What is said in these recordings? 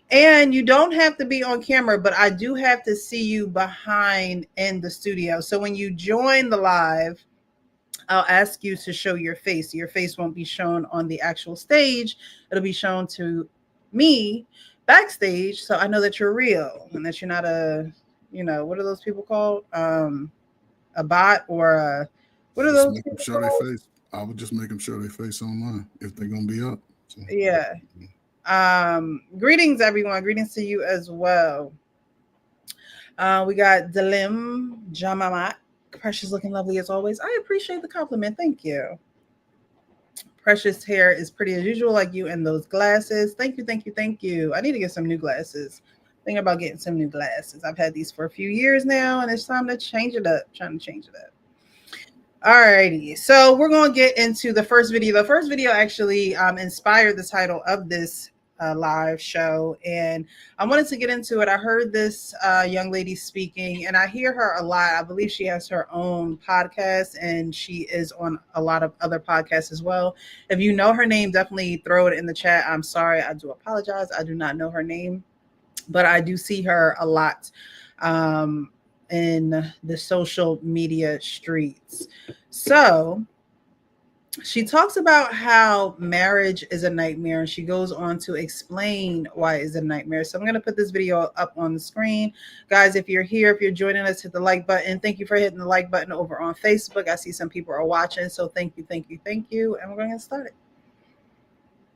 And you don't have to be on camera, but I do have to see you behind in the studio. So when you join the live, I'll ask you to show your face. Your face won't be shown on the actual stage. It'll be shown to me backstage, so I know that you're real and that you're not a, what are those people called? A bot or a, what are Just those make them people show their called? face. I would just make them show their face online if they're gonna be up. So, Yeah. Greetings, everyone. Greetings to you as well. We got Dalim Jamamat. Precious looking lovely as always. I appreciate the compliment. Thank you. Precious hair is pretty as usual, like you and those glasses. Thank you, thank you, thank you. I need to get some new glasses. Thinking about getting some new glasses. I've had these for a few years now, and it's time to change it up. Trying to change it up. Alrighty, so we're going to get into the first video. The first video actually inspired the title of this live show, and I wanted to get into it. I heard this young lady speaking, and I hear her a lot. I believe she has her own podcast, and she is on a lot of other podcasts as well. If you know her name, definitely throw it in the chat. I'm sorry, I do apologize. I do not know her name, but I do see her a lot. In the social media streets. So she talks about how marriage is a nightmare, and she goes on to explain why it's a nightmare. So I'm going to put this video up on the screen. Guys, if you're here, if you're joining us, hit the like button. Thank you for hitting the like button over on Facebook. I see some people are watching, so thank you, thank you, thank you. And we're going to get started.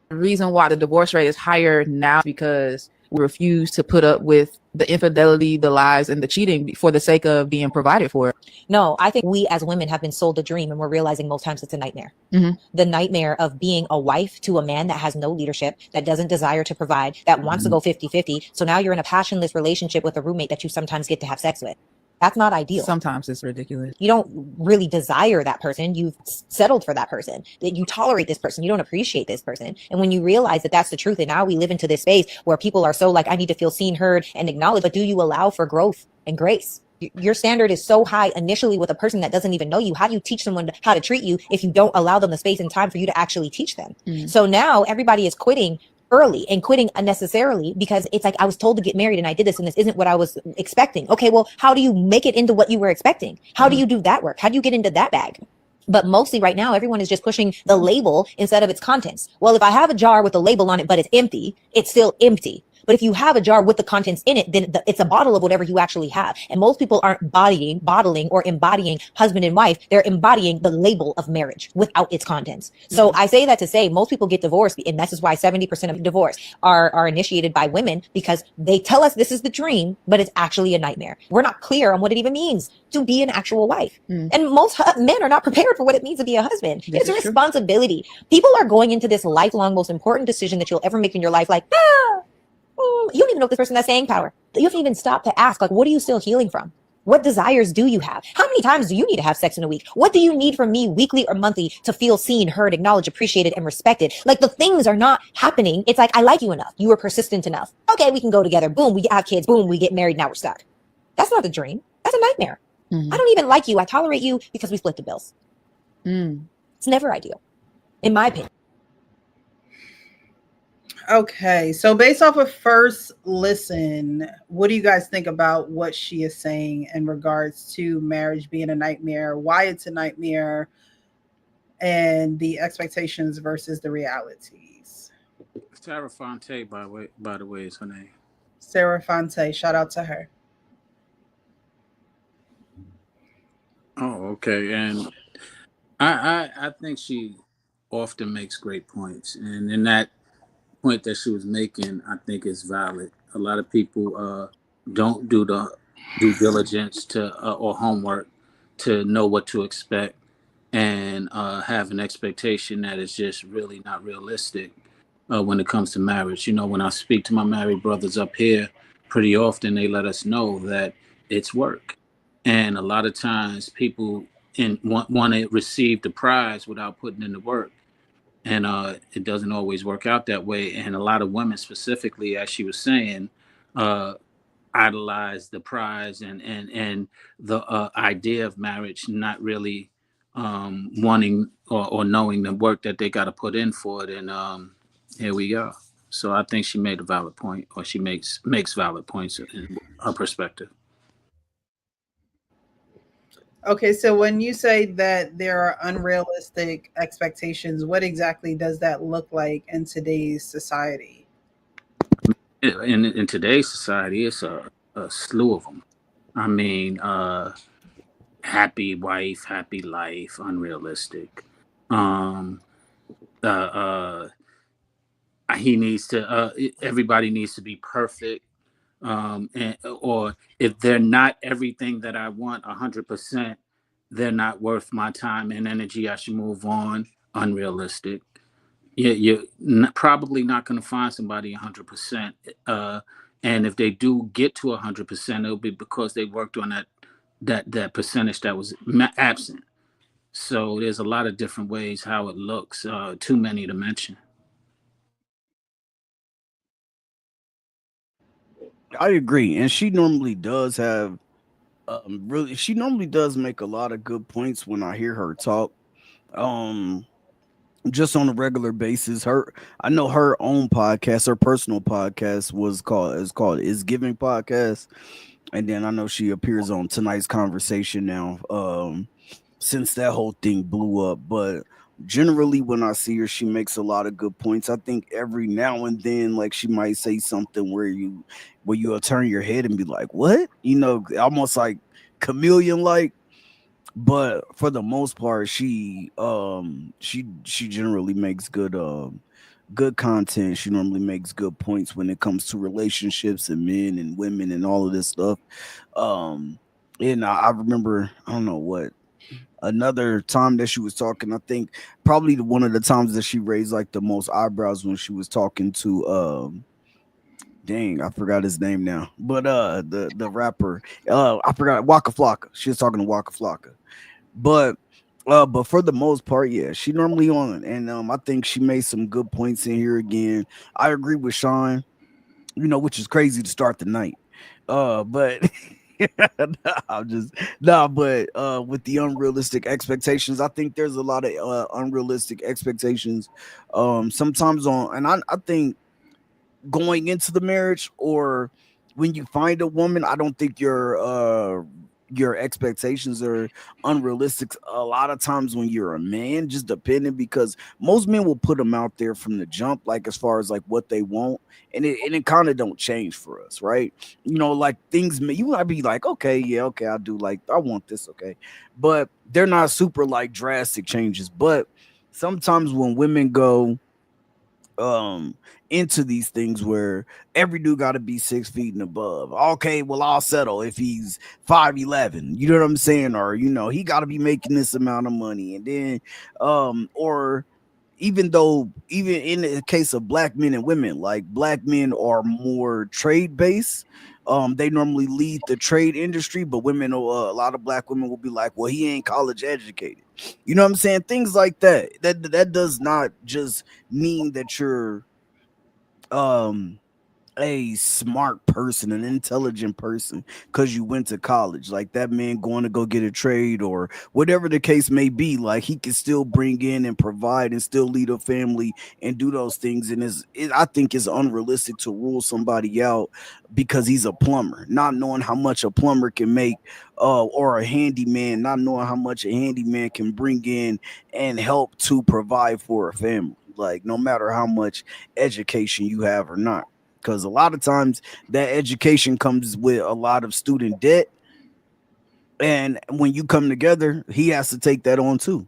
The reason why the divorce rate is higher now is because we refuse to put up with the infidelity, the lies, and the cheating for the sake of being provided for. No, I think we as women have been sold a dream, and we're realizing most times it's a nightmare. Mm-hmm. The nightmare of being a wife to a man that has no leadership, that doesn't desire to provide, that wants to go 50-50. So now you're in a passionless relationship with a roommate that you sometimes get to have sex with. That's not ideal. Sometimes it's ridiculous. You don't really desire that person. You've settled for that person. That you tolerate this person. You don't appreciate this person. And when you realize that that's the truth, and now we live into this space where people are so like, I need to feel seen, heard, and acknowledged. But do you allow for growth and grace? Your standard is so high initially with a person that doesn't even know you. How do you teach someone how to treat you if you don't allow them the space and time for you to actually teach them? Mm-hmm. So now everybody is quitting early and quitting unnecessarily because it's like, I was told to get married and I did this and this isn't what I was expecting. Okay, well, how do you make it into what you were expecting? How do you do that work? How do you get into that bag? But mostly right now, everyone is just pushing the label instead of its contents. Well, if I have a jar with a label on it, but it's empty, it's still empty. But if you have a jar with the contents in it, then it's a bottle of whatever you actually have. And most people aren't bottling or embodying husband and wife. They're embodying the label of marriage without its contents. So I say that to say most people get divorced. And this is why 70% of divorce are initiated by women, because they tell us this is the dream, but it's actually a nightmare. We're not clear on what it even means to be an actual wife. And most men are not prepared for what it means to be a husband. It's a responsibility. People are going into this lifelong, most important decision that you'll ever make in your life. Like, you don't even know if this person has staying power. You haven't even stopped to ask, like, what are you still healing from? What desires do you have? How many times do you need to have sex in a week? What do you need from me weekly or monthly to feel seen, heard, acknowledged, appreciated, and respected? Like, the things are not happening. It's like, I like you enough. You were persistent enough. Okay, we can go together. Boom, we have kids. Boom, we get married. Now we're stuck. That's not a dream. That's a nightmare. I don't even like you. I tolerate you because we split the bills. It's never ideal, in my opinion. Okay, so based off of first listen, what do you guys think about what she is saying in regards to marriage being a nightmare, why it's a nightmare, and the expectations versus the realities? Sarah Fonte, by the way, is her name. Sarah Fonte, shout out to her. Oh, okay. And I think she often makes great points, and in that point that she was making, I think is valid. A lot of people don't do the due diligence to or homework to know what to expect, and have an expectation that is just really not realistic when it comes to marriage. You know, when I speak to my married brothers up here, pretty often they let us know that it's work, and a lot of times people want to receive the prize without putting in the work. And it doesn't always work out that way. And a lot of women specifically, as she was saying, idolize the prize and the idea of marriage, not really wanting or knowing the work that they got to put in for it. And here we go. So I think she made a valid point, or she makes valid points in her perspective. Okay, so when you say that there are unrealistic expectations, what exactly does that look like in today's society? In today's society, it's a slew of them. I mean, happy wife, happy life, unrealistic. Um, uh, uh, he needs to. Everybody needs to be perfect. Or if they're not everything that I want 100%, they're not worth my time and energy. I should move on. Unrealistic. You're probably not going to find somebody 100%. And if they do get to 100%, it'll be because they worked on that percentage that was absent. So there's a lot of different ways how it looks. Too many to mention. I agree, and she normally does have really. She normally does make a lot of good points when I hear her talk. Um, just on a regular basis. I know her own podcast, her personal podcast is called Is Giving Podcast, and then I know she appears on Tonight's Conversation now. Since that whole thing blew up, but generally when I see her, she makes a lot of good points. I think every now and then, like she might say something where you'll turn your head and be like, "What?" Almost like chameleon like. But for the most part, she generally makes good content. She normally makes good points when it comes to relationships and men and women and all of this stuff. And I remember, I don't know what, another time that she was talking, I think probably one of the times that she raised like the most eyebrows when she was talking to dang, I forgot his name now, but the rapper, I forgot, Waka Flocka. She was talking to Waka Flocka, but for the most part, yeah, she normally on, and I think she made some good points in here again. I agree with Sean, which is crazy to start the night, but I'm just but with the unrealistic expectations, I think there's a lot of unrealistic expectations sometimes and I think going into the marriage, or when you find a woman, I don't think your expectations are unrealistic a lot of times when you're a man, just depending, because most men will put them out there from the jump, like as far as like what they want, and it kind of don't change for us, right? Like things you might be like, okay, yeah, okay, I do, like I want this, okay, but they're not super like drastic changes. But sometimes when women go into these things where every dude got to be 6 feet and above. Okay, well, I'll settle if he's 5'11. You know what I'm saying? Or he got to be making this amount of money, and then or even in the case of black men and women, like black men are more trade based. They normally lead the trade industry, but women, a lot of black women will be like, well, he ain't college educated. You know what I'm saying? Things like that. That does not just mean that you're a smart person, an intelligent person, because you went to college. Like that man going to go get a trade or whatever the case may be, like he can still bring in and provide and still lead a family and do those things. And I think it's unrealistic to rule somebody out because he's a plumber, not knowing how much a plumber can make, or a handyman, not knowing how much a handyman can bring in and help to provide for a family. Like no matter how much education you have or not. Because a lot of times that education comes with a lot of student debt. And when you come together, he has to take that on too.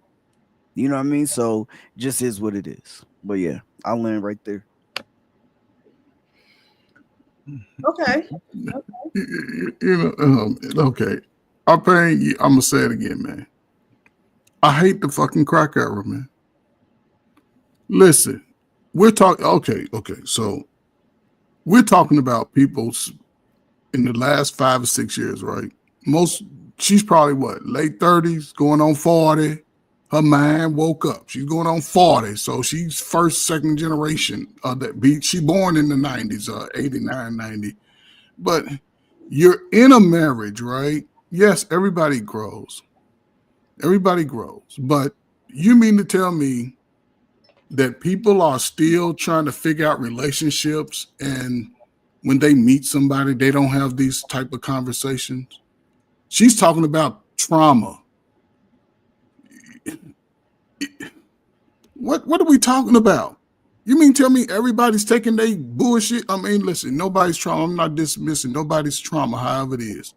You know what I mean? So just is what it is. But yeah, I'll land right there. Okay. Okay. I'm gonna say it again, man. I hate the fucking crack era, man. Listen, we're talking. Okay. So we're talking about people in the last 5 or 6 years, right? She's probably what, late 30s, going on 40. Her mind woke up. She's going on 40, so she's first, second generation of that beat. She born in the 90s, 89, 90. But you're in a marriage, right? Yes, everybody grows. But you mean to tell me that people are still trying to figure out relationships, and when they meet somebody, they don't have these type of conversations. She's talking about trauma. What are we talking about? You mean tell me everybody's taking their bullshit? I mean, listen, nobody's trauma. I'm not dismissing nobody's trauma, however it is.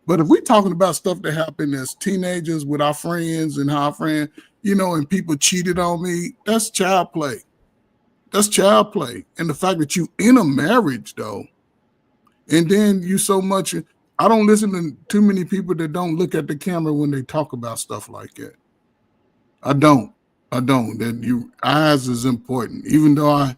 But if we're talking about stuff that happened as teenagers with our friends and how our friend, and people cheated on me, that's child play. That's child play. And the fact that you in a marriage though, and then you so much, I don't listen to too many people that don't look at the camera when they talk about stuff like that. I don't. That eyes is important. Even though I,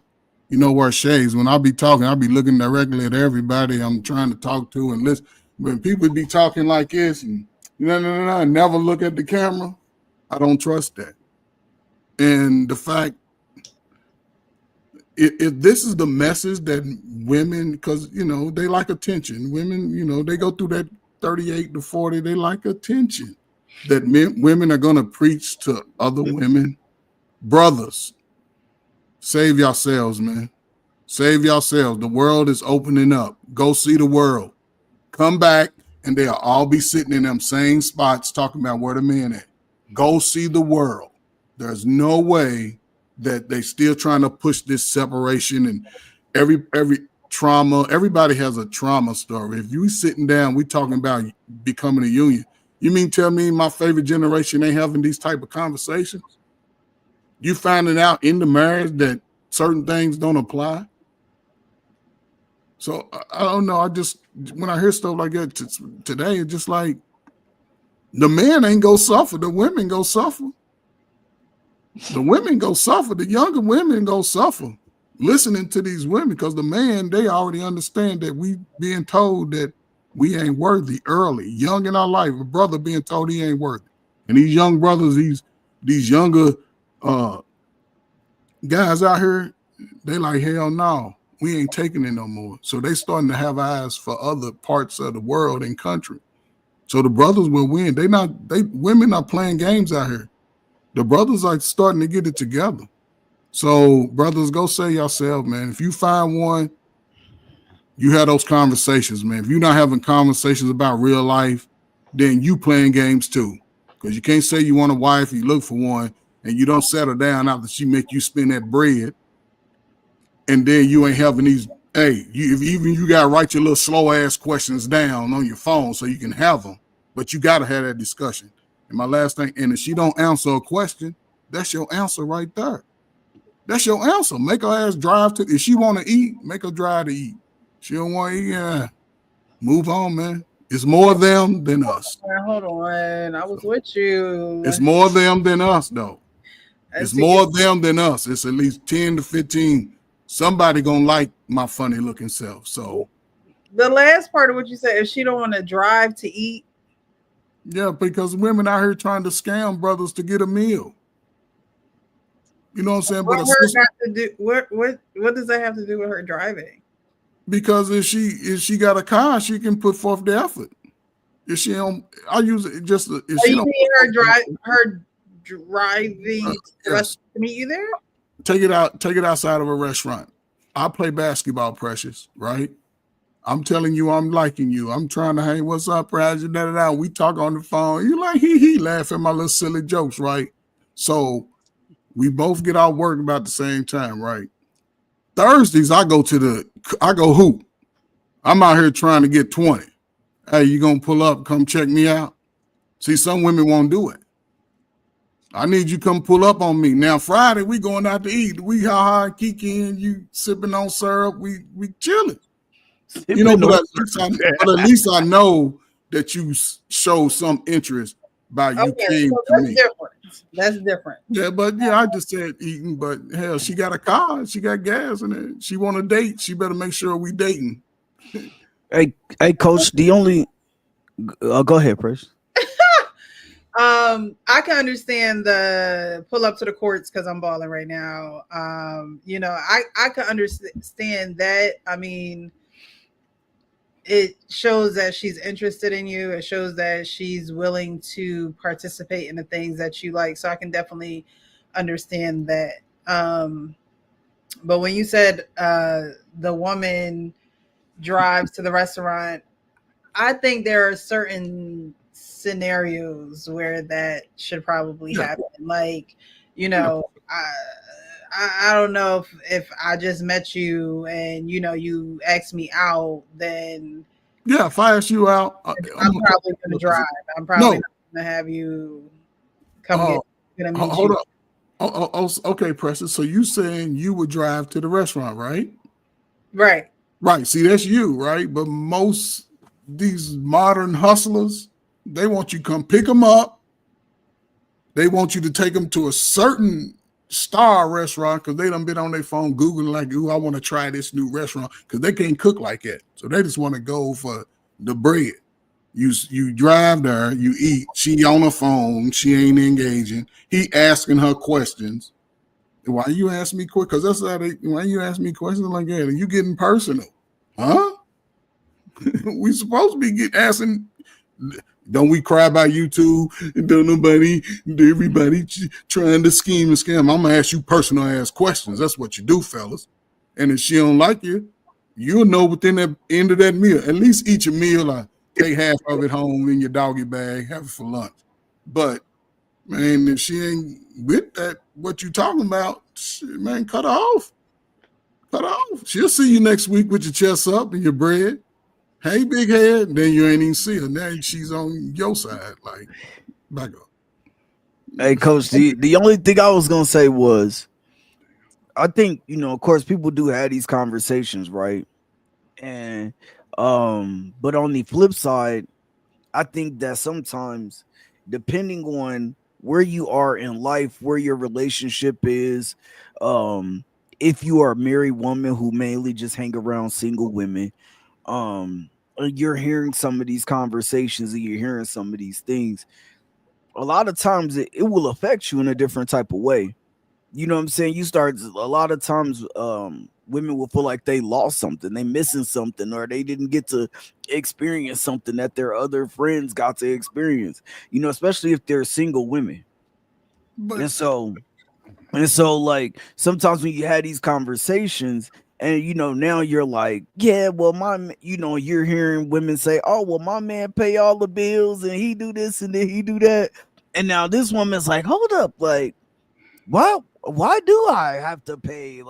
wear shades, when I be talking, I be looking directly at everybody I'm trying to talk to and listen. When people be talking like this and never look at the camera, I don't trust that. And the fact, if this is the message that women, because they like attention. Women, they go through that 38 to 40, they like attention. That women are gonna preach to other women. Brothers, save yourselves, man. Save yourselves. The world is opening up. Go see the world. Come back, and they'll all be sitting in them same spots talking about where the men at. Go see the world. There's no way that they still trying to push this separation and every trauma. Everybody has a trauma story. If you sitting down, we talking about becoming a union. You mean tell me my favorite generation ain't having these type of conversations? You finding out in the marriage that certain things don't apply? So I don't know. When I hear stuff like that today, it's just like the men ain't go suffer. The women go suffer. The women go suffer. The younger women go suffer listening to these women because the man, they already understand that we being told that we ain't worthy early, young in our life. A brother being told he ain't worthy. And these young brothers, these younger guys out here, they like, hell no, we ain't taking it no more. So they starting to have eyes for other parts of the world and country. So the brothers will win. Women are playing games out here. The brothers are starting to get it together. So brothers, go say yourself, man, if you find one, you have those conversations, man. If you're not having conversations about real life, then you playing games too. Because you can't say you want a wife, you look for one, and you don't settle down after she make you spend that bread. And then you ain't having these, you got to write your little slow ass questions down on your phone so you can have them. But you got to have that discussion. And my last thing, and if she don't answer a question, that's your answer right there. That's your answer. Make her ass drive to, if she want to eat, make her drive to eat. She don't want to eat, move on, man. It's more them than us. Hold on. I was with you. It's more them than us, though. It's more them than us. It's at least 10 to 15. Somebody gonna like my funny looking self. So the last part of what you said, if she don't want to drive to eat. Yeah, because women out here trying to scam brothers to get a meal. You know what I'm saying? What does that have to do with her driving? Because if she got a car, she can put forth the effort. If she don't, I use it just. If she don't, her driving to meet you there. Take it outside of a restaurant. I play basketball, Precious, right? I'm telling you, I'm liking you. I'm trying to hang. What's up, Precious? We talk on the phone. You like he laugh at my little silly jokes, right? So we both get out work about the same time, right? Thursdays, I go hoop. I'm out here trying to get 20. Hey, you gonna pull up, come check me out? See, some women won't do it. I need you come pull up on me. Now, Friday, we going out to eat. We ha kikiing, you sipping on syrup, we chilling. You know, but at least I know that you show some interest by you came to me. That's different. Yeah, but I just said eating, but hell, she got a car, she got gas in it. She want to date. She better make sure we dating. Hey, Coach, go ahead, Precious. I can understand the pull up to the courts because I'm balling right now. I can understand that. I mean, it shows that she's interested in you. It shows that she's willing to participate in the things that you like. So I can definitely understand that. But when you said the woman drives to the restaurant, I think there are certain scenarios where that should probably happen. Like, you know, I don't know if I just met you and you asked me out, then Yeah, if I ask you out, I'm probably gonna drive. I'm probably not gonna have you come get meet hold you. up. Okay, Preston. So you saying you would drive to the restaurant, right? Right. Right. See, that's you, right? But most these modern hustlers, they want you to come pick them up. They want you to take them to a certain star restaurant because they done been on their phone Googling like, ooh, I want to try this new restaurant because they can't cook like that. So they just want to go for the bread. You drive there, you eat. She on her phone, she ain't engaging. He asking her questions. Why you ask me quick? Because that's how why you ask me questions like that? Are you getting personal? Huh? We supposed to be asking. Don't we cry about YouTube? Don't everybody trying to scheme and scam. I'm gonna ask you personal ass questions. That's what you do, fellas. And if she don't like you, you'll know within the end of that meal. At least eat your meal. Or take half of it home in your doggy bag, have it for lunch. But man, if she ain't with that, what you talking about, shit, man, cut her off. Cut her off. She'll see you next week with your chest up and your bread. Hey, big head. Then you ain't even see her. Now she's on your side. Like, back up. Hey, Coach, the only thing I was gonna say was, I think, of course, people do have these conversations, right? And but on the flip side, I think that sometimes, depending on where you are in life, where your relationship is, if you are a married woman who mainly just hang around single women, you're hearing some of these conversations and you're hearing some of these things. A lot of times it will affect you in a different type of way. You know what I'm saying? A lot of times women will feel like they lost something, they missing something, or they didn't get to experience something that their other friends got to experience, especially if they're single women. And so like sometimes when you had these conversations and now you're like, yeah, well, you're hearing women say, oh, well, my man pay all the bills and he do this and then he do that. And now this woman's like, hold up, like, why do I have to pay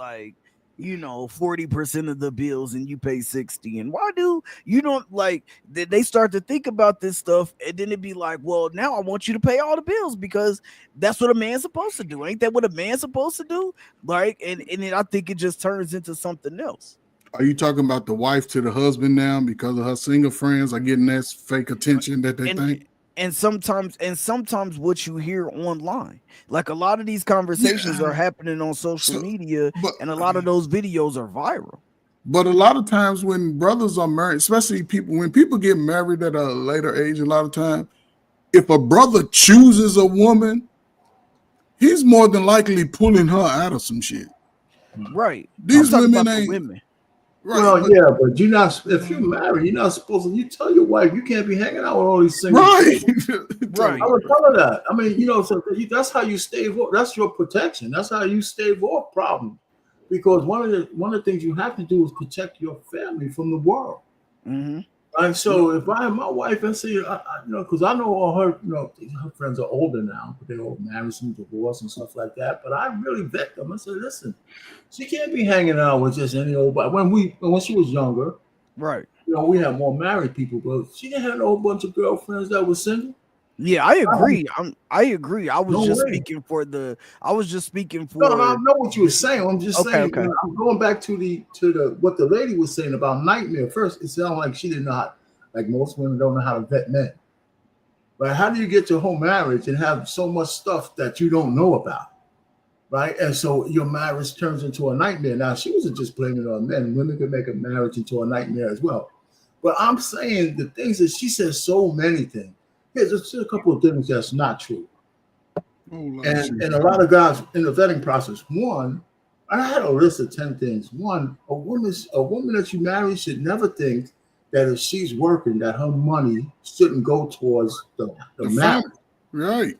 40% of the bills and you pay 60? And why do you don't like they start to think about this stuff, and then it'd be like, well, now I want you to pay all the bills because that's what a man's supposed to do. Ain't that what a man's supposed to do? Like, and then I think it just turns into something else. Are you talking about the wife to the husband now because of her single friends are getting that fake attention that they think? And sometimes what you hear online, like a lot of these conversations are happening on social media, and a lot of those videos are viral. But a lot of times when brothers are married, especially when people get married at a later age, a lot of time, if a brother chooses a woman, he's more than likely pulling her out of some shit. Right. These women ain't women. Right, well, yeah, but you're not. If you're married, you're not supposed to. You tell your wife you can't be hanging out with all these single. Right, right. I would tell her that. I mean, so that's how you stave off. That's your protection. That's how you stave off problems. Because one of the things you have to do is protect your family from the world. Mm-hmm. And so if I have my wife and see, because I know all her, her friends are older now, but they're all married, some divorced and stuff like that. But I really vet them. I said, listen, she can't be hanging out with just any old. But when she was younger, right? We had more married people, but she didn't have a whole bunch of girlfriends that were single. Yeah, I agree. I agree. I was just speaking for. No, I know what you were saying. I'm just saying. Okay. I'm going back to the what the lady was saying about nightmare. First, it sounded like she didn't know how. Like most women don't know how to vet men. But how do you get to whole marriage and have so much stuff that you don't know about, right? And so your marriage turns into a nightmare. Now she wasn't just blaming it on men. Women can make a marriage into a nightmare as well. But I'm saying the things that she says, so many things. Here's just a couple of things that's not true. And a lot of guys in the vetting process. One, I had a list of 10 things. One, a woman that you marry should never think that if she's working, that her money shouldn't go towards the marriage. Right.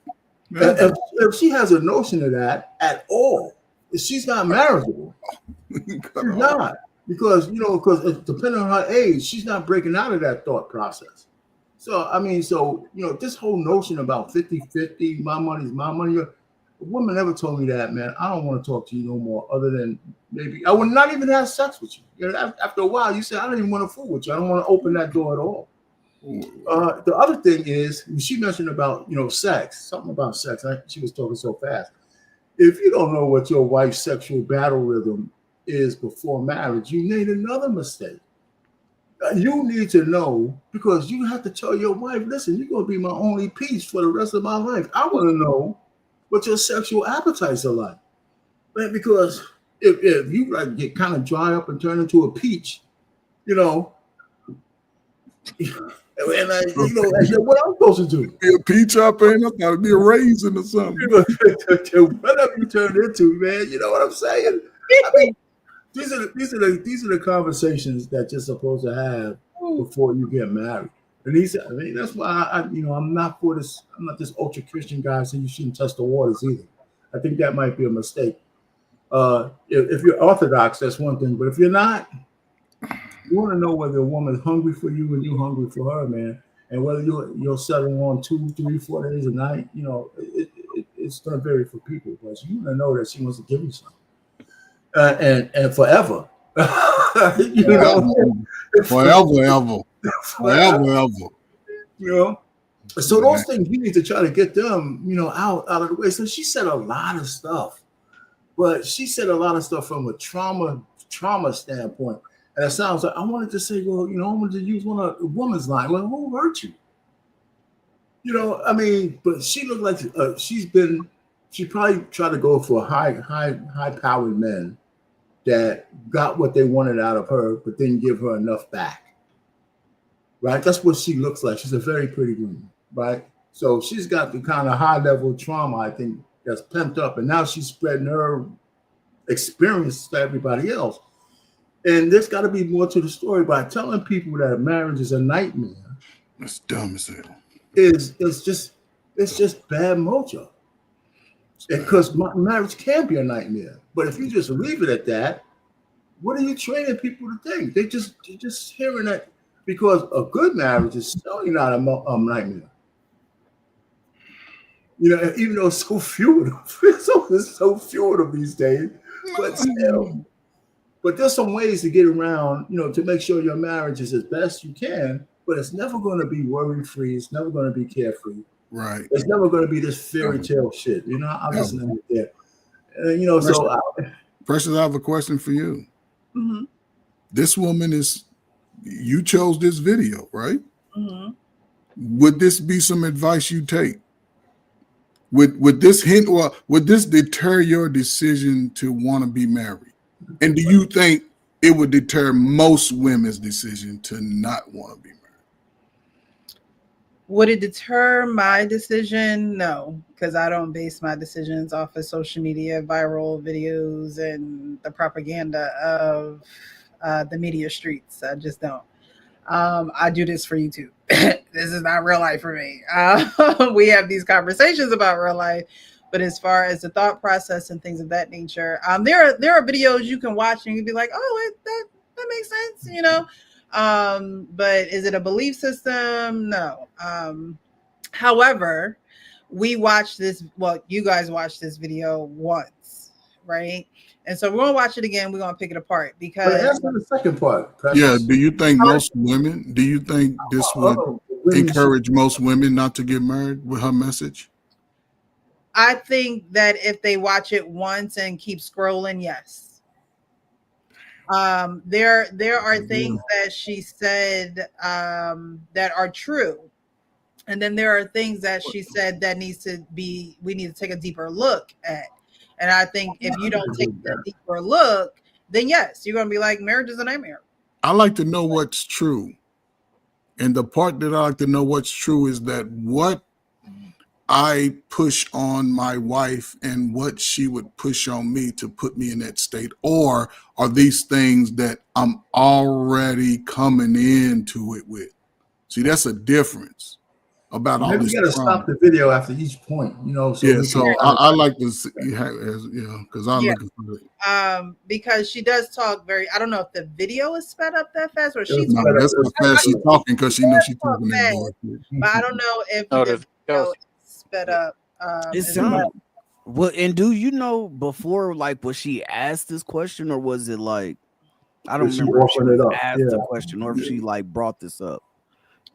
If she has a notion of that at all, she's not marriageable. She's not. Because, because depending on her age, she's not breaking out of that thought process. So, I mean, this whole notion about 50-50, my money's my money. A woman never told me that, man. I don't want to talk to you no more, other than maybe I would not even have sex with you. After a while, you say, I don't even want to fool with you. I don't want to open that door at all. The other thing is, she mentioned about, sex, something about sex. She was talking so fast. If you don't know what your wife's sexual battle rhythm is before marriage, you made another mistake. You need to know, because you have to tell your wife, listen, you're going to be my only piece for the rest of my life. I want to know what your sexual appetites are like. Man, because if you like get kind of dry up and turn into a peach, and what I'm supposed to do? Be a peach up, ain't I thought it'd be a raisin or something. Whatever you turn into, man, you know what I'm saying? I mean, these are the conversations that you're supposed to have before you get married. And that's why I'm not for this. I'm not this ultra Christian guy saying you shouldn't touch the waters either. I think that might be a mistake. If you're Orthodox, that's one thing. But if you're not, you want to know whether a woman's hungry for you and you're hungry for her, man, and whether you're settling on 2, 3, 4 days a night. It's going to vary for people, but you want to know that she wants to give you something. And forever, forever. So those things you need to try to get them, out of the way. So she said a lot of stuff, but she said a lot of stuff from a trauma standpoint. And it sounds like I wanted to say, well, I wanted to use one of a woman's line. Well, who hurt you? But she looked like she probably tried to go for high-powered men that got what they wanted out of her, but didn't give her enough back. Right? That's what she looks like. She's a very pretty woman, right? So she's got the kind of high-level trauma, I think, that's pent up, and now she's spreading her experience to everybody else. And there's got to be more to the story. By telling people that marriage is a nightmare, that's dumb as hell. It's just bad mojo. Because marriage can be a nightmare, but if you just leave it at that, what are you training people to think? They're just hearing that, because a good marriage is certainly not a nightmare. Even though it's so few of them, there's so few of them these days, but still. But there's some ways to get around, to make sure your marriage is as best you can, but it's never going to be worry-free. It's never going to be carefree. Right. It's never going to be this fairy tale shit. I'm listening to it there. Precious, I have a question for you. Mm-hmm. This woman you chose this video, right? Mm-hmm. Would this be some advice you take? Would this hint, or would this deter your decision to want to be married? And do you think it would deter most women's decision to not want to be married? Would it deter my decision? No, because I don't base my decisions off of social media, viral videos, and the propaganda of the media streets. I just don't. I do this for YouTube. This is not real life for me. We have these conversations about real life, but as far as the thought process and things of that nature, there are videos you can watch and you'd be like, oh, that makes sense, but is it a belief system? No. However, you guys watched this video once, right? And so we're going to watch it again. We're going to pick it apart because that's the second part. Precious. Yeah. Do you think this would encourage most women not to get married with her message? I think that if they watch it once and keep scrolling, yes. There are things that she said that are true. And then there are things that she said that we need to take a deeper look at. And I think if you don't take a deeper look, then yes, you're going to be like, marriage is a nightmare. I like to know what's true. And the part that I like to know what's true is that what I push on my wife and what she would push on me to put me in that state, or are these things that I'm already coming into it with? See, that's a difference. about all Maybe this we gotta trauma. stop the video after each point, you know. So Yeah, so I like to see, because I'm Yeah. looking for it. Because she does talk very. I don't know if the video is sped up that fast or It she's was No, sped up. that's how fast she's talking because she knows she's talk talking that fast, bullshit. but I don't know if No, the the video videos- is sped up. It as sounds well. well. And do you know before, like, was she asked this question, or was it like, I don't Was she remember if she offering was it up? asked the question or if she like brought this up?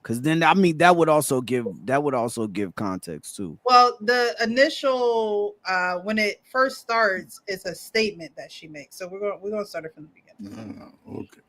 Because then I mean that would also give context too. Well, the initial when it first starts, it's a statement that she makes. So we're gonna start it from the beginning. Okay.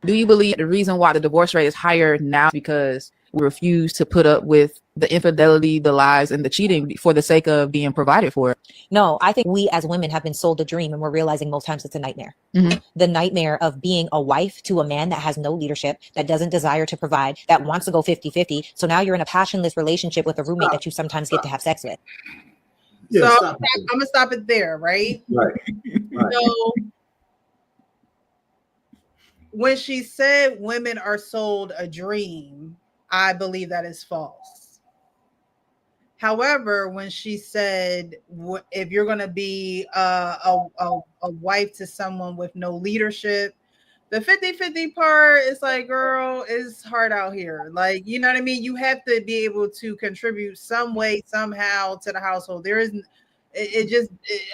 Do you believe the reason why the divorce rate is higher now is because we refuse to put up with the infidelity, the lies, and the cheating for the sake of being provided for? No, I think we as women have been sold a dream and we're realizing most times it's a nightmare. Mhm. The nightmare of being a wife to a man that has no leadership, that doesn't desire to provide, that wants to go 50-50. So now you're in a passionless relationship with a roommate that you sometimes get to have sex with. So stop I'm gonna stop it there, right? Right. So when she said women are sold a dream, I believe that is false. However, when she said if you're going to be a wife to someone with no leadership, the 50-50 part is like, girl, it's hard out here. Like, you know what I mean? You have to be able to contribute some way, somehow to the household. There isn't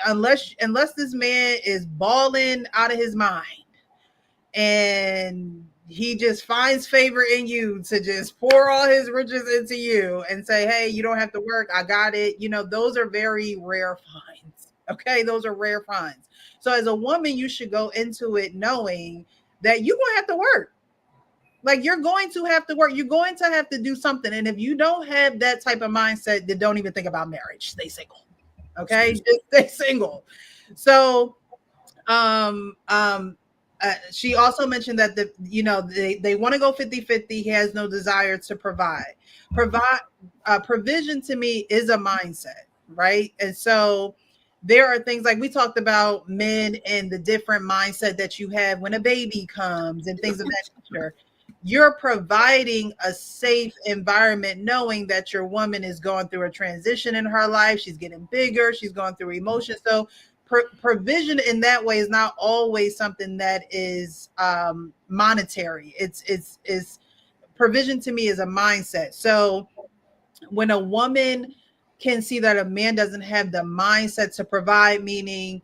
unless this man is balling out of his mind and he just finds favor in you to just pour all his riches into you and say, hey, you don't have to work, I got it. You know, those are very rare finds. Okay, those are rare finds. So as a woman, you should go into it knowing that you're going to have to work. Like, you're going to have to work. You're going to have to do something. And if you don't have that type of mindset, then don't even think about marriage. Stay single. Okay, just stay single. So she also mentioned that they want to go 50-50. He has no desire to provide. Provision to me is a mindset, right? And so there are things like we talked about men and the different mindset that you have when a baby comes and things of that nature. You're providing a safe environment knowing that your woman is going through a transition in her life. She's getting bigger. She's going through emotions. So provision in that way is not always something that is monetary. It's provision to me is a mindset. So when a woman can see that a man doesn't have the mindset to provide, meaning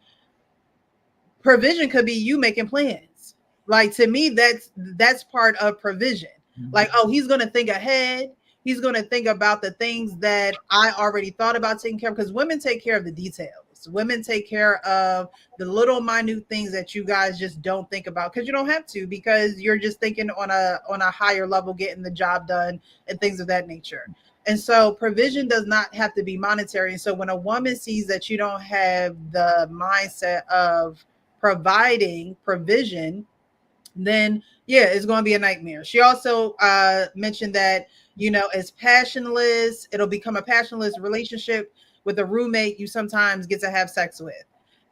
provision could be you making plans. Like, to me, that's part of provision. Like, oh, he's going to think ahead. He's going to think about the things that I already thought about taking care of, because women take care of the details. Women take care of the little minute things that you guys just don't think about because you don't have to, because you're just thinking on a higher level, getting the job done and things of that nature. And so provision does not have to be monetary. And so when a woman sees that you don't have the mindset of providing provision, then yeah, it's going to be a nightmare. She also mentioned that, as passionless, it'll become a passionless relationship with a roommate you sometimes get to have sex with.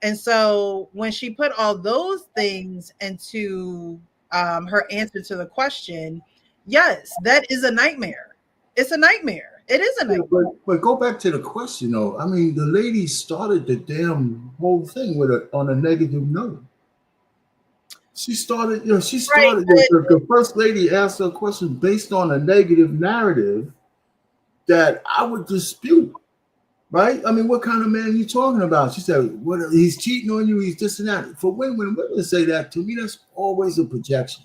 And so when she put all those things into her answer to the question, yes, that is a nightmare. It's a nightmare. It is a nightmare. But go back to the question, though. I mean, the lady started the damn whole thing on a negative note. She started, right. The first lady asked her a question based on a negative narrative that I would dispute. Right? I mean, what kind of man are you talking about? She said, "What? He's cheating on you. He's this and that." For women say that, to me, that's always a projection,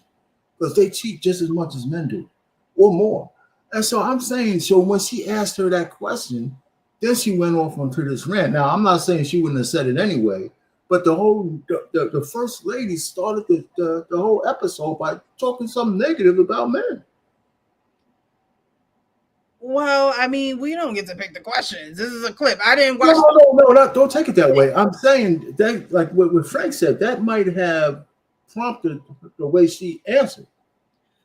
because they cheat just as much as men do, or more. And so I'm saying, so when she asked her that question, then she went off onto this rant. Now, I'm not saying she wouldn't have said it anyway, but the first lady started the whole episode by talking something negative about men. Well, I mean, we don't get to pick the questions. This is a clip. I didn't watch. No, don't take it that way. I'm saying that, like what Frank said, that might have prompted the way she answered.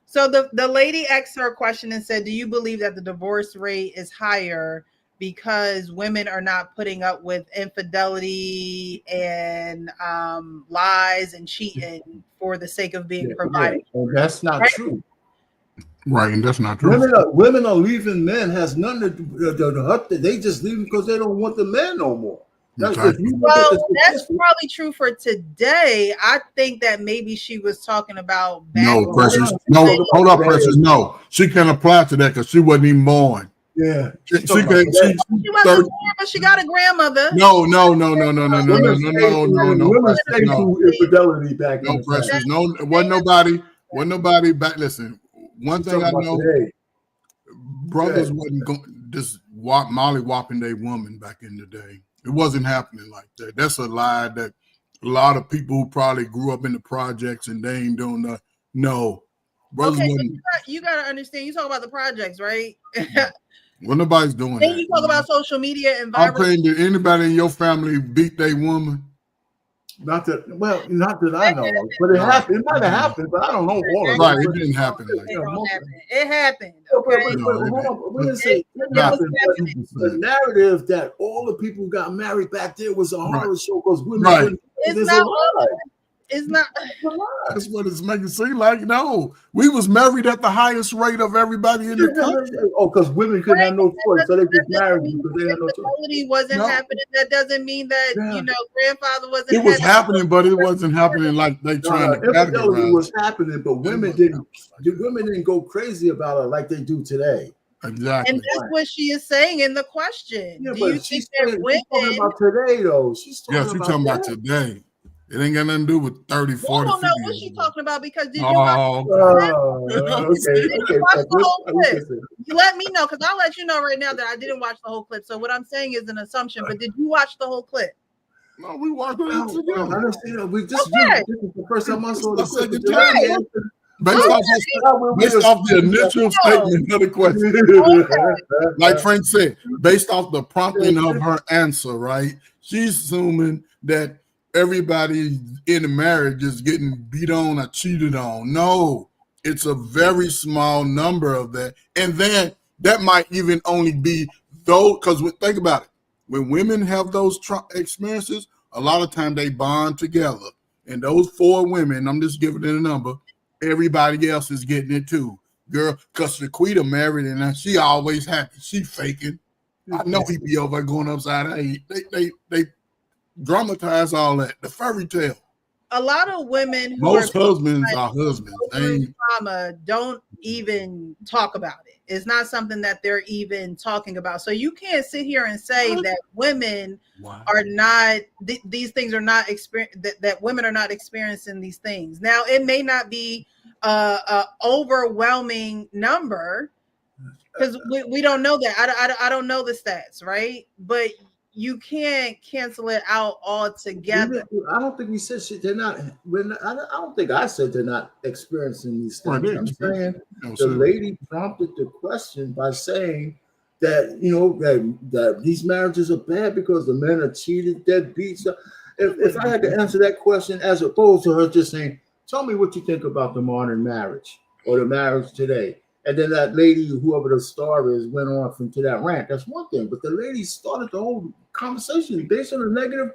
So the lady asked her a question and said, do you believe that the divorce rate is higher because women are not putting up with infidelity and lies and cheating for the sake of being provided? Well, that's not true. Right, and that's not true. Women are leaving men has nothing to do. They just leave because they don't want the men no more. Exactly. That's probably true for today. I think that maybe she was talking about no, Precious. No, hold up, Precious. No, she can't apply to that because she wasn't even born. Yeah, she wasn't born, but she got a grandmother. No. Women stay through infidelity back then. No, Precious. No, wasn't nobody back. Listen, one thing I know, brothers wasn't just molly whopping their woman back in the day. It wasn't happening like that. That's a lie that a lot of people who probably grew up in the projects and they ain't doing nothing. No. Brothers okay, you got to understand, you talk about the projects, right? Well, nobody's doing that. You talk about social media and viral. I'm saying, did anybody in your family beat their woman? Not that I know of, but it happened. It might have happened, but I don't know all of it. Right, it didn't happen. It happened. Okay. The narrative that all the people who got married back there was a horror show because women. It's not. That's what it's making it seem like. No, we was married at the highest rate of everybody in the country. Oh, because women couldn't have no choice, so they just married because they had no choice. Infidelity wasn't happening. That doesn't mean that grandfather wasn't. It was happening, but it wasn't happening like they trying to categorize. Infidelity was happening, but women didn't go crazy about it like they do today. Exactly. And that's what she is saying in the question. Yeah, do you think that women? She's talking about today, though. She's talking about today. It ain't got nothing to do with 30, 40, I don't know what she's talking about because did you watch the whole clip? You let me know because I'll let you know right now that I didn't watch the whole clip. So what I'm saying is an assumption, but did you watch the whole clip? No, we watched it together. I understand. We just this is the first time I saw the clip. Based off the initial statement of the question, like Frank said, based off the prompting of her answer, right? She's assuming that everybody in the marriage is getting beat on or cheated on. No, it's a very small number of that. And then that might even only be though, because think about it. When women have those experiences, a lot of time they bond together. And those 4 women, I'm just giving it a number, everybody else is getting it too. Girl, because Shaquita married and she always happy. She faking. I know he be over going upside down. They dramatize all that, the fairy tale. A lot of women who most husbands are husbands. Trauma don't even talk about it. It's not something that they're even talking about. So you can't sit here and say that women are not these things are not that women are not experiencing these things. Now it may not be a overwhelming number because we don't know that. I don't know the stats, right? But you can't cancel it out altogether. I don't think we said they're not. I don't think I said they're not experiencing these things. I'm saying the lady prompted the question by saying that that these marriages are bad because the men are cheated, deadbeats. If I had to answer that question as opposed to her just saying, "Tell me what you think about the modern marriage or the marriage today," and then that lady, whoever the star is, went off into that rant. That's one thing. But the lady started the whole conversation based on a negative.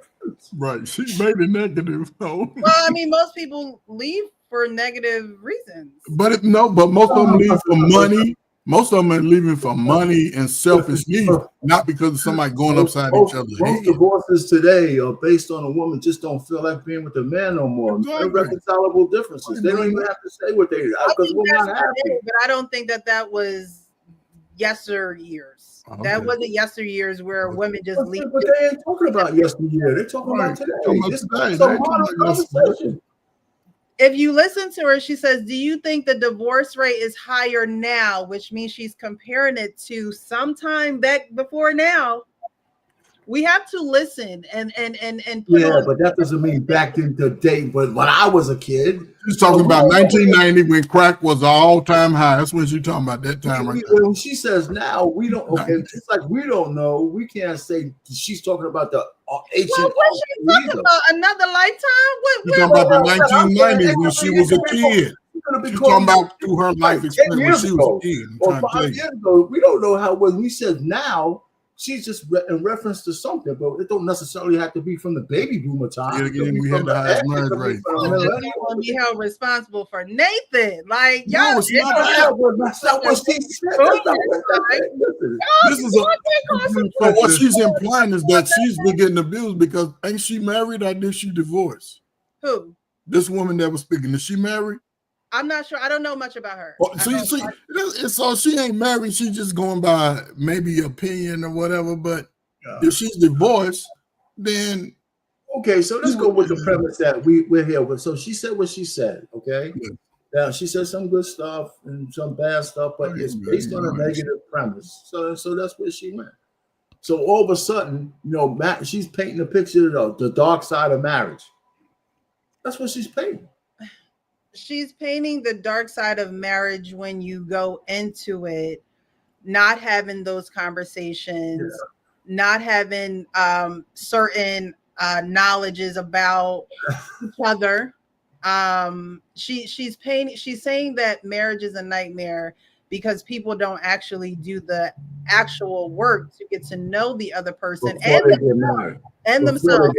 Right. She made it negative. No. Well, I mean, most people leave for negative reasons. But most of them leave for money. Most of them are leaving for money and selfish needs, not because of somebody going upside each other's head. Most divorces today are based on a woman just don't feel like being with a man no more. Exactly. Irreconcilable differences. They don't even have to say what they because we're not happy. But I don't think that was yesteryears. Okay. That wasn't yesteryears where women just leave. But they ain't talking about yesteryear. They're talking about today. It's a modern conversation. If you listen to her, she says, do you think the divorce rate is higher now? Which means she's comparing it to sometime back before now. We have to listen and but that doesn't mean back in the day. But when I was a kid, she's talking about 1990 when crack was all-time high. That's when she's talking about that time right there. When she says now, we don't. Okay, it's like we don't know. We can't say she's talking about the ancient. Well, what's she talking about? Another lifetime? She's talking about the 1990s when she was a kid. She's talking about through her life experience when she was a kid. Or 5 years ago, we don't know how when we said now. she's just in reference to something, but it don't necessarily have to be from the baby boomer time. We had the highest marriage rate. You want to be held responsible for Nathan? Like, y'all, no, it's not that. That's not what she said. This is so what she's implying is that she's been getting abused because ain't she married or did she divorce? Who? This woman that was speaking, is she married? I'm not sure. I don't know much about her. Well, so she ain't married. She's just going by maybe opinion or whatever. But if she's divorced, then okay. So let's go with the premise that we're here with. So she said what she said. Okay. Yeah. Now she said some good stuff and some bad stuff, but it's based on a negative premise. So that's where she went. So all of a sudden, she's painting a picture of the dark side of marriage. That's what she's painting. She's painting the dark side of marriage when you go into it, not having those conversations, not having certain knowledges about each other. She's saying that marriage is a nightmare because people don't actually do the actual work to get to know the other person and themselves.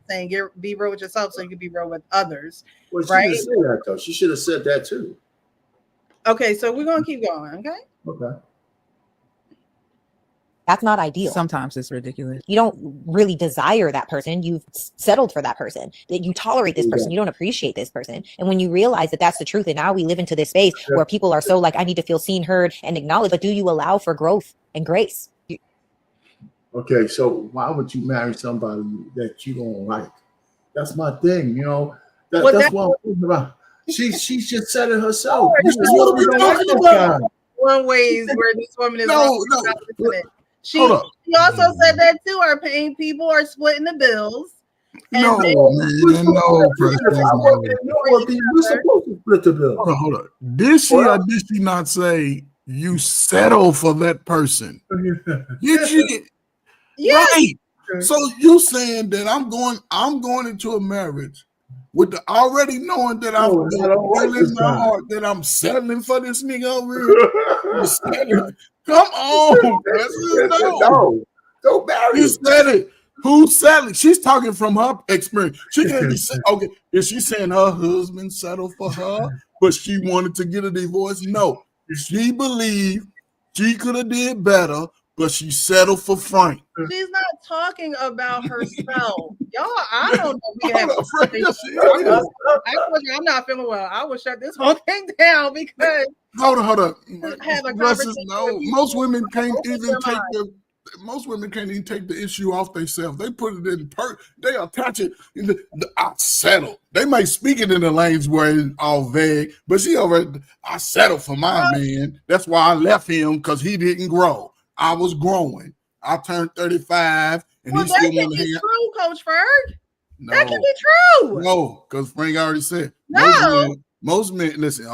Saying be real with yourself so you can be real with others. Well, she right? didn't say that though. She should have said that too. Okay, so we're gonna keep going. Okay. That's not ideal. Sometimes it's ridiculous. You don't really desire that person. You've settled for that person. That you tolerate this person. You don't appreciate this person. And when you realize that that's the truth, and now we live into this space where people are so like, I need to feel seen, heard, and acknowledged. But do you allow for growth and grace? Okay, so why would you marry somebody that you don't like? That's my thing, that's what I'm thinking about. She's just said it herself. One ways where this woman is She also said that too. Our paying people are splitting the bills. No, we're supposed to split the bill. Hold on. Did she or did she not say you settle for that person? Did she? Yes. Right. So you saying that I'm going into a marriage with the already knowing that that I'm settling for this nigga over here. Come on, no, don't marry. You said it. Who's settling? She's talking from her experience. She can't be saying, okay, is she saying her husband settled for her, but she wanted to get a divorce? No. She believed she could have did better, but she settled for Frank. She's not talking about herself. Y'all, I don't know. I'm not feeling well. I will shut this whole thing down because hold on. Have a conversation. No, most women can't even take the issue off themselves. They put it in they attach it in I settled. They might speak it in the lanes where it's all vague, but I settled for my man. That's why I left him, because he didn't grow. I was growing. I turned 35, and he still want to hang out. True, Coach Ferg. No, that can be true. No, because Frank already said most men. Listen,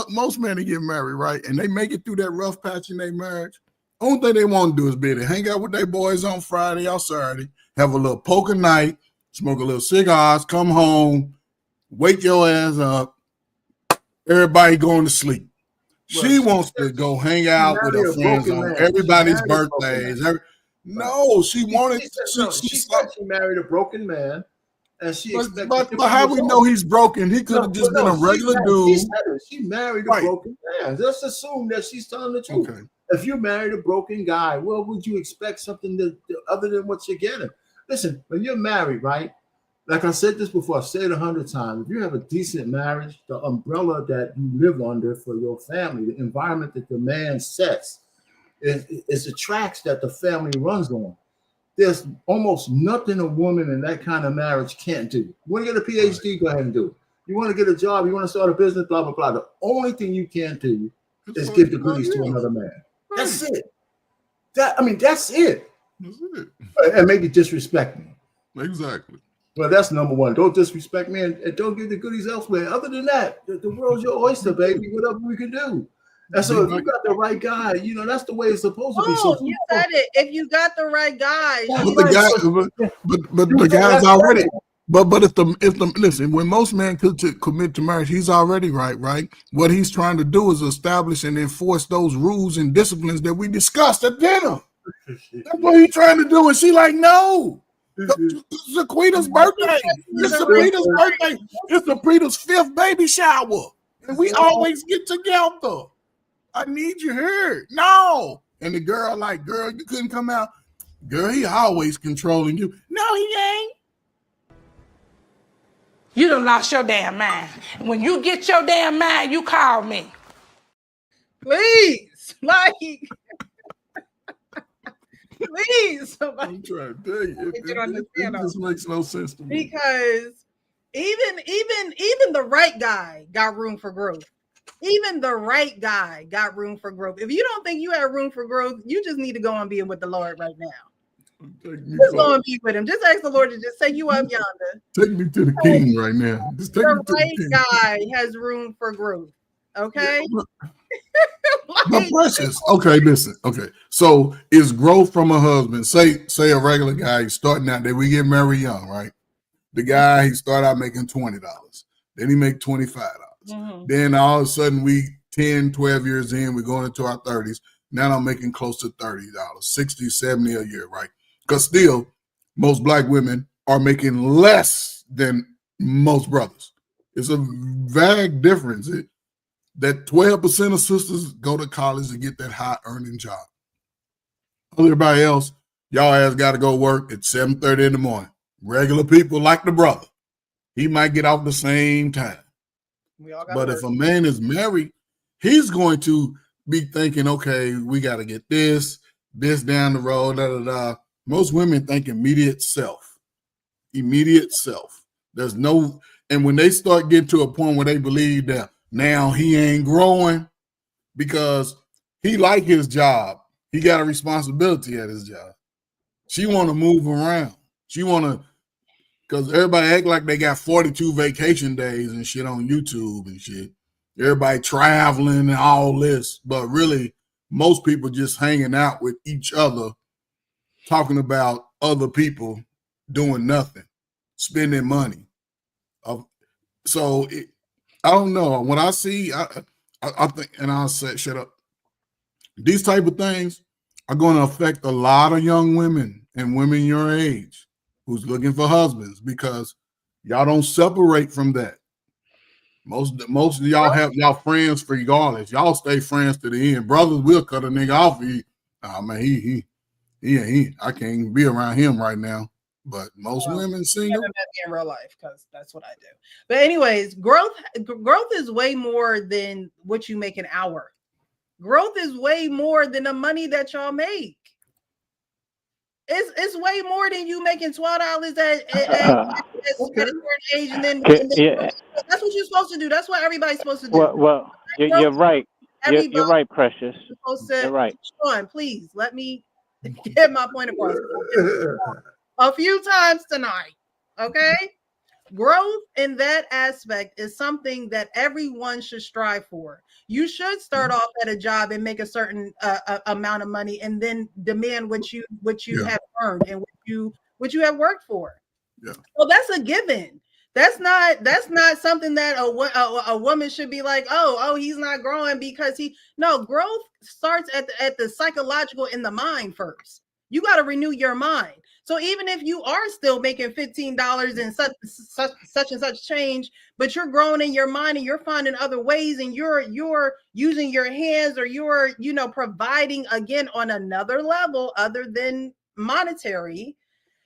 most men get married, right, and they make it through that rough patch in their marriage. Only thing they want to do is be to hang out with their boys on Friday or Saturday, have a little poker night, smoke a little cigars, come home, wake your ass up, everybody going to sleep. She wants to go hang out with her friends on everybody's birthdays. No, she wanted. She said she married a broken man, and she expected. But how we know he's broken? He could have just been a regular dude. She married a broken man. Let's assume that she's telling the truth. Okay. If you married a broken guy, well, would you expect something other than what you're getting? Listen, when you're married, right? Like I said this before, I've said it 100 times. If you have a decent marriage, the umbrella that you live under for your family, the environment that the man sets, is the tracks that the family runs on. There's almost nothing a woman in that kind of marriage can't do. You want to get a PhD, go ahead and do it. You want to get a job, you want to start a business, blah, blah, blah. The only thing you can't do is give the goodies to another man. That's it. That's it. And maybe disrespect me. Exactly. Well, that's number one. Don't disrespect me and don't give the goodies elsewhere. Other than that, the world's your oyster, baby. Whatever we can do. And so if you got the right guy, that's the way it's supposed to be. So you said it. If you got the right guy, but the guy's already. But if the listen, when most men commit to marriage, he's already right. What he's trying to do is establish and enforce those rules and disciplines that we discussed at dinner. That's what he's trying to do. And she like, no. It's Zaquita's birthday. It's Zaquita's birthday. It's Zaquita's 5th baby shower. And we always get together. I need you here. No. And the girl like, girl, you couldn't come out. Girl, he always controlling you. No, he ain't. You done lost your damn mind. When you get your damn mind, you call me. Please. Like, please. I'm trying to tell you. It just makes no sense to me. Because even the right guy got room for growth. Even the right guy got room for growth. If you don't think you have room for growth, you just need to go and be with the Lord right now. Just go and be with him. Just ask the Lord to just take you up yonder. Take me to the king right now. Just take me to the king. The right guy has room for growth. Okay? Yeah, but Precious, okay, listen. Okay. So is growth from a husband, say a regular guy, he's starting out there, we get married young, right? The guy, he started out making $20. Then he make $25. Mm-hmm. Then all of a sudden we 10, 12 years in, we're going into our 30s. Now I'm making close to $30, 60, 70 a year, right? Because still, most black women are making less than most brothers. It's a vague difference. That 12% of sisters go to college to get that high earning job. Everybody else, y'all ass got to go work at 7:30 in the morning. Regular people like the brother. He might get off the same time. But if a man is married, he's going to be thinking, okay, we got to get this down the road, da, da, da. Most women think immediate self. There's no, and when they start getting to a point where they believe that now he ain't growing because he like his job, he got a responsibility at his job. She want to move around. She want to, because everybody act like they got 42 vacation days and shit on YouTube and shit. Everybody traveling and all this, but really most people just hanging out with each other, talking about other people doing nothing, spending money. So I don't know. When I see, I think, and I'll say, shut up. These type of things are going to affect a lot of young women and women your age who's looking for husbands because y'all don't separate from that. Most of y'all have y'all friends regardless. Y'all stay friends to the end. Brothers will cut a nigga off. I can't even be around him right now. But most women single. In real life, because that's what I do. But anyways, growth is way more than what you make an hour. Growth is way more than the money that y'all make. It's way more than you making $12 at a certain age, and then that's what you're supposed to do. That's what everybody's supposed to do. Well, you're right. You're right, Precious. You're right. Sean, please let me get my point across a few times tonight. Okay, growth in that aspect is something that everyone should strive for. You should start off at a job and make a certain amount of money, and then demand what you have earned and what you have worked for. Yeah. Well, that's a given. That's not something that a woman should be like, oh, he's not growing because growth starts at the psychological in the mind first. You got to renew your mind. So even if you are still making $15 and such and such change, but you're growing in your mind and you're finding other ways and you're using your hands, or you're, providing again on another level other than monetary,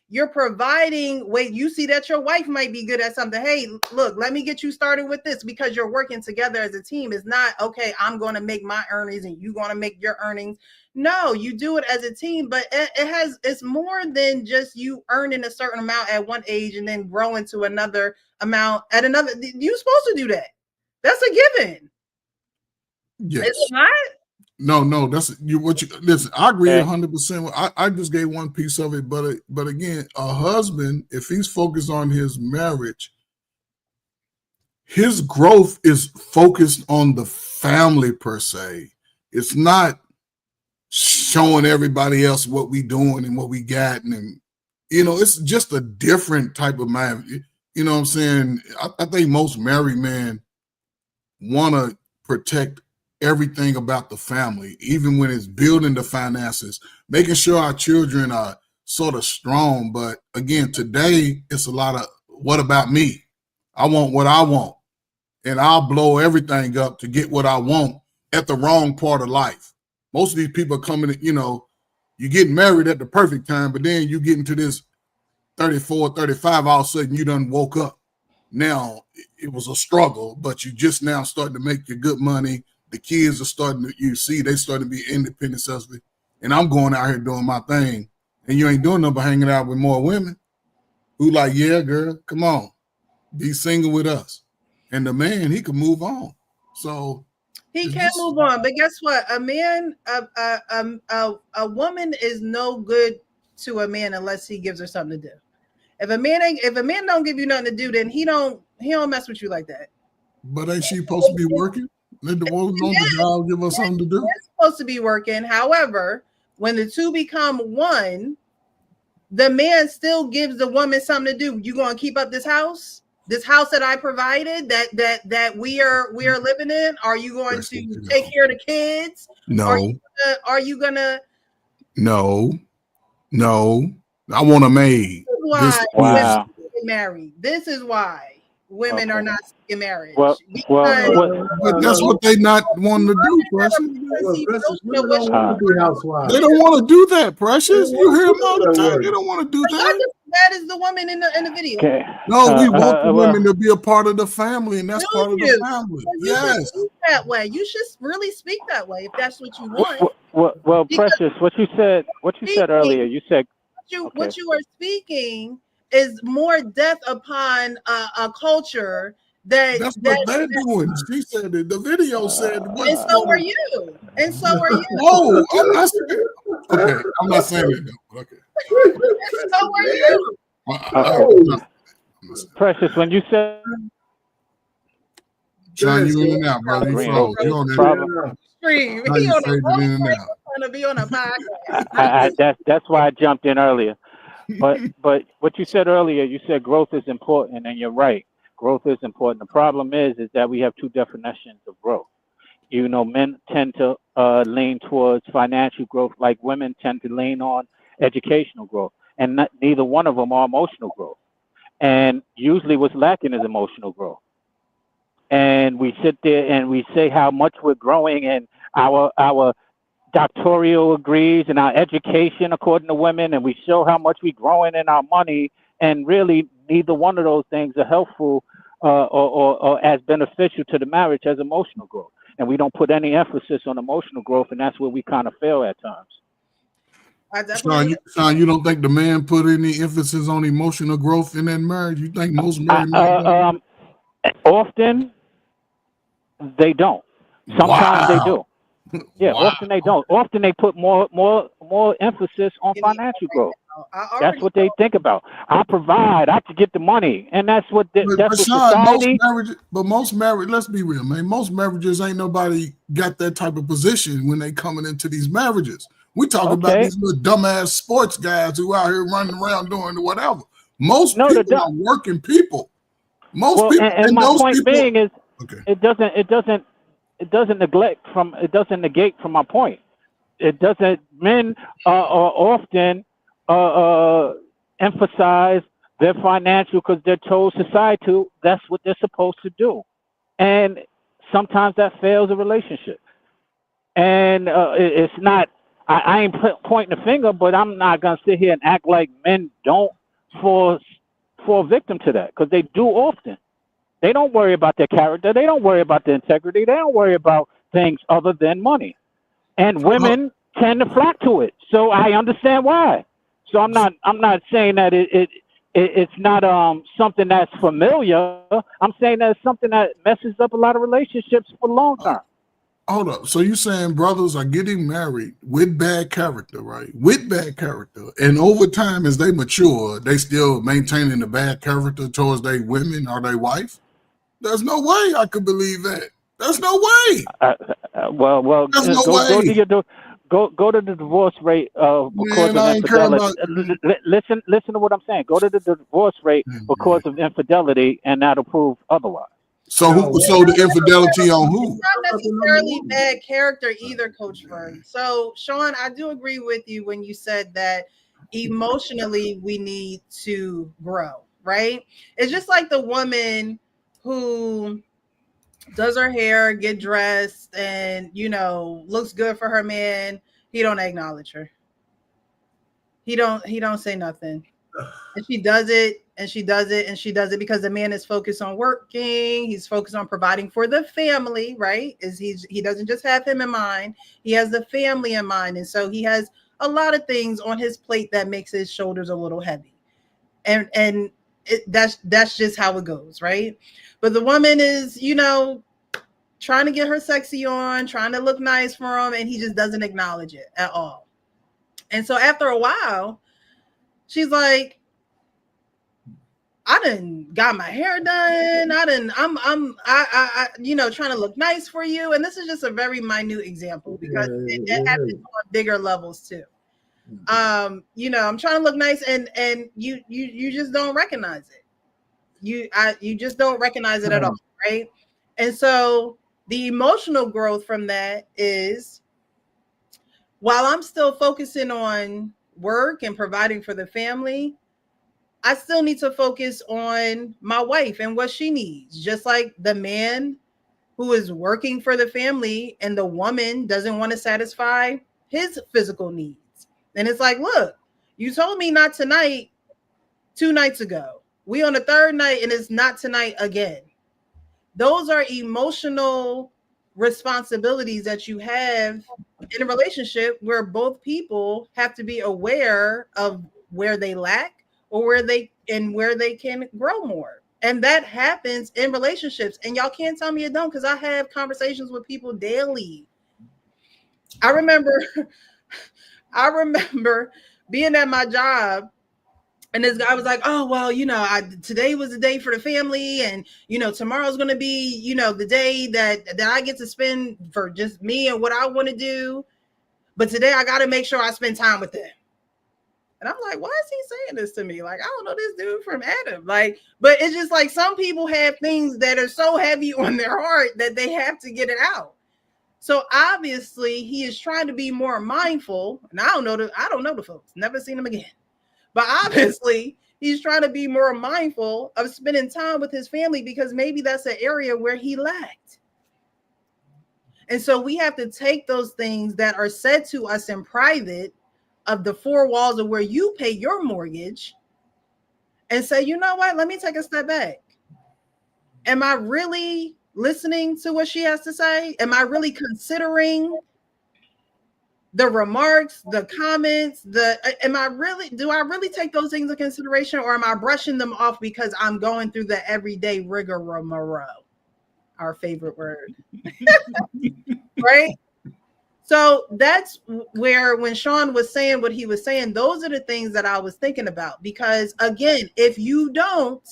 you're providing. Wait, you see that your wife might be good at something. Hey, look, let me get you started with this, because you're working together as a team. It's not, okay, I'm going to make my earnings and you're going to make your earnings. No, you do it as a team, but it's more than just you earning a certain amount at one age and then growing to another amount at another. You're supposed to do that. That's a given. Yes. Is it not? No, that's listen, I agree 100%. I just gave one piece of it, but again, a husband, if he's focused on his marriage, his growth is focused on the family per se. It's not showing everybody else what we doing and what we got, and it's just a different type of man. You know what I'm saying? I think most married men want to protect everything about the family, even when it's building the finances, making sure our children are sort of strong. But again, today it's a lot of what about me? I want what I want, and I'll blow everything up to get what I want at the wrong part of life. Most of these people are coming, you get married at the perfect time, but then you get into this 34, 35, all of a sudden you done woke up. Now, it was a struggle, but you just now starting to make your good money. The kids are starting to, they starting to be independent, self-sufficient. And I'm going out here doing my thing. And you ain't doing nothing but hanging out with more women who like, yeah, girl, come on, be single with us. And the man, he can move on. So he can move on. But guess what? A man, a woman is no good to a man unless he gives her something to do. If a man don't give you nothing to do, then he don't mess with you like that. But ain't she supposed to be working? Let the woman on the job give us something to do. They're supposed to be working. However, when the two become one, the man still gives the woman something to do. You gonna keep up this house that I provided, that we are living in? Are you going to take care of the kids? No. Are you gonna? No. I want a maid. This is why women get married. This is why women are not seeking marriage. But that's what they not wanting to do, Precious. They don't want to do that, Precious. You hear them all the time. They don't want to do that. That is the woman in the video. Okay. No, we want the women to be a part of the family, and that's part of the family. Yes. Speak that way. You should really speak that way if that's what you want. Well, Precious, what you said earlier, you said what you are speaking is more death upon a culture that's what they're doing. She said it. The video said what? And so are you. And so are you. Oh, I'm not saying. Okay, I'm not saying it though. Okay. So are you. Precious, when you said John, you in and out, brother. You froze. You on that stream. He on the trying to be on a podcast. That's why I jumped in earlier. But what you said earlier, you said growth is important, and you're right. Growth is important. The problem is that we have two definitions of growth. Men tend to lean towards financial growth, like women tend to lean on educational growth, and neither one of them are emotional growth. And usually, what's lacking is emotional growth. And we sit there and we say how much we're growing, and our doctoral degrees and our education, according to women, and we show how much we're growing in our money, and really neither one of those things are helpful or as beneficial to the marriage as emotional growth. And we don't put any emphasis on emotional growth, and that's where we kind of fail at times. Sean, you don't think the man put any emphasis on emotional growth in that marriage? You think most married men often they don't. Sometimes they do. Yeah, wow. Often they don't. Often they put more emphasis on financial growth. That's what they think about. I provide. I can get the money, and that's what society. Most marriage. Let's be real, man. Most marriages ain't nobody got that type of position when they coming into these marriages. We talk about these little dumbass sports guys who out here running around doing whatever. Most people are working people. Most people. And my point being is, it doesn't negate from my point. It doesn't. Men are often emphasize their financial because they're told society that's what they're supposed to do, and sometimes that fails a relationship. And it's not. I ain't pointing a finger, but I'm not gonna sit here and act like men don't fall victim to that, because they do often. They don't worry about their character. They don't worry about their integrity. They don't worry about things other than money. And women tend to flock to it. So I understand why. So I'm not saying that it's not something that's familiar. I'm saying that it's something that messes up a lot of relationships for the long term. Hold up. So you're saying brothers are getting married with bad character, right? With bad character. And over time, as they mature, they still maintaining the bad character towards their women or their wife? There's no way I could believe that. There's no way. Well, there's no way. Go to the divorce rate because of infidelity. Listen to what I'm saying. Go to the divorce rate because of infidelity, and that'll prove otherwise. So the infidelity on who? It's not necessarily bad character either, Coach Ferg. So Sean, I do agree with you when you said that emotionally we need to grow, right? It's just like the woman who does her hair, get dressed, and looks good for her man. He don't acknowledge her. He don't say nothing. And she does it, and she does it, and she does it because the man is focused on working. He's focused on providing for the family, right? He doesn't just have him in mind. He has the family in mind. And so he has a lot of things on his plate that makes his shoulders a little heavy. And that's just how it goes, right? But the woman is, trying to get her sexy on, trying to look nice for him, and he just doesn't acknowledge it at all. And so after a while, she's like, I done got my hair done. I'm trying to look nice for you. And this is just a very minute example because it happens on bigger levels too. I'm trying to look nice and you just don't recognize it. You just don't recognize it at all, right? And so the emotional growth from that is, while I'm still focusing on work and providing for the family, I still need to focus on my wife and what she needs. Just like the man who is working for the family and the woman doesn't want to satisfy his physical needs. And it's like, look, you told me not tonight 2 nights ago. We on the 3rd night and it's not tonight again. Those are emotional responsibilities that you have in a relationship where both people have to be aware of where they lack or where they can grow more. And that happens in relationships. And y'all can't tell me it don't, because I have conversations with people daily. I remember being at my job, and this guy was like, oh, well, today was the day for the family. And, tomorrow's going to be, the day that I get to spend for just me and what I want to do. But today I got to make sure I spend time with them. And I'm like, why is he saying this to me? Like, I don't know this dude from Adam. Like, but it's just like some people have things that are so heavy on their heart that they have to get it out. So obviously he is trying to be more mindful. And I don't know the folks, never seen him again. But obviously he's trying to be more mindful of spending time with his family because maybe that's an area where he lacked. And so we have to take those things that are said to us in private of the 4 walls of where you pay your mortgage and say, you know what, let me take a step back. Am I really listening to what she has to say? Am I really considering the remarks, the comments, do I really take those things into consideration, or am I brushing them off because I'm going through the everyday rigmarole, our favorite word, right? So that's where, when Sean was saying what he was saying, those are the things that I was thinking about, because again, if you don't,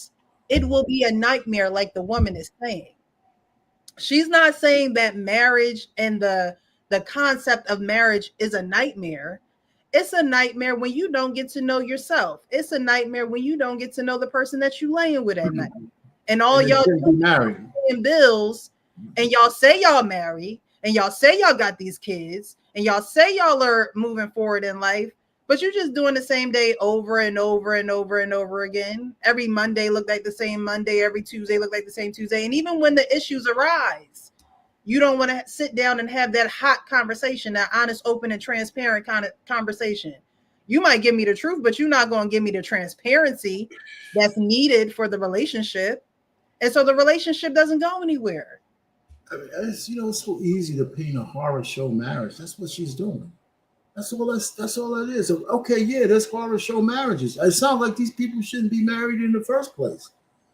it will be a nightmare, like the woman is saying. She's not saying that marriage and the concept of marriage is a nightmare. It's a nightmare when you don't get to know yourself. It's a nightmare when you don't get to know the person that you laying with at night. And all y'all paying bills, and y'all say y'all married, and y'all say y'all got these kids, and y'all say y'all are moving forward in life, but you're just doing the same day over and over and over and over again. Every Monday look like the same Monday. Every Tuesday look like the same Tuesday. And even when the issues arise, you don't want to sit down and have that hot conversation, that honest, open, and transparent kind of conversation. You might give me the truth, but you're not going to give me the transparency that's needed for the relationship. And so the relationship doesn't go anywhere. I mean, it's so easy to paint a horror show marriage. That's what she's doing. That's all it is. Okay, yeah, there's horror show marriages. It sounds like these people shouldn't be married in the first place.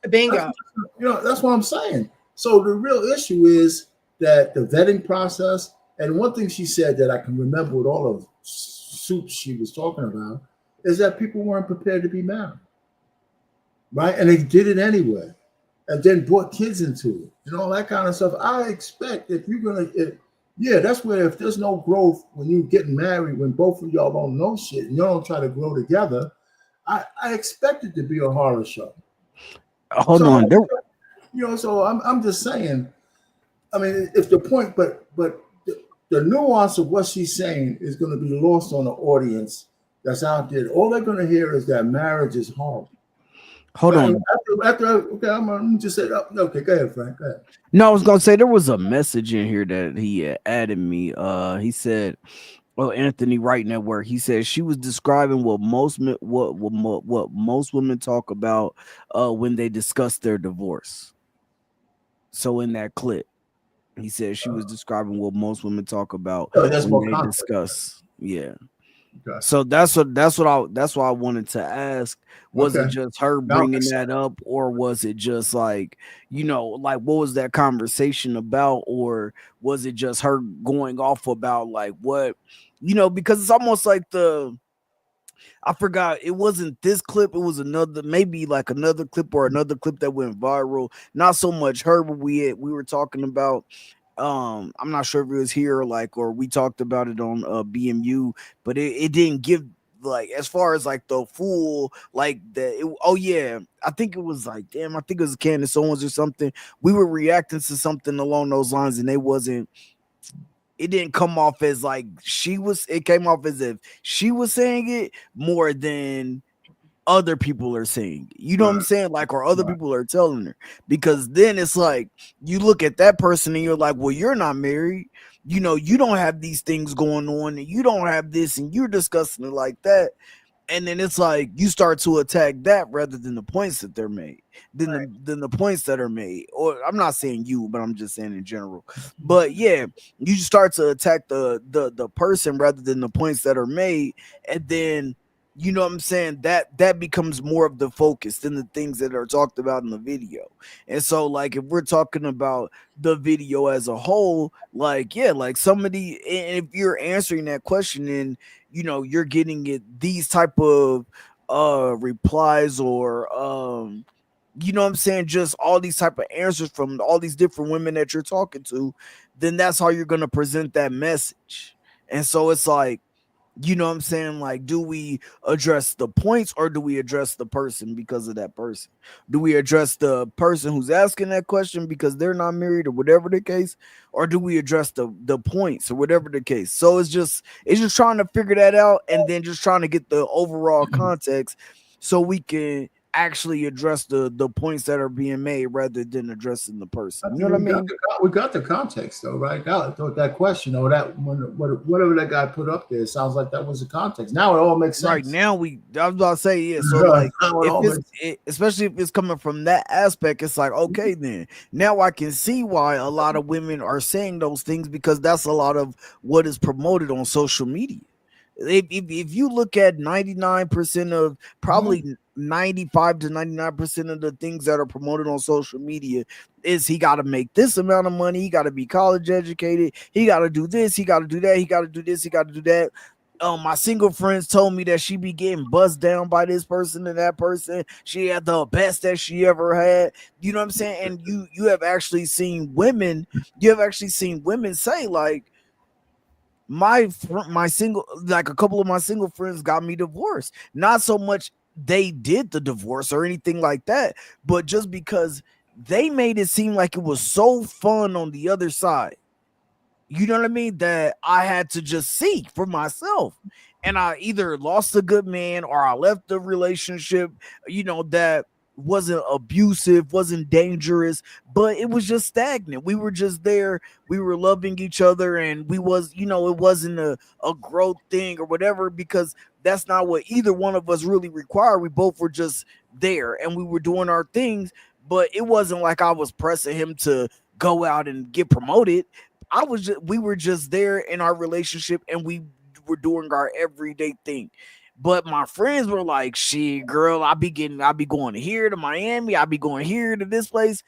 Bingo. That's what I'm saying. So the real issue is that the vetting process, and one thing she said that I can remember with all of soups she was talking about, is that people weren't prepared to be married, right? And they did it anyway, and then brought kids into it and all that kind of stuff. I expect if you're gonna, that's where, if there's no growth when you getting married, when both of y'all don't know shit and you don't try to grow together, I expect it to be a horror show. Hold on. So I'm just saying. I mean, if the point, but the nuance of what she's saying is going to be lost on the audience that's out there. All they're going to hear is that marriage is horrible. Hold on. Okay, I'm going to just say, okay, go ahead, Frank. Go ahead. No, I was going to say there was a message in here that he had added me. He said, well, Anthony Wright Network. He said she was describing what most women talk about when they discuss their divorce. So in that clip, he said she was describing what most women talk about when they discuss. Yeah. Okay. So that's why I wanted to ask, was it just her bringing that up, or was it just like, like what was that conversation about, or was it just her going off about like what, because it's almost like I forgot, it wasn't this clip, it was maybe like another clip or another clip that went viral. Not so much her, but we were talking about, I'm not sure if it was here or we talked about it on BMU, but it didn't give like as far as like the full like I think it was like I think it was Candace Owens or something. We were reacting to something along those lines, and it didn't come off as like it came off as if she was saying it more than other people are saying, what I'm saying? Like, or other people are telling her, because then it's like, you look at that person and you're like, well, you're not married. You don't have these things going on, and you don't have this, and you're discussing it like that. And then it's like, you start to attack that rather than the points that they're made, than the points that are made. Or I'm not saying you, but I'm just saying in general. But yeah, you start to attack the person rather than the points that are made. And then, you know what I'm saying? That becomes more of the focus than the things that are talked about in the video. And so, like, if we're talking about the video as a whole, like, yeah, like somebody, and if you're answering that question and, you're getting these type of replies or, you know what I'm saying, just all these type of answers from all these different women that you're talking to, then that's how you're going to present that message. And so it's like, you know what I'm saying? Like, do we address the points, or do we address the person because of that person? Do we address the person who's asking that question because they're not married or whatever the case? Or do we address the points or whatever the case? So it's just trying to figure that out, and then just trying to get the overall context so we can actually address the points that are being made rather than addressing the person. You know what I mean? We got the context though, right? Now that question or that whatever that guy put up there, sounds like that was the context. Now it all makes sense. Right now, I was about to say, yeah. So like, especially if it's coming from that aspect, it's like, okay, then now I can see why a lot of women are saying those things, because that's a lot of what is promoted on social media. If you look at 99% of probably 95 to 99% of the things that are promoted on social media is he got to make this amount of money, he got to be college educated, he got to do this, he got to do that, he got to do this, he got to do that. My single friends told me that she be getting buzzed down by this person and that person. She had the best that she ever had. You know what I'm saying? And you have actually seen women say like, my single, like a couple of my single friends got me divorced. Not so much they did the divorce or anything like that, but just because they made it seem like it was so fun on the other side. You know what I mean? That I had to just see for myself. And I either lost a good man or I left the relationship, that wasn't abusive, wasn't dangerous, but it was just stagnant. We were just there. We were loving each other, and it wasn't a growth thing or whatever, because that's not what either one of us really required. We both were just there and we were doing our things, but it wasn't like I was pressing him to go out and get promoted. We were just there in our relationship, and we were doing our everyday thing. But my friends were like, shit, girl, I be going here to Miami. I be going here to this place.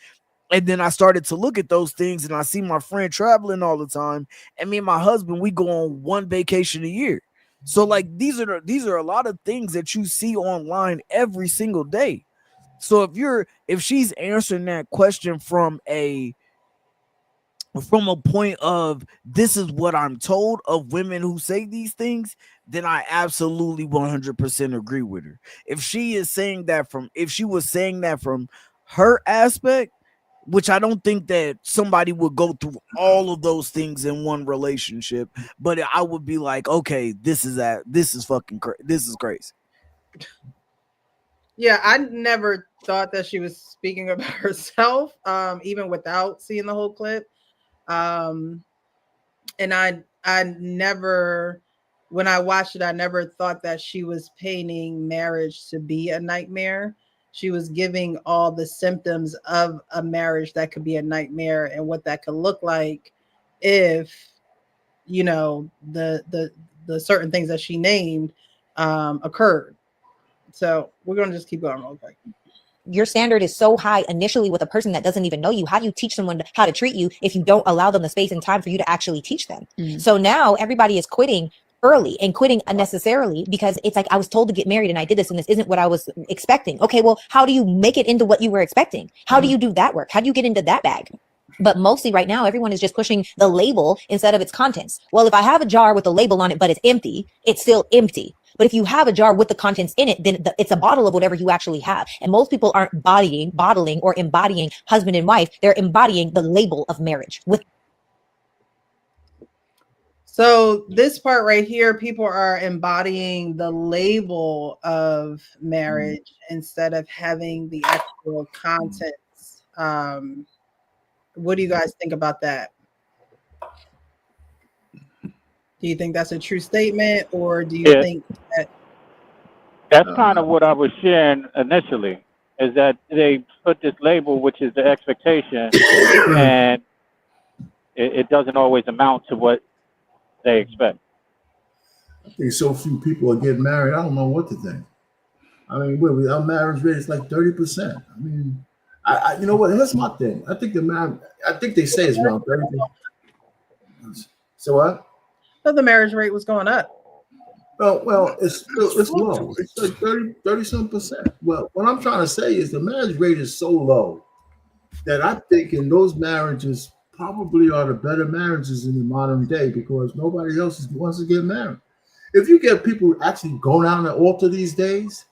And then I started to look at those things, and I see my friend traveling all the time. And me and my husband, we go on one vacation a year. So like, these are a lot of things that you see online every single day. So if she's answering that question from a point of, this is what I'm told of women who say these things, then I absolutely 100% agree with her. If she was saying that from her aspect, which I don't think that somebody would go through all of those things in one relationship, but I would be like, okay, this is crazy. Yeah, I never thought that she was speaking about herself, even without seeing the whole clip. And I never, when I watched it, I never thought that she was painting marriage to be a nightmare. She was giving all the symptoms of a marriage that could be a nightmare and what that could look like if, you know, the certain things that she named occurred. So we're going to just keep going real quick. Your standard is so high initially with a person that doesn't even know you. How do you teach someone how to treat you if you don't allow them the space and time for you to actually teach them? So now everybody is quitting early and quitting unnecessarily because it's like, I was told to get married and I did this and this isn't what I was expecting. Okay, well, how do you make it into what you were expecting? How do you do that work? How do you get into that bag? But mostly right now, everyone is just pushing the label instead of its contents. Well, if I have a jar with a label on it, but it's empty, it's still empty. But if you have a jar with the contents in it, then it's a bottle of whatever you actually have. And most people aren't bottling or embodying husband and wife. They're embodying the label of marriage. So this part right here, people are embodying the label of marriage instead of having the actual contents. What do you guys think about that? Do you think that's a true statement, or do you think that that's kind of what I was sharing initially, is that they put this label, which is the expectation, and it doesn't always amount to what they expect. I think so few people are getting married. I don't know what to think. I mean, our marriage rate is like 30%. I mean, I you know what? Here's my thing. I think they say it's around 30%. So what? So the marriage rate was going up. Well, it's low. It's like 30-some percent. Well, what I'm trying to say is the marriage rate is so low that I think in those marriages probably are the better marriages in the modern day because nobody else wants to get married. If you get people actually go down the altar these days,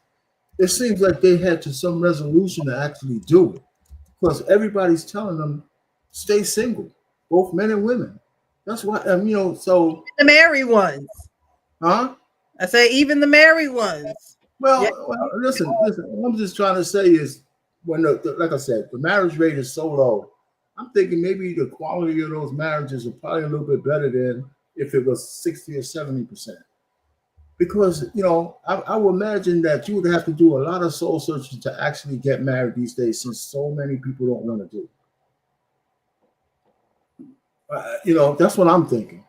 it seems like they had to some resolution to actually do it because everybody's telling them stay single, both men and women. That's why, so the married ones, huh? I say even the married ones. Well, listen. What I'm just trying to say is when, like I said, the marriage rate is so low. I'm thinking maybe the quality of those marriages are probably a little bit better than if it was 60 or 70%. Because I would imagine that you would have to do a lot of soul searching to actually get married these days, since so many people don't want to do it. That's what I'm thinking.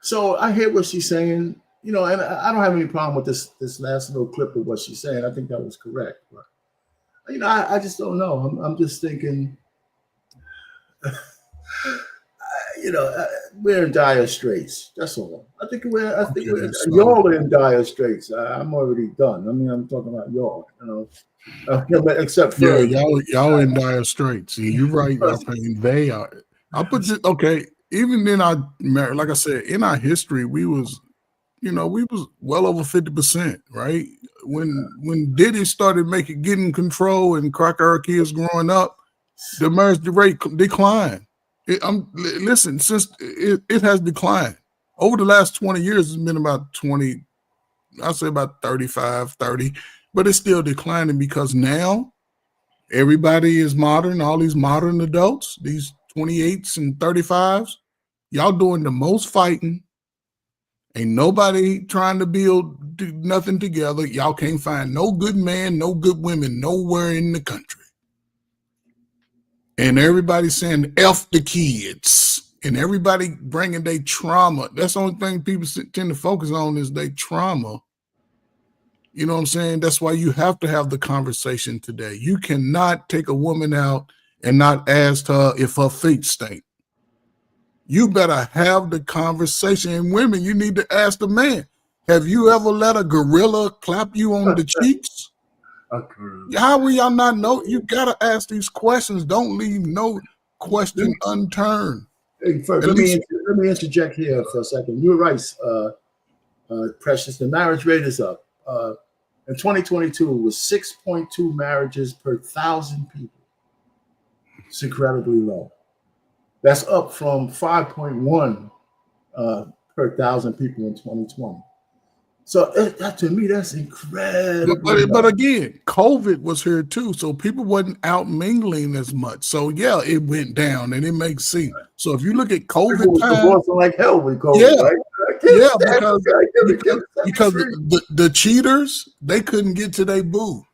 So I hear what she's saying, and I don't have any problem with this last little clip of what she's saying. I think that was correct. But, I just don't know. I'm just thinking, we're in dire straits. That's all. I think y'all are in dire straits. I'm already done. I mean, I'm talking about y'all, except for y'all in dire straits. See, you're right. I mean, they are. I'll put it, okay. Even in our marriage, like I said, in our history, we was well over 50%, right? When Diddy started getting control and crack our kids growing up, the marriage rate declined. Listen, since it has declined over the last 20 years, it's been about 20, I'd say about 35, 30, but it's still declining because now everybody is modern. All these modern adults, these 28s and 35s, y'all doing the most fighting. Ain't nobody trying to do nothing together. Y'all can't find no good man, no good women nowhere in the country. And everybody's saying F the kids. And everybody bringing their trauma. That's the only thing people tend to focus on is their trauma. You know what I'm saying? That's why you have to have the conversation today. You cannot take a woman out and not ask her if her feet stink. You better have the conversation. And women, you need to ask the man, have you ever let a gorilla clap you on the cheeks? How will y'all not know? You got to ask these questions. Don't leave no question unturned. Hey, first, let me interject here for a second. You're right, Precious. The marriage rate is up. In 2022, it was 6.2 marriages per 1,000 people. It's incredibly low. That's up from 5.1 per thousand people in 2020. So that, to me, that's incredible. But again, COVID was here too, so people wasn't out mingling as much. So yeah, it went down, and it makes sense. So if you look at COVID time, like hell with COVID, yeah, right? because the cheaters, they couldn't get to their boo.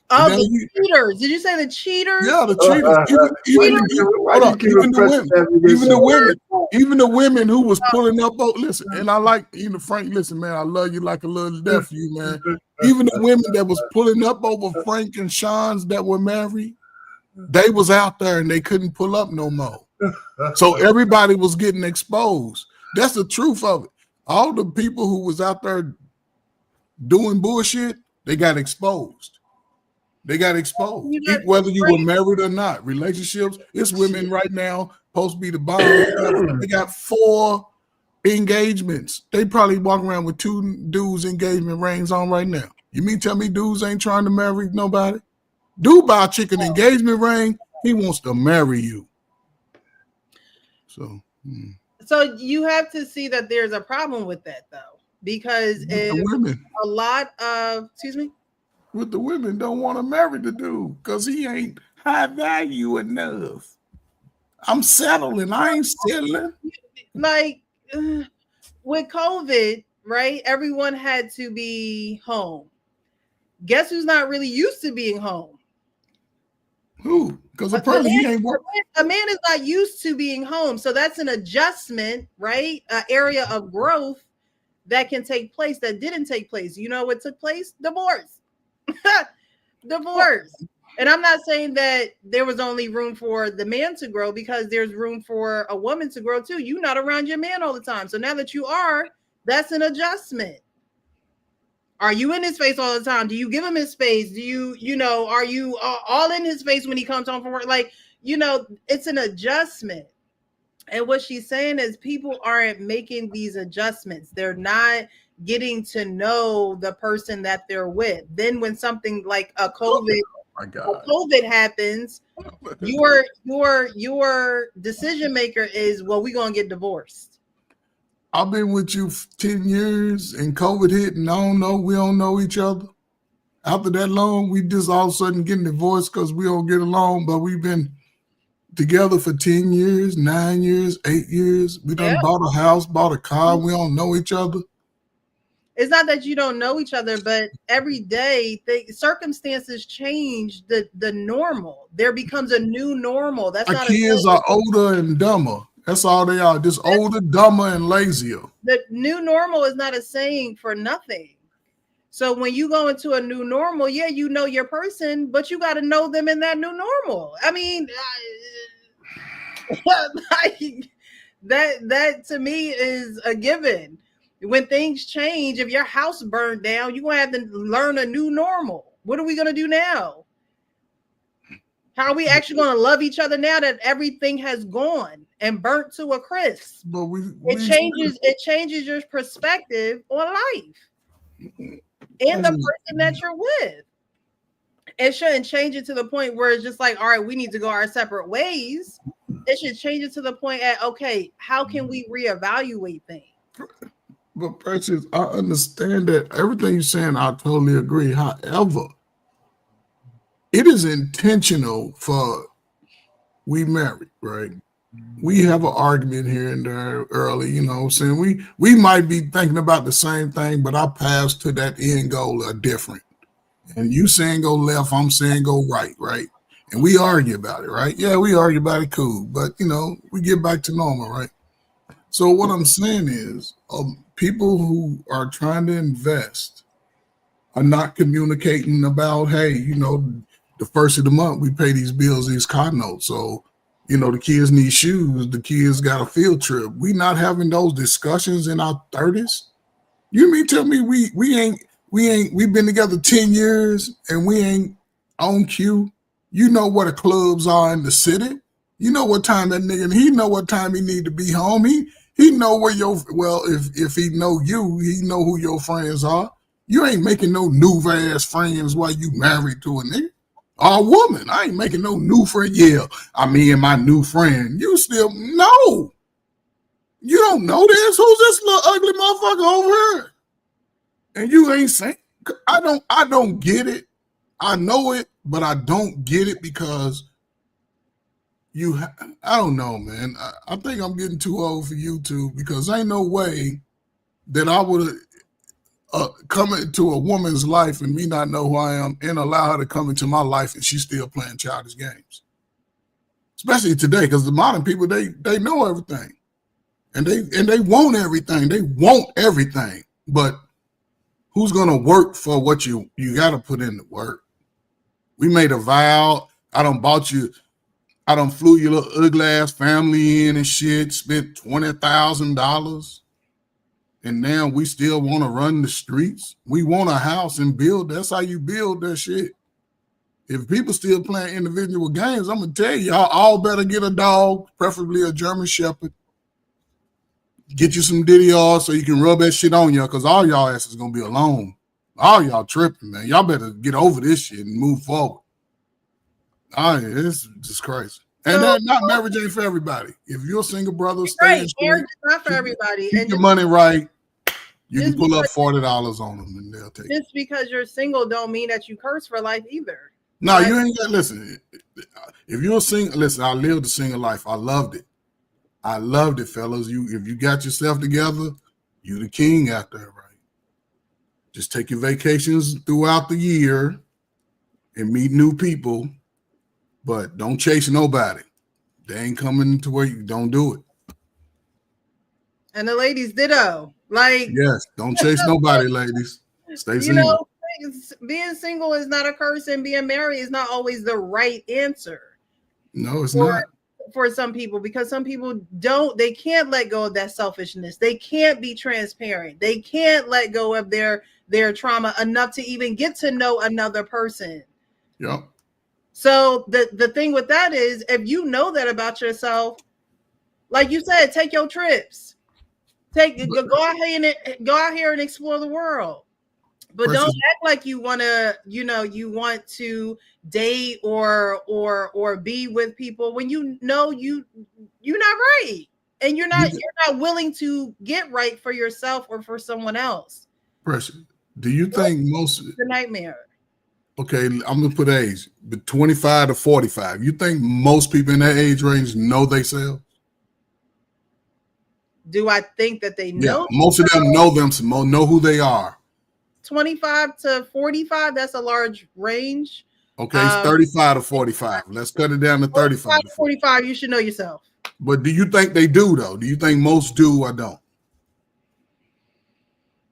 Oh, the cheaters! Did you say the cheaters? Yeah, the cheaters. Even the women who was pulling up. Oh, listen, and I like Frank. Listen, man, I love you like a little nephew, man. Even the women that was pulling up over Frank and Sean's that were married, they was out there and they couldn't pull up no more. So everybody was getting exposed. That's the truth of it. All the people who was out there doing bullshit, they got exposed. They got exposed. Whether you were married or not, relationships, it's women right now supposed to be the bomb. They got 4 engagements. They probably walk around with 2 dudes' engagement rings on right now. You mean tell me dudes ain't trying to marry nobody? Dude buy a chick an engagement ring, he wants to marry you. So you have to see that there's a problem with that though, because a lot of with the women don't want to marry the dude because he ain't high value enough. I'm settling. I ain't settling. Like with COVID, right? Everyone had to be home. Guess who's not really used to being home? Who? Because apparently he ain't working. A man is not used to being home. So that's an adjustment, right? An area of growth that can take place that didn't take place. You know what took place? Divorce. Divorce. And I'm not saying that there was only room for the man to grow, because there's room for a woman to grow too. You're not around your man all the time. So now that you are, that's an adjustment. Are you in his face all the time? Do you give him his space? Do you are you all in his face when he comes home from work? Like, it's an adjustment. And what she's saying is people aren't making these adjustments. They're not getting to know the person that they're with. Then when something like a COVID happens, your decision maker is, well, we're gonna get divorced. I've been with you 10 years and COVID hit and we don't know each other. After that long, we just all of a sudden getting divorced because we don't get along, but we've been together for 10 years, 9 years, 8 years. We done bought a house, bought a car. We don't know each other. It's not that you don't know each other, but every day circumstances change the normal. There becomes a new normal. That's our kids are older and dumber. That's all they are. Just older, dumber, and lazier. The new normal is not a saying for nothing. So when you go into a new normal, you know your person, but you got to know them in that new normal. I mean, that to me is a given. When things change, if your house burned down, you're going to have to learn a new normal. What are we going to do now? How are we actually going to love each other now that everything has gone and burnt to a crisp? But it changes your perspective on life and the person that you're with. It shouldn't change it to the point where it's just like, all right, we need to go our separate ways. It should change it to the point at, okay, how can we reevaluate things? But Precious, I understand that everything you're saying, I totally agree. However, it is intentional for we married, right? We have an argument here and there early, you know what I'm saying? We might be thinking about the same thing, but our paths to that end goal are different. And you saying go left, I'm saying go right? And we argue about it, right? Yeah, we argue about it, cool. But, we get back to normal, right? So what I'm saying is people who are trying to invest are not communicating about, hey, the first of the month we pay these bills, these car notes. So, the kids need shoes. The kids got a field trip. We not having those discussions in our 30s. You mean tell me we've been together 10 years and we ain't on cue? You know what the clubs are in the city. You know what time that nigga, he know what time he need to be home. He know where if he know you, he know who your friends are. You ain't making no new ass friends while you married to a nigga. Or a woman. I ain't making no new friend. Yeah, I'm me and my new friend. You still no. You don't know this. Who's this little ugly motherfucker over here? And you ain't saying. I don't get it. I know it, but I don't get it because I don't know, man. I think I'm getting too old for YouTube because ain't no way that I would come into a woman's life and me not know who I am and allow her to come into my life and she's still playing childish games. Especially today, because the modern people, they know everything. And they want everything. They want everything. But who's gonna work for what you gotta put in the work? We made a vow. I done flew your little ugly ass family in and shit, spent $20,000. And now we still want to run the streets. We want a house and build. That's how you build that shit. If people still playing individual games, I'm going to tell you, y'all all better get a dog, preferably a German Shepherd. Get you some DDR so you can rub that shit on y'all because all y'all asses going to be alone. All y'all tripping, man. Y'all better get over this shit and move forward. It's just crazy. And not marriage ain't for everybody. If you're a single brother, stay in marriage is not for everybody. Keep your money right. You can pull up $40 on them and they'll take it. Just because you're single don't mean that you curse for life either. No, you ain't got listen. If you're single, listen, I lived a single life. I loved it. I loved it, fellas. If you got yourself together, you the king out there, right? Just take your vacations throughout the year and meet new people. But don't chase nobody. They ain't coming to where you don't do it. And the ladies ditto. Like yes, don't chase nobody, ladies. Stay single. Being single is not a curse, and being married is not always the right answer. No, it's not. For some people, because some people they can't let go of that selfishness. They can't be transparent. They can't let go of their trauma enough to even get to know another person. Yep. So the thing with that is, if you know that about yourself, like you said, take your trips, go out here and explore the world. But don't act like you want to date or be with people when you know you're not right, and you're not willing to get right for yourself or for someone else. Pressure. Do you think most the nightmare? Okay, I'm gonna put age, but 25 to 45. You think most people in that age range know themselves? Do I think that they know? Yeah, most of them know who they are. 25 to 45, that's a large range. Okay, it's 35 to 45. Let's cut it down to 35 to 45. You should know yourself. But do you think they do though? Do you think most do or don't?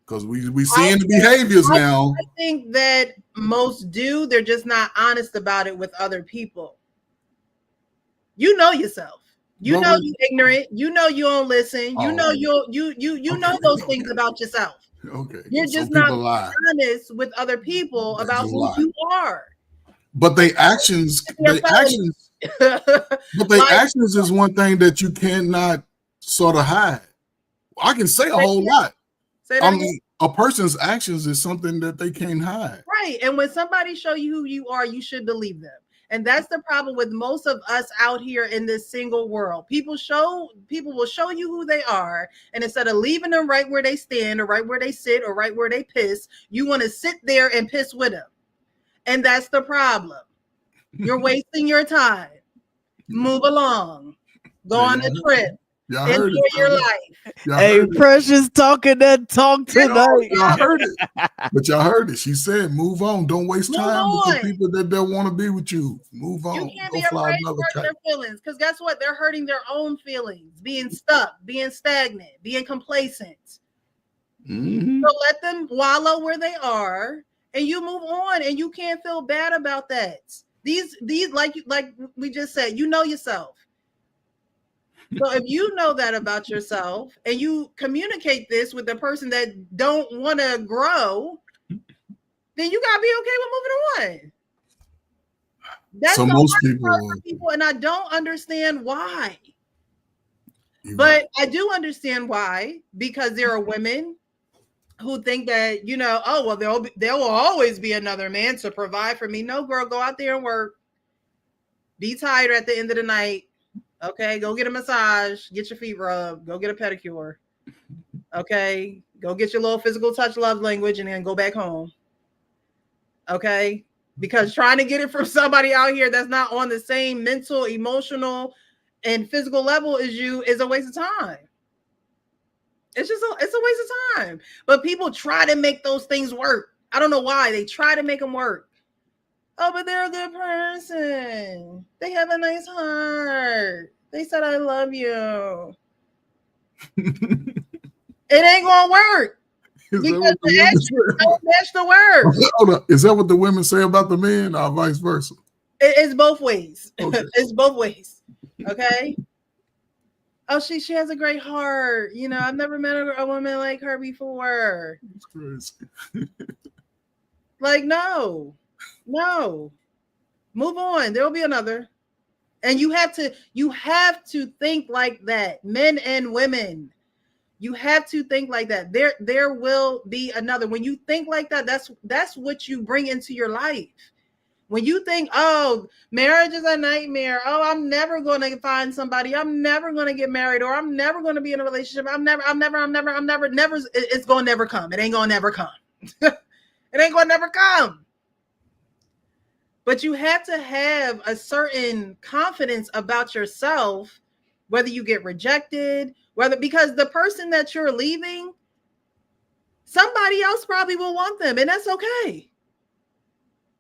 Because we seeing the behaviors now. I think that most do. They're just not honest about it with other people. You know yourself. You know you're ignorant. You know you don't listen. You know you know those things about yourself. Okay. You're just not honest with other people about who you are. But actions is one thing that you cannot sort of hide. I can say a whole lot. A person's actions is something that they can't hide. Right. And when somebody show you who you are, you should believe them. And that's the problem with most of us out here in this single world. People will show you who they are. And instead of leaving them right where they stand or right where they sit or right where they piss, you want to sit there and piss with them. And that's the problem. You're wasting your time. Move along. Go on a trip. Enjoy your life. Hey, Precious talking that talk tonight. Y'all heard it. But y'all heard it. She said, move on. Don't waste time with the people that don't want to be with you. Move on. You can't be afraid to hurt their feelings. Because guess what? They're hurting their own feelings. Being stuck, being stagnant, being complacent. Mm-hmm. So let them wallow where they are and you move on, and you can't feel bad about that. These like we just said, you know yourself. So if you know that about yourself and you communicate this with the person that don't want to grow, then you gotta be okay with moving on. That's so most people, and I don't understand why. But I do understand why, because there are women who think that, you know, oh, well, there will always be another man to provide for me. No, girl, go out there and work. Be tired at the end of the night. Okay, go get a massage, get your feet rubbed, go get a pedicure. Okay, go get your little physical touch love language and then go back home. Okay, because trying to get it from somebody out here that's not on the same mental, emotional, and physical level as you is a waste of time. It's a waste of time. But people try to make those things work. I don't know why. They try to make them work. Oh, but they're a good person. They have a nice heart. They said, I love you. It ain't going to work. Because the actions don't match the words. Hold up. Is that what the women say about the men or vice versa? It's both ways. Okay. It's both ways. Okay. Oh, she has a great heart. You know, I've never met a woman like her before. That's crazy. Like, no. Move on. There'll be another. And you have to think like that. Men and women. You have to think like that. There will be another. When you think like that, that's what you bring into your life. When you think, oh, marriage is a nightmare. Oh, I'm never going to find somebody. I'm never going to get married, or I'm never going to be in a relationship. I'm never. It's going to never come. It ain't going to never come. It ain't going to never come. But you have to have a certain confidence about yourself, whether you get rejected, because the person that you're leaving, somebody else probably will want them, and that's okay.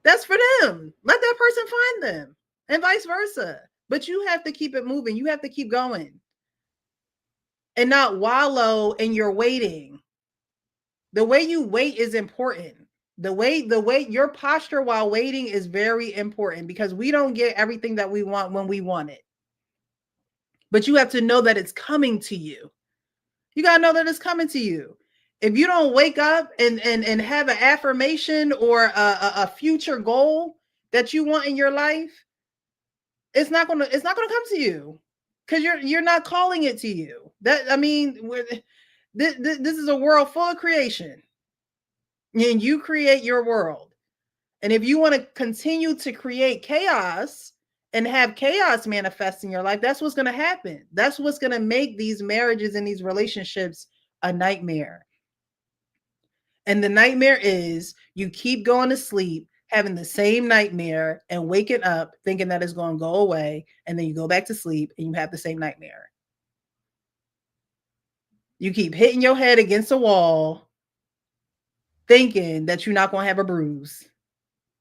That's for them. Let that person find them, and vice versa. But you have to keep it moving. You have to keep going and not wallow in your waiting. The way you wait is important. The way your posture while waiting is very important, because we don't get everything that we want when we want it. But you have to know that it's coming to you. You got to know that it's coming to you. If you don't wake up and have an affirmation or a future goal that you want in your life, it's not gonna come to you, because you're not calling it to you. This is a world full of creation, and you create your world. And if you want to continue to create chaos and have chaos manifest in your life, that's what's going to happen. That's what's going to make these marriages and these relationships a nightmare. And the nightmare is you keep going to sleep, having the same nightmare, and waking up thinking that it's going to go away. And then you go back to sleep and you have the same nightmare. You keep hitting your head against a wall, thinking that you're not going to have a bruise.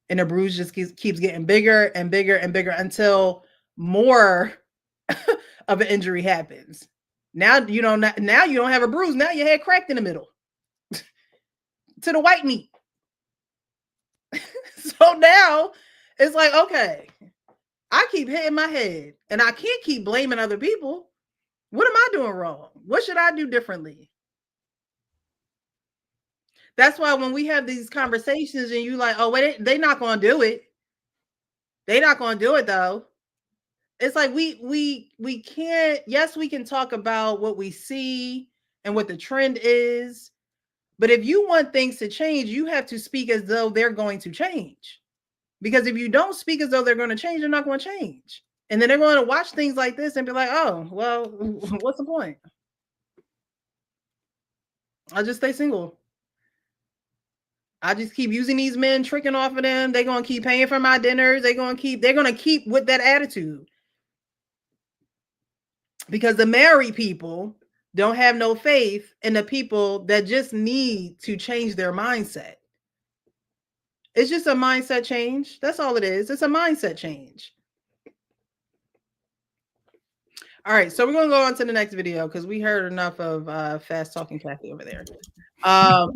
And the bruise just keeps getting bigger and bigger and bigger until more of an injury happens. Now you don't have a bruise. Now your head cracked in the middle to the white meat. So now it's like, okay, I keep hitting my head and I can't keep blaming other people. What am I doing wrong? What should I do differently? That's why when we have these conversations and you like, oh, wait, they're not going to do it. They're not going to do it though. It's like we can't. Yes, we can talk about what we see and what the trend is. But if you want things to change, you have to speak as though they're going to change. Because if you don't speak as though they're going to change, they're not going to change. And then they're going to watch things like this and be like, oh, well, what's the point? I'll just stay single. I just keep using these men, tricking off of them. They're going to keep paying for my dinners. They're going to keep with that attitude. Because the married people don't have no faith in the people that just need to change their mindset. It's just a mindset change. That's all it is. It's a mindset change. All right, so we're going to go on to the next video because we heard enough of fast talking Kathy over there. I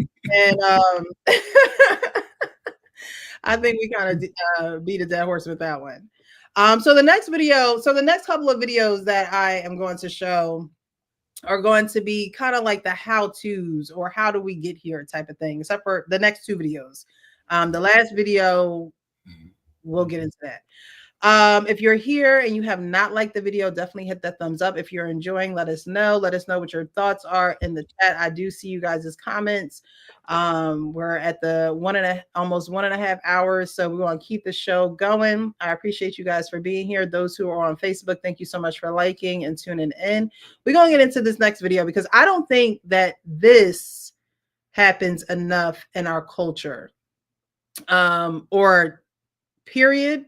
think we kind of beat a dead horse with that one. So the next couple of videos that I am going to show are going to be kind of like the how-tos or how do we get here type of thing, except for the next two videos. The last video, we'll get into that. If you're here and you have not liked the video, definitely hit that thumbs up. If you're enjoying, let us know. Let us know what your thoughts are in the chat. I do see you guys' comments. We're at the almost 1.5 hours, so we want to keep the show going. I appreciate you guys for being here. Those who are on Facebook, thank you so much for liking and tuning in. We're going to get into this next video because I don't think that this happens enough in our culture, or period.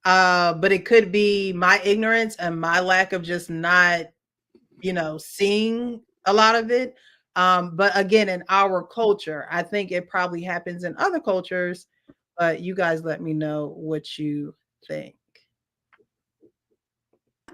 But it could be my ignorance and my lack of just not, seeing a lot of it. But again, in our culture, I think it probably happens in other cultures, but you guys let me know what you think.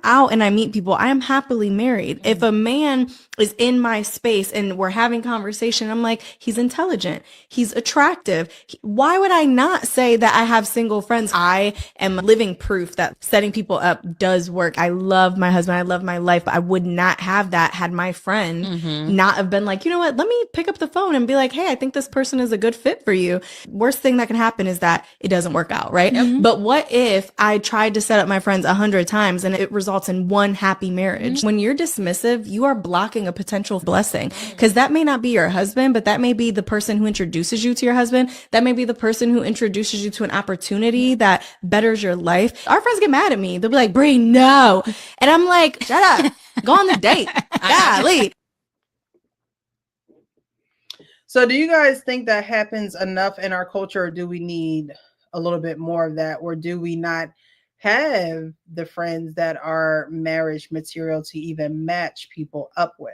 Out and I meet people, I am happily married. If a man is in my space and we're having conversation, I'm like, he's intelligent, he's attractive. Why would I not say that I have single friends? I am living proof that setting people up does work. I love my husband, I love my life, but I would not have that had my friend not have been like, you know what, let me pick up the phone and be like, hey, I think this person is a good fit for you. Worst thing that can happen is that it doesn't work out, right? But what if I tried to set up my friends 100 times and it results in one happy marriage? When you're dismissive, you are blocking a potential blessing, because that may not be your husband, but that may be the person who introduces you to your husband. That may be the person who introduces you to an opportunity that betters your life. Our friends get mad at me. They'll be like, Bree, no. And I'm like, shut up, go on the date. Golly. So do you guys think that happens enough in our culture, or do we need a little bit more of that? Or do we not have the friends that are marriage material to even match people up with?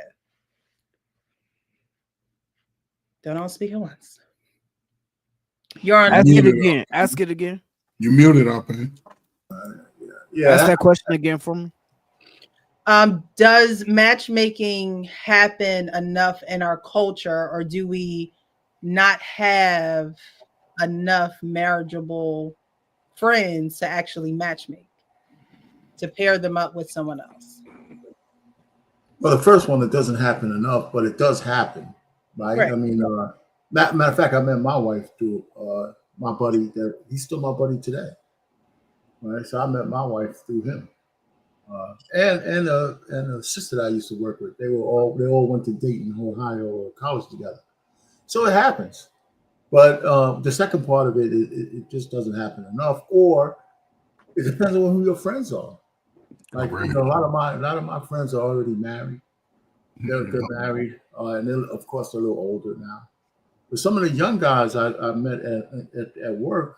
Don't speak at once. You're on. Ask it again. Ask it again. You muted up, man. Yeah. Ask that question again for me. Does matchmaking happen enough in our culture, or do we not have enough marriageable friends to actually matchmake, to pair them up with someone else? Well, the first one, it doesn't happen enough, but it does happen, right? I mean, matter of fact, I met my wife through my buddy. He's still my buddy today, right? So I met my wife through him, and a sister that I used to work with. They all went to Dayton, Ohio, college together. So it happens. But the second part of it just doesn't happen enough, or it depends on who your friends are. Like, a lot of my friends are already married. They're married, and of course they're a little older now. But some of the young guys I met at work,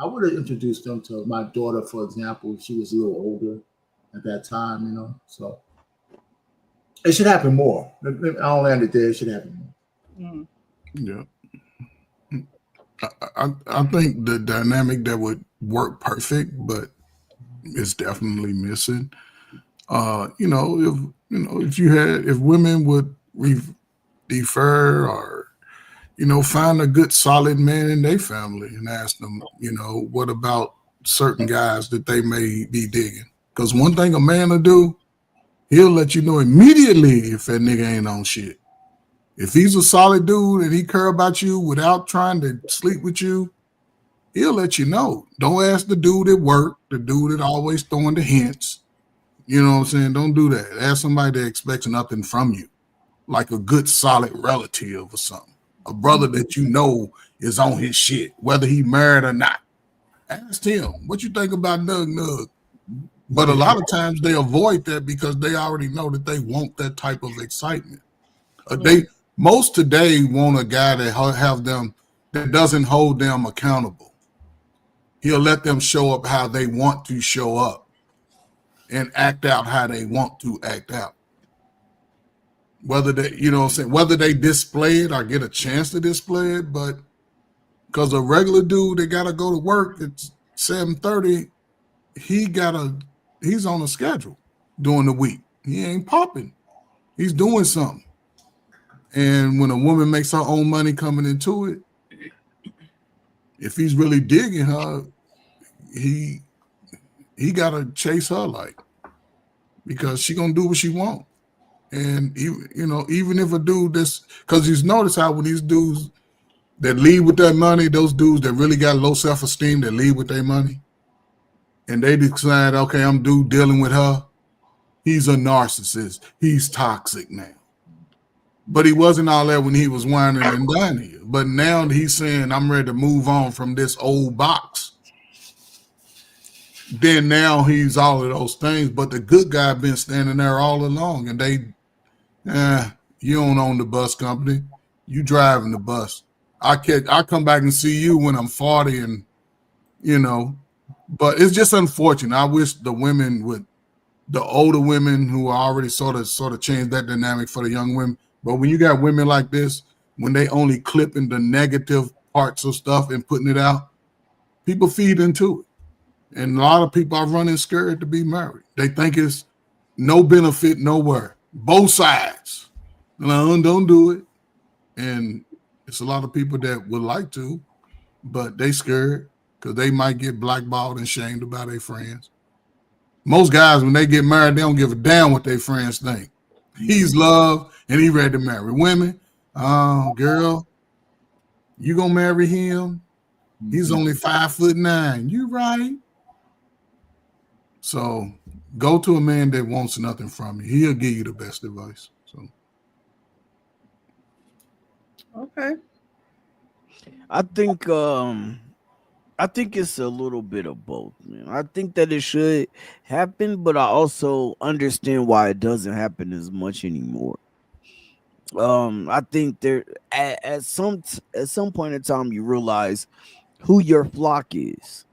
I would have introduced them to my daughter, for example, if she was a little older at that time. So it should happen more. I'll land it there. It should happen more. Yeah. I think the dynamic that would work perfect, but it's definitely missing. If women would defer, or find a good solid man in their family and ask them, what about certain guys that they may be digging? Because one thing a man will do, he'll let you know immediately if that nigga ain't on shit. If he's a solid dude and he care about you without trying to sleep with you, he'll let you know. Don't ask the dude at work, the dude that always throwing the hints. You know what I'm saying? Don't do that. Ask somebody that expects nothing from you, like a good solid relative or something. A brother that you know is on his shit, whether he married or not. Ask him, what you think about Nug? But a lot of times they avoid that because they already know that they want that type of excitement. Most today want a guy that doesn't hold them accountable. He'll let them show up how they want to show up and act out how they want to act out. Whether they display it or get a chance to display it, but because a regular dude that gotta go to work at 7:30, he's on a schedule during the week. He ain't popping. He's doing something. And when a woman makes her own money coming into it, if he's really digging her, he gotta chase her because she gonna do what she want. And even if a dude because you notice how when these dudes that lead with their money, those dudes that really got low self-esteem that lead with their money, and they decide, okay, I'm dealing with her. He's a narcissist. He's toxic now. But he wasn't all that when he was whining and dining you. But now he's saying, I'm ready to move on from this old box. Then now he's all of those things. But the good guy been standing there all along. And you don't own the bus company. You driving the bus. I come back and see you when I'm 40 and, but it's just unfortunate. I wish the older women who are already sort of changed that dynamic for the young women. But when you got women like this, when they only clipping the negative parts of stuff and putting it out, people feed into it. And a lot of people are running scared to be married. They think it's no benefit nowhere. Both sides. No, don't do it. And it's a lot of people that would like to, but they scared because they might get blackballed and shamed about their friends. Most guys, when they get married, they don't give a damn what their friends think. He's loved and he ready to marry. Women, girl, you gonna marry him? He's only 5'9". You right. So go to a man that wants nothing from you. He'll give you the best advice. So okay. I think it's a little bit of both, man. I think that it should happen, but I also understand why it doesn't happen as much anymore. I think there at some point in time you realize who your flock is.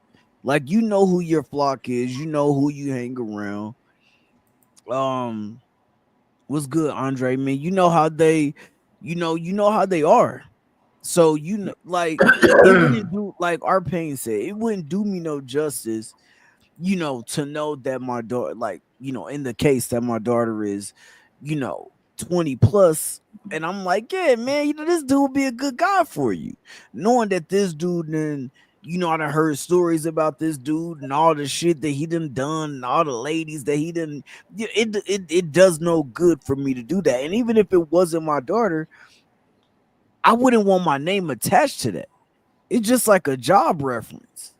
Like, you know who your flock is, you know who you hang around. What's good, Andre? Man, you know how they how they are. So like it wouldn't do, like our pain said, it wouldn't do me no justice, to know that my daughter, like, in the case that my daughter is, 20 plus, and I'm like, yeah, man, this dude would be a good guy for you. Knowing that this dude, then, I done heard stories about this dude and all the shit that he done and all the ladies that he done. It does no good for me to do that. And even if it wasn't my daughter, I wouldn't want my name attached to that. It's just like a job reference.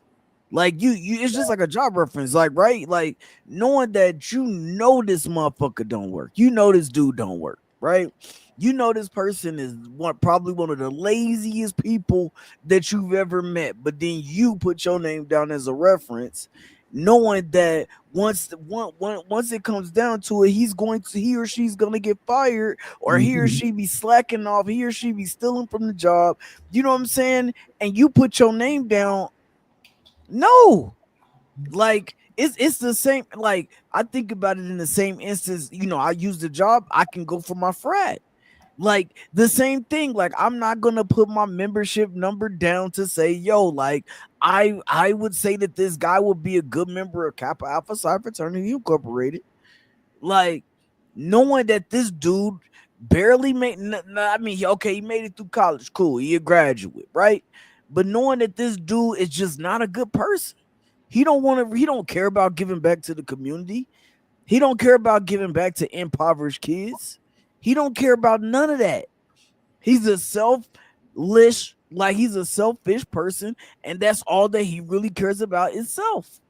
Like it's just like a job reference. Like, right? Like, knowing that this motherfucker don't work. This dude don't work, right? This person is probably one of the laziest people that you've ever met. But then you put your name down as a reference, knowing that once it comes down to it, he or she's gonna get fired, or he or she be slacking off, he or she be stealing from the job. You know what I'm saying? And you put your name down. No, like it's the same. Like, I think about it in the same instance. I use the job, I can go for my frat. Like, the same thing. Like, I'm not gonna put my membership number down to say, yo, like, I would say that this guy would be a good member of Kappa Alpha Psi Fraternity Incorporated. Like, knowing that this dude barely made, he made it through college, cool, he a graduate, right? But knowing that this dude is just not a good person, he don't care about giving back to the community. He don't care about giving back to impoverished kids. He don't care about none of that. He's a selfish person, and that's all that he really cares about is self.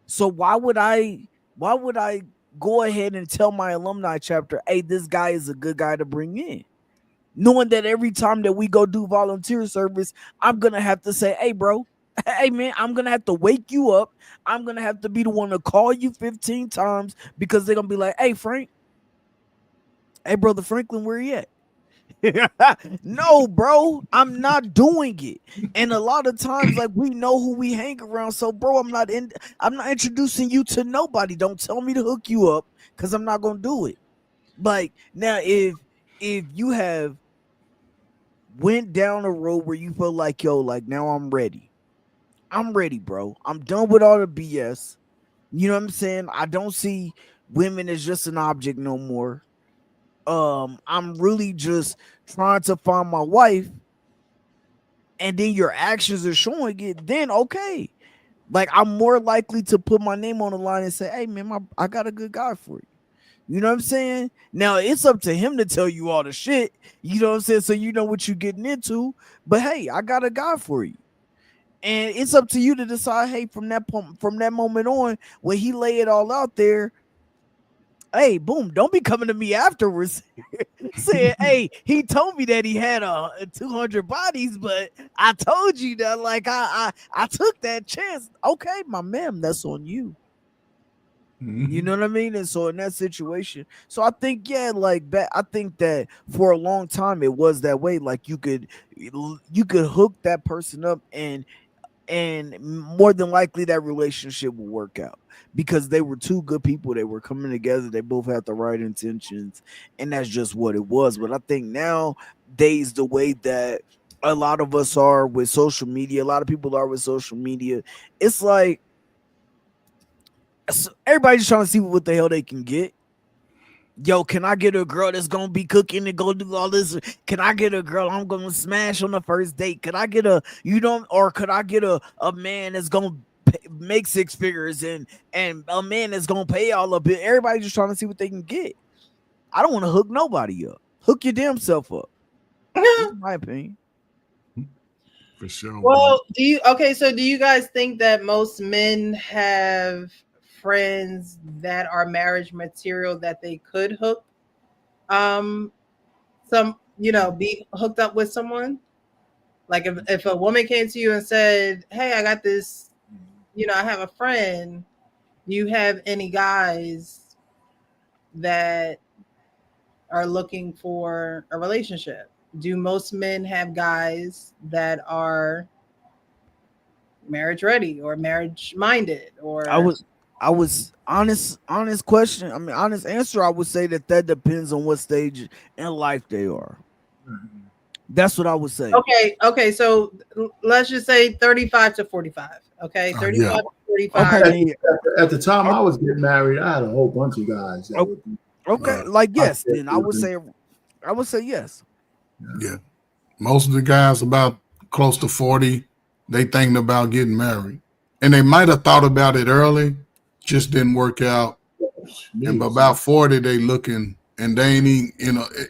So why would I go ahead and tell my alumni chapter, hey, this guy is a good guy to bring in? Knowing that every time that we go do volunteer service, I'm gonna have to say, hey, bro, hey, man, I'm gonna have to wake you up. I'm gonna have to be the one to call you 15 times, because they're gonna be like, hey, Frank, hey, brother Franklin, where he at? No, bro, I'm not doing it. And a lot of times, like, we know who we hang around. So, bro, I'm not introducing you to nobody. Don't tell me to hook you up, because I'm not gonna do it. Like, now, if you have went down a road where you feel like, yo, like, now I'm ready, bro. I'm done with all the BS. You know what I'm saying? I don't see women as just an object no more. I'm really just trying to find my wife, and then your actions are showing it, then okay. Like, I'm more likely to put my name on the line and say, hey, man, I got a good guy for you. You know what I'm saying? Now, it's up to him to tell you all the shit. You know what I'm saying? So you know what you're getting into. But hey, I got a guy for you. And it's up to you to decide, hey, from that moment on, when he lay it all out there, hey, boom, don't be coming to me afterwards saying, hey, he told me that he had 200 bodies, but I told you that, like, I took that chance. Okay, my man, that's on you. You know what I mean? And so in that situation, so I think, yeah, like, I think that for a long time it was that way. Like, you could hook that person up, and more than likely that relationship will work out because they were two good people. They were coming together. They both had the right intentions, and that's just what it was. But I think nowadays, the way that a lot of us are with social media, a lot of people are with social media, it's like everybody's trying to see what the hell they can get. Yo, can I get a girl that's gonna be cooking and go do all this? Can I get a girl I'm gonna smash on the first date? Could I get or could I get a man that's gonna make six figures and a man that's gonna pay all of it? Everybody's just trying to see what they can get. I don't want to hook nobody up. Hook your damn self up. That's my opinion. For sure. Well, do you guys think that most men have friends that are marriage material that they could hook be hooked up with someone? Like if a woman came to you and said, hey, I got this, I have a friend, do you have any guys that are looking for a relationship? Do most men have guys that are marriage ready or marriage minded? Or I was honest question. I mean, honest answer. I would say that depends on what stage in life they are. That's what I would say. Okay. So let's just say 35 to 45. Okay, 35 to 45. Okay. At the time I was getting married, I had a whole bunch of guys. Yes. Then I would say yes. Yeah. Most of the guys about close to 40, they thinking about getting married. And they might have thought about it early, just didn't work out. And about 40, they looking, and they ain't even,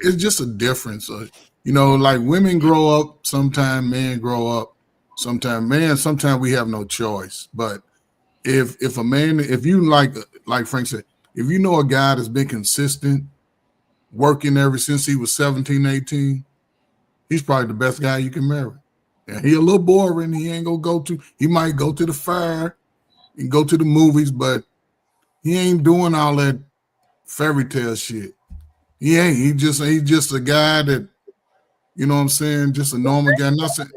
it's just a difference. Like women grow up, sometimes men grow up, sometimes we have no choice. But if a man, if you like Frank said, if you know a guy that's been consistent, working ever since he was 17, 18, he's probably the best guy you can marry. And he a little boring. He might go to the fair and go to the movies, but he ain't doing all that fairy tale shit. He ain't. He's just a guy that, you know what I'm saying, just a normal guy. Nothing.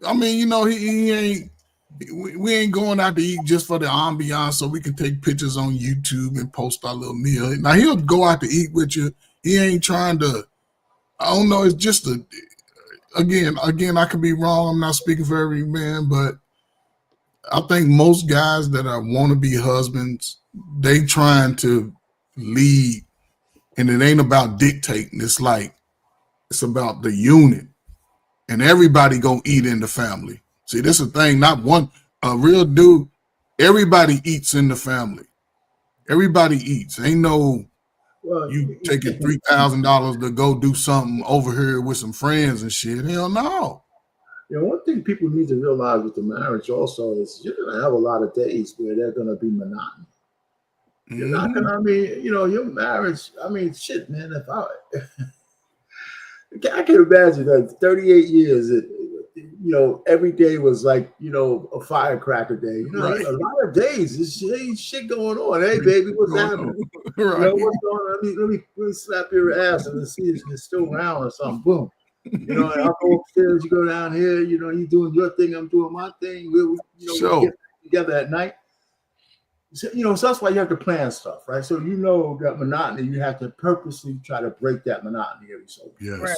I mean, he ain't. We ain't going out to eat just for the ambiance so we can take pictures on YouTube and post our little meal. Now he'll go out to eat with you. He ain't trying to. I don't know. It's just again, I could be wrong. I'm not speaking for every man, but I think most guys that are wannabe husbands, they trying to lead, and it ain't about dictating. It's about the unit, and everybody gonna eat in the family. See, this is the thing. Not one a real dude. Everybody eats in the family. Everybody eats. Ain't no. You taking $3,000 to go do something over here with some friends and shit. Hell no. One thing people need to realize with the marriage also is you're gonna have a lot of days where they're gonna be monotony. You're not gonna, your marriage, shit, man, I can imagine like 38 years, every day was like, a firecracker day. Right. A lot of days, ain't shit going on. Hey, baby, what's happening? Right. What's going on? Let me slap your ass and see if you're still around or something. Boom. And I'll go upstairs, you go down here, you doing your thing, I'm doing my thing. We get together at night. So, so that's why you have to plan stuff, right? So that monotony, you have to purposely try to break that monotony every so yes. Right?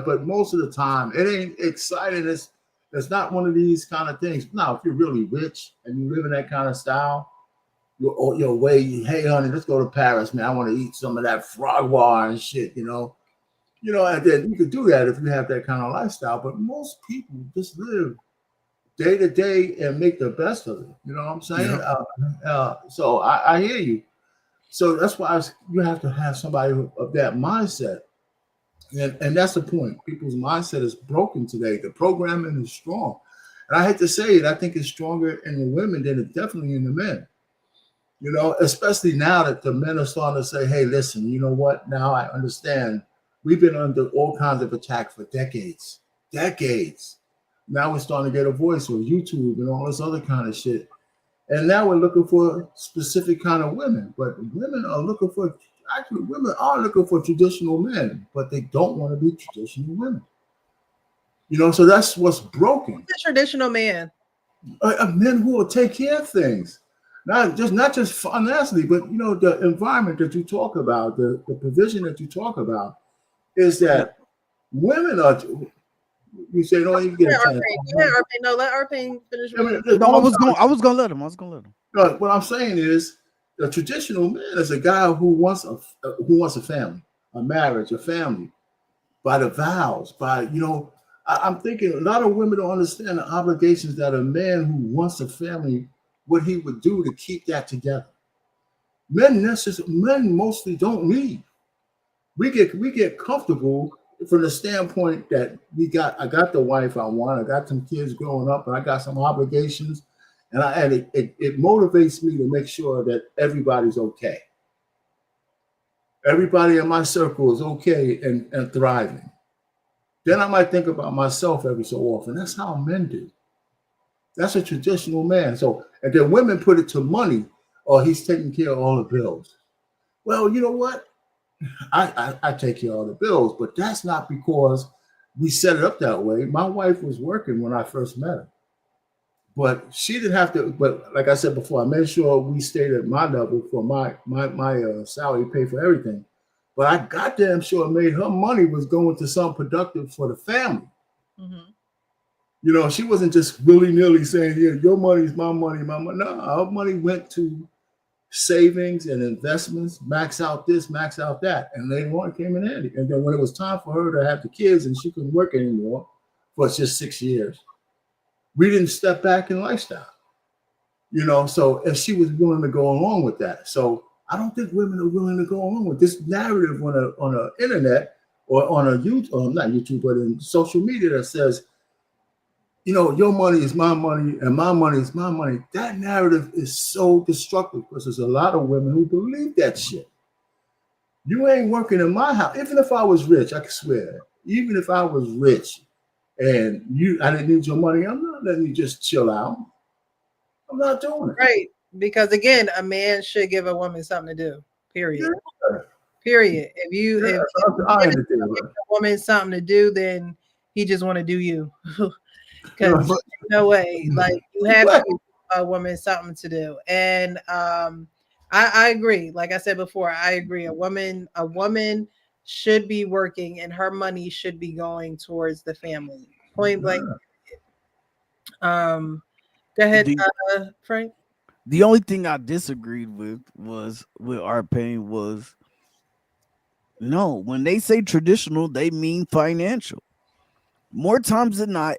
But most of the time, it ain't exciting. It's not one of these kind of things. Now, if you're really rich and you live in that kind of style, you're way, hey, honey, let's go to Paris, man. I want to eat some of that frogwa and shit, and then you could do that if you have that kind of lifestyle. But most people just live day to day and make the best of it. You know what I'm saying? Yeah. So I hear you. So that's why you have to have somebody of that mindset. And that's the point. People's mindset is broken today. The programming is strong. And I hate to say it, I think it's stronger in the women than it's definitely in the men. You know, especially now that the men are starting to say, hey, listen, you know what? Now I understand. We've been under all kinds of attack for decades. Now we're starting to get a voice with YouTube and all this other kind of shit. And now we're looking for specific kind of women. But women are looking for traditional men, but they don't want to be traditional women. You know, so that's what's broken. The traditional man. Men who will take care of things. Not just financially, but you know, the environment that you talk about, the provision that you talk about, is that women are. You say no, you get Arpain. No, let Arpain finish. I was gonna let him. No, what I'm saying is, the traditional man is a guy who wants a family, a marriage, a family, by the vows, by you know. I'm thinking a lot of women don't understand the obligations that a man who wants a family, what he would do to keep that together. Men mostly don't leave. We get comfortable from the standpoint that I got the wife I want, I got some kids growing up, and I got some obligations, and it motivates me to make sure that everybody's okay. Everybody in my circle is okay and thriving. Then I might think about myself every so often. That's how men do. That's a traditional man. So, and then women put it to money, or he's taking care of all the bills. Well, you know what? I take care of all the bills, but that's not because we set it up that way. My wife was working when I first met her, but she didn't have to. But like I said before, I made sure we stayed at my level for my salary, pay for everything. But I goddamn sure made her money was going to something productive for the family. Mm-hmm. You know, she wasn't just willy-nilly saying, "Yeah, your money is my money, my money." No, her money went to savings and investments, max out this, max out that, and later on it came in handy. And then when it was time for her to have the kids and she couldn't work anymore for just 6 years, we didn't step back in lifestyle. You know, so if she was willing to go along with that, so I don't think women are willing to go along with this narrative on a internet or on a YouTube, not YouTube, but in social media that says, you know, your money is my money and my money is my money. That narrative is so destructive because there's a lot of women who believe that shit. You ain't working in my house. Even if I was rich, I can swear, even if I was rich and I didn't need your money, I'm not letting you just chill out. I'm not doing it. Right. Because again, a man should give a woman something to do. Period. Yeah. Period. If you give a woman something to do, then he just want to do you. Because no way, like you have to give a woman something to do. And I agree. Like I said before, I agree. A woman should be working, and her money should be going towards the family. Point blank. Go ahead, Frank. The only thing I disagreed with Arpain was no, when they say traditional, they mean financial. More times than not,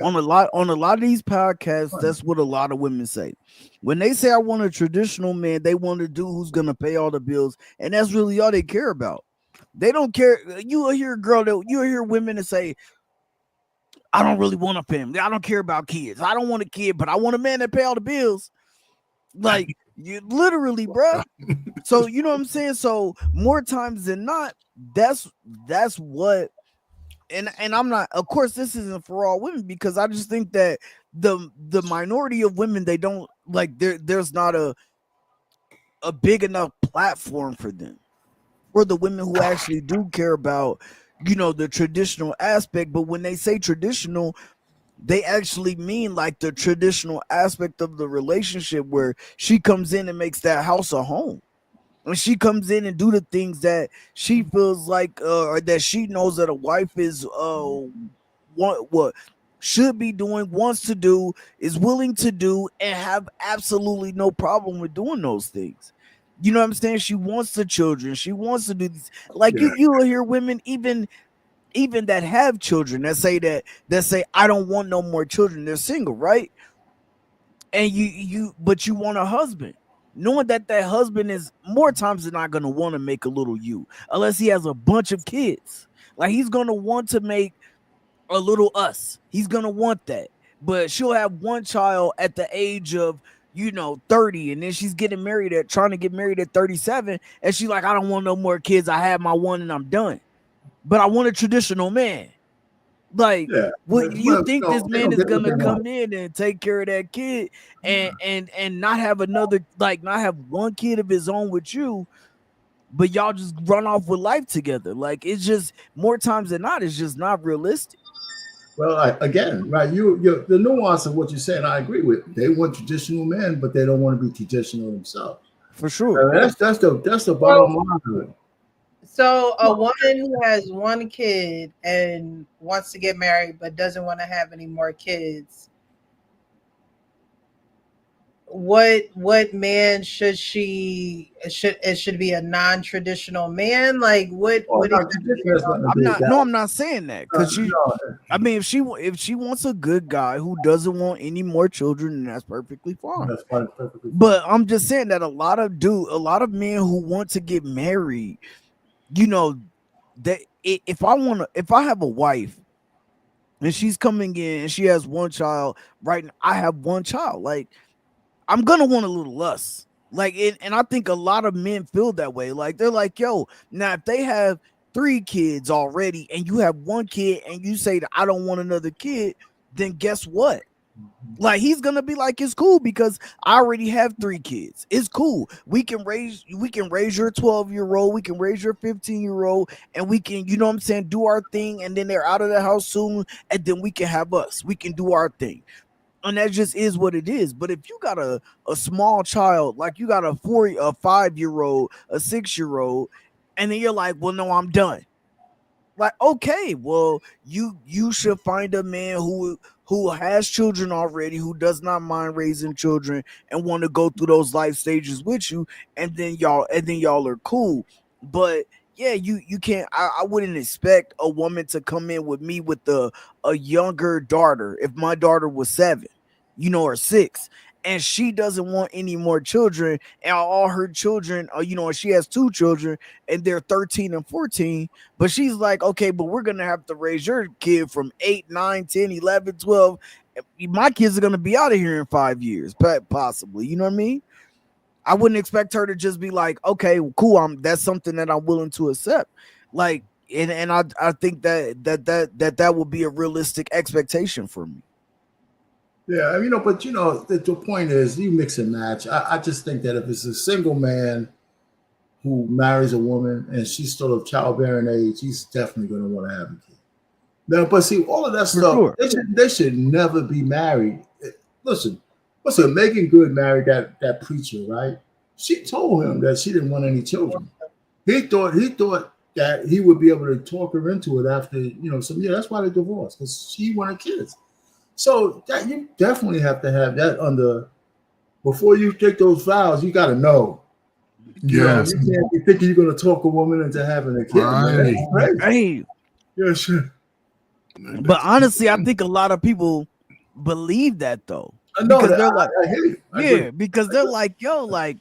on a lot of these podcasts, that's what a lot of women say. When they say I want a traditional man, they want a dude who's gonna pay all the bills, and that's really all they care about. They don't care. You will hear women that say, I don't really want a family. I don't care about kids. I don't want a kid, but I want a man that pay all the bills. Like, you literally, bro. So you know what I'm saying? So more times than not, that's what. And I'm not, of course, this isn't for all women, because I just think that the minority of women, they don't like, there's not a big enough platform for them, for the women who actually do care about, you know, the traditional aspect. But when they say traditional, they actually mean like the traditional aspect of the relationship, where she comes in and makes that house a home. When she comes in and do the things that she feels like, or that she knows that a wife is what should be doing, wants to do, is willing to do, and have absolutely no problem with doing those things. You know what I'm saying? She wants the children. She wants to do these. Like, you will hear women even that have children that say I don't want no more children. They're single, right? And but you want a husband, knowing that husband is more times than not going to want to make a little you, unless he has a bunch of kids. Like, he's going to want to make a little us. He's going to want that. but she'll have one child at the age of 30, and then she's trying to get married at 37, and she's like, I don't want no more kids. I have my one and I'm done. But I want a traditional man. Like, you think this man is gonna come in and take care of that kid and not have another, like, not have one kid of his own with you, but y'all just run off with life together? Like, it's just more times than not, it's just not realistic. Well, again, right? You the nuance of what you're saying, I agree with. They want traditional men, but they don't want to be traditional themselves. For sure. That's the bottom line of it. So a woman who has one kid and wants to get married but doesn't want to have any more kids, what man should it should be a non-traditional man? Like what I'm not saying that, because I mean, if she wants a good guy who doesn't want any more children, then that's perfectly fine. That's fine, perfectly fine. But I'm just saying that a lot of men who want to get married, that if I have a wife and she's coming in and she has one child, right? I have one child, like, I'm gonna want a little less. Like, and I think a lot of men feel that way. Like, they're like, yo, now if they have 3 kids already and you have one kid and you say that I don't want another kid, then guess what? Like, he's gonna be like, it's cool because I already have 3 kids. It's cool. We can raise your 12-year-old, we can raise your 15-year-old, and we can, you know what I'm saying, do our thing, and then they're out of the house soon, and then we can have us. We can do our thing. And that just is what it is. But if you got a small child, like you got a 5-year-old, a 6-year-old, and then you're like, well, no, I'm done. Like, okay, well, you should find a man who has children already, who does not mind raising children and want to go through those life stages with you, and then y'all are cool. But yeah, you can't. I wouldn't expect a woman to come in with me with a younger daughter. If my daughter was 7, or 6, and she doesn't want any more children, and all her children, and she has 2 children, and they're 13 and 14, but she's like, okay, but we're gonna have to raise your kid from 8, 9, 10, 11, 12. My kids are gonna be out of here in 5 years, possibly. You know what I mean? I wouldn't expect her to just be like, okay, cool, that's something that I'm willing to accept. Like, and I think that would be a realistic expectation for me. Yeah, but the point is, you mix and match. I just think that if it's a single man who marries a woman and she's still of childbearing age, he's definitely going to want to have a kid. Now, but see, all of that stuff, sure, they should never be married. Listen, Megan Good married that preacher, right? She told him that she didn't want any children. He thought that he would be able to talk her into it after, that's why they divorced, because she wanted kids. So that you definitely have to have that under before you take those vows. You got to know. Yes. You can't be thinking you're going to talk a woman into having a kid. Right. Hey. Yeah, sure. But honestly, I think a lot of people believe that though. I know because that. They're like, I hear you. Because they're like, yo, like,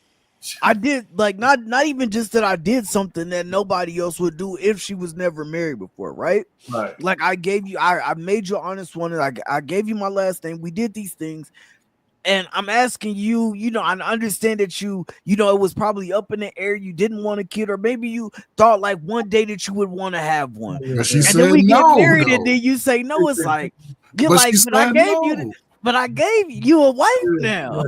I did, like, not even just that I did something that nobody else would do if she was never married before, right? Right. Like, I gave you, I made you honest one, and I gave you my last name. We did these things, and I'm asking you, I understand that it was probably up in the air. You didn't want a kid, or maybe you thought like one day that you would want to have one. But she and said then we no, get married, though. and then you say no. It's like, you're But like, she but I said gave no. you. But I gave you a wife now.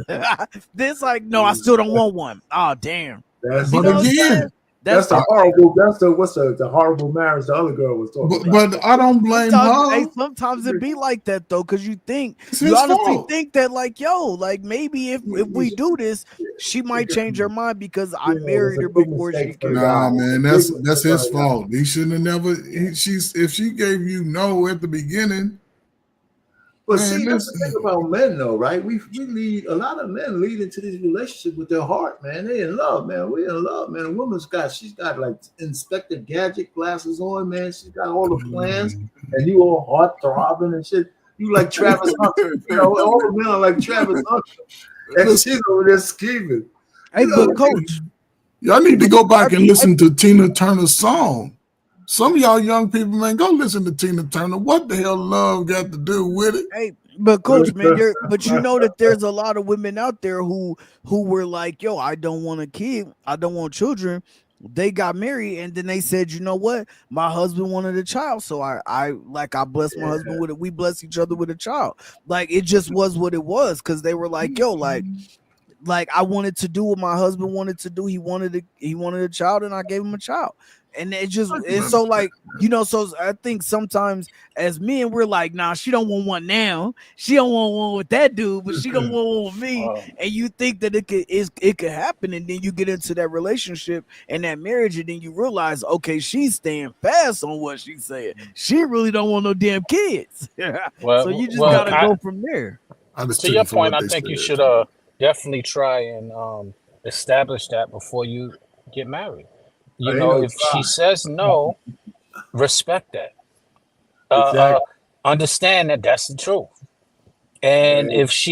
This like, no, I still don't want one. Oh, damn. That's But again, that's the horrible. That's the horrible marriage the other girl was talking about. But I don't blame her. Sometimes it be like that though, because you It's honestly fault. think that like, yo, like maybe if we do this, she might change her mind because I married her before she came. Nah, man, that's his fault. He shouldn't have never. If she gave you no at the beginning. But see, that's the thing about men, though, right? We lead, a lot of men lead into these relationships with their heart, man. They in love, man. We in love, man. A she's got like Inspector Gadget glasses on, man. She's got all the plans, and you all heart throbbing and shit. You like Travis Hunter, all the men are like Travis Hunter, and she's over there scheming. Hey, but coach, y'all need to go back and listen to Tina Turner's song. Some of y'all young people, man, go listen to Tina Turner. What the hell love got to do with it? But coach, man, but you know that there's a lot of women out there who were like, yo, I don't want a kid, I don't want children. They got married and then they said, you know what, my husband wanted a child, so I blessed my husband with it. We blessed each other with a child. Like it just was what it was, because they were like, yo, like I wanted to do what my husband wanted to do. He wanted a child, and I gave him a child. And it's so like, you know, so I think sometimes as men, we're like, nah, she don't want one now. She don't want one with that dude, but she don't want one with me. And you think that it could happen, and then you get into that relationship and that marriage, and then you realize, okay, she's staying fast on what she said. She really don't want no damn kids. So you just gotta go from there. To your point, I think you should definitely try and establish that before you get married. You know, if she says no, respect that. Understand that that's the truth. And if